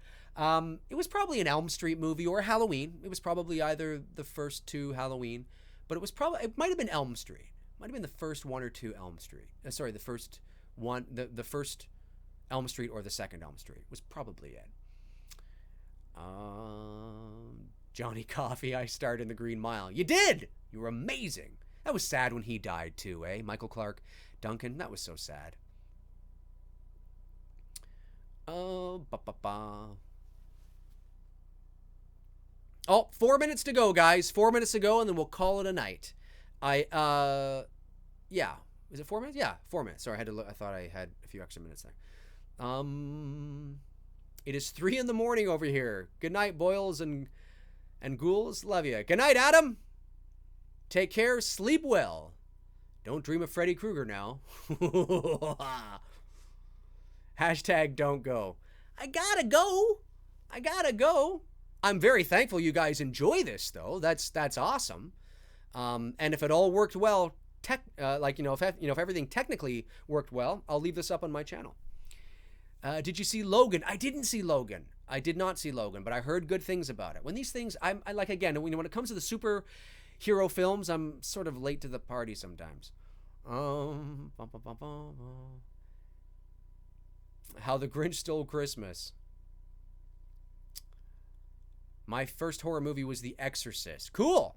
S1: It was probably an Elm Street movie or Halloween. It was probably either the first 2 Halloween, but it might have been Elm Street. Might have been the first 1 or 2 Elm Street. Sorry, the first one, the first Elm Street or the second Elm Street was probably it. Johnny Coffey, I starred in The Green Mile. You did! You were amazing. That was sad when he died too, eh? Michael Clark Duncan, that was so sad. Oh, 4 minutes to go, guys. 4 minutes to go, and then we'll call it a night. Yeah. Is it 4 minutes? Yeah, 4 minutes. Sorry, I had to look. I thought I had a few extra minutes there. It is 3 in the morning over here. Good night, Boyles and ghouls. Love you. Good night, Adam. Take care. Sleep well. Don't dream of Freddy Krueger now. Hashtag don't go. I gotta go. I'm very thankful you guys enjoy this, though. That's awesome. And if it all worked well, if everything technically worked well, I'll leave this up on my channel. Did you see Logan? I didn't see Logan. I did not see Logan, but I heard good things about it. When these things, I like, again, when it comes to the superhero films, I'm sort of late to the party sometimes. How the Grinch Stole Christmas. My first horror movie was The Exorcist. Cool.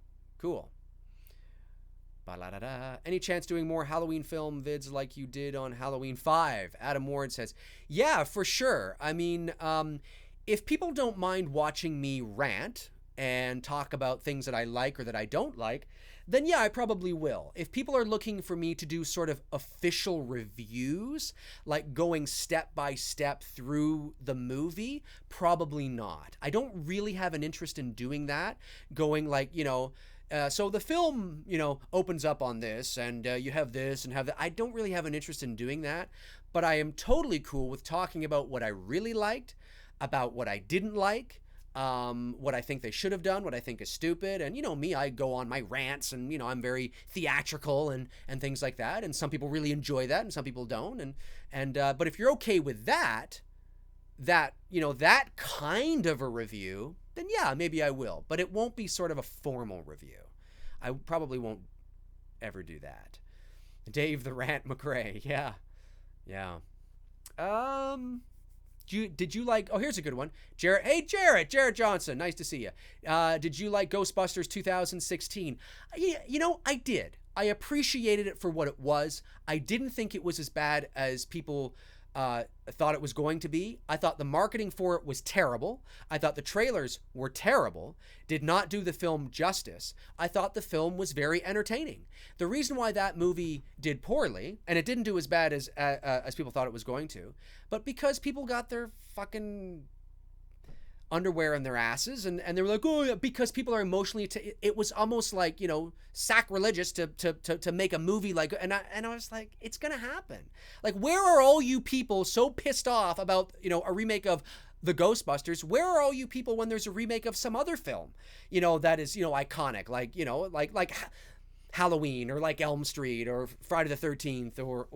S1: Ba-la-da-da. Any chance doing more Halloween film vids like you did on Halloween 5? Adam Ward says, yeah, for sure. I mean, if people don't mind watching me rant and talk about things that I like or that I don't like, then yeah, I probably will. If people are looking for me to do sort of official reviews, like going step by step through the movie, probably not. I don't really have an interest in doing that, going like, so the film, opens up on this, and you have this and have that. I don't really have an interest in doing that, but I am totally cool with talking about what I really liked, about what I didn't like, what I think they should have done, what I think is stupid. And me, I go on my rants, and I'm very theatrical and things like that. And some people really enjoy that, and some people don't. But if you're okay with that kind of a review, then yeah, maybe I will. But it won't be sort of a formal review. I probably won't ever do that. Dave the Rant McRae, yeah. Did you like? Oh, here's a good one. Jarrett. Hey, Jarrett Johnson. Nice to see you. Did you like Ghostbusters 2016? I did. I appreciated it for what it was. I didn't think it was as bad as people thought it was going to be. I thought the marketing for it was terrible. I thought the trailers were terrible. Did not do the film justice. I thought the film was very entertaining. The reason why that movie did poorly, and it didn't do as bad as people thought it was going to, but because people got their fucking underwear in their asses, and they were like, oh yeah, because people are emotionally it was almost like, sacrilegious to make a movie like, and I was like, it's gonna happen. Like, where are all you people so pissed off about a remake of the Ghostbusters? Where are all you people when there's a remake of some other film that is iconic, like Halloween, or like Elm Street, or Friday the 13th, or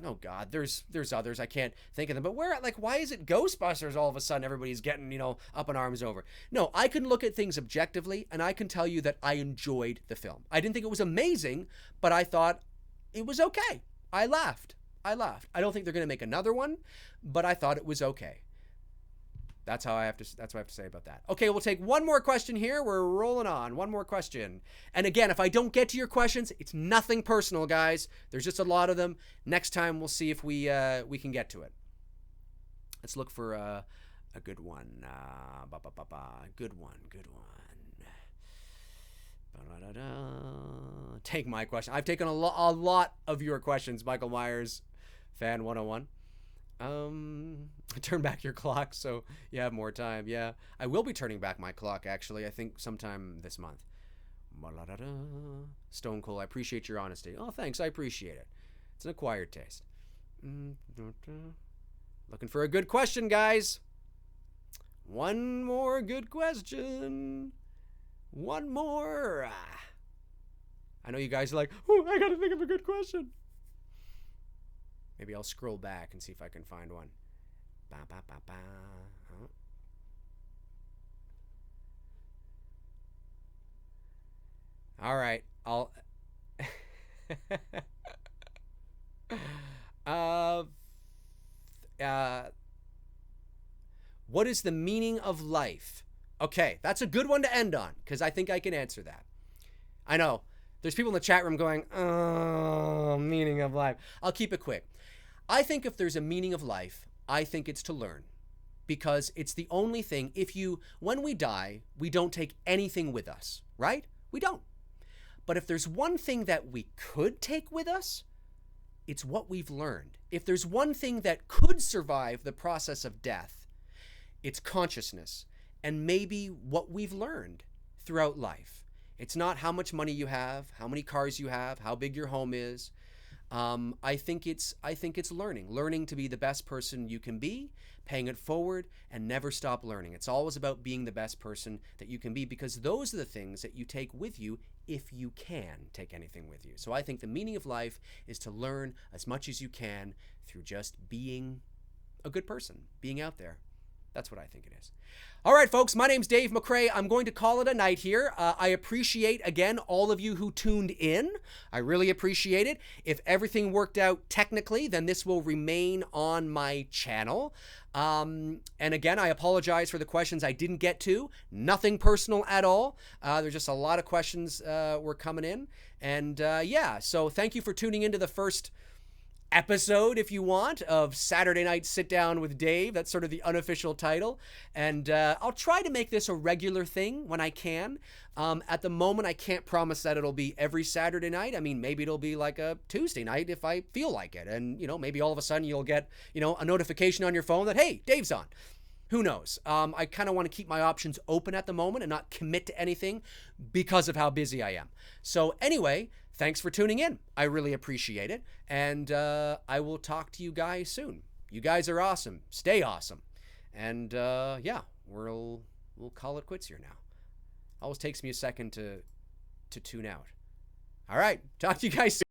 S1: oh God, there's others. I can't think of them. But why is it Ghostbusters all of a sudden everybody's getting, up in arms over? No, I can look at things objectively, and I can tell you that I enjoyed the film. I didn't think it was amazing, but I thought it was okay. I laughed. I don't think they're going to make another one, but I thought it was okay. That's what I have to say about that. Okay, we'll take one more question here. We're rolling on. One more question. And again, if I don't get to your questions, it's nothing personal, guys. There's just a lot of them. Next time, we'll see if we can get to it. Let's look for a good one. Good one. Take my question. I've taken a lot of your questions, Michael Myers, Fan 101. Turn back your clock so you have more time. Yeah, I will be turning back my clock, actually. I think sometime this month. Stone Cold, I appreciate your honesty. Oh, thanks. I appreciate it. It's an acquired taste. Looking for a good question, guys. One more good question. One more. I know you guys are like, oh, I gotta think of a good question. Maybe I'll scroll back and see if I can find one. Oh. All right, I'll. What is the meaning of life? Okay, that's a good one to end on, because I think I can answer that. I know there's people in the chat room going, oh, meaning of life. I'll keep it quick. I think if there's a meaning of life, I think it's to learn, because it's the only thing. When we die, we don't take anything with us, right? We don't. But if there's one thing that we could take with us, it's what we've learned. If there's one thing that could survive the process of death, it's consciousness, and maybe what we've learned throughout life. It's not how much money you have, how many cars you have, how big your home is. I think it's learning to be the best person you can be, paying it forward, and never stop learning. It's always about being the best person that you can be, because those are the things that you take with you, if you can take anything with you. So I think the meaning of life is to learn as much as you can through just being a good person, being out there. That's what I think it is. All right, folks, my name's Dave McRae. I'm going to call it a night here. I appreciate, again, all of you who tuned in. I really appreciate it. If everything worked out technically, then this will remain on my channel. And again, I apologize for the questions I didn't get to. Nothing personal at all. There's just a lot of questions were coming in. And yeah, so thank you for tuning into the first episode, if you want, of Saturday Night Sit Down with Dave. That's sort of the unofficial title. And I'll try to make this a regular thing when I can. At the moment, I can't promise that it'll be every Saturday night. I mean, maybe it'll be like a Tuesday night if I feel like it. And, maybe all of a sudden you'll get, a notification on your phone that, hey, Dave's on. Who knows? I kind of want to keep my options open at the moment and not commit to anything because of how busy I am. So anyway, thanks for tuning in. I really appreciate it. And I will talk to you guys soon. You guys are awesome. Stay awesome. And yeah, we'll call it quits here now. Always takes me a second to tune out. All right. Talk to you guys soon.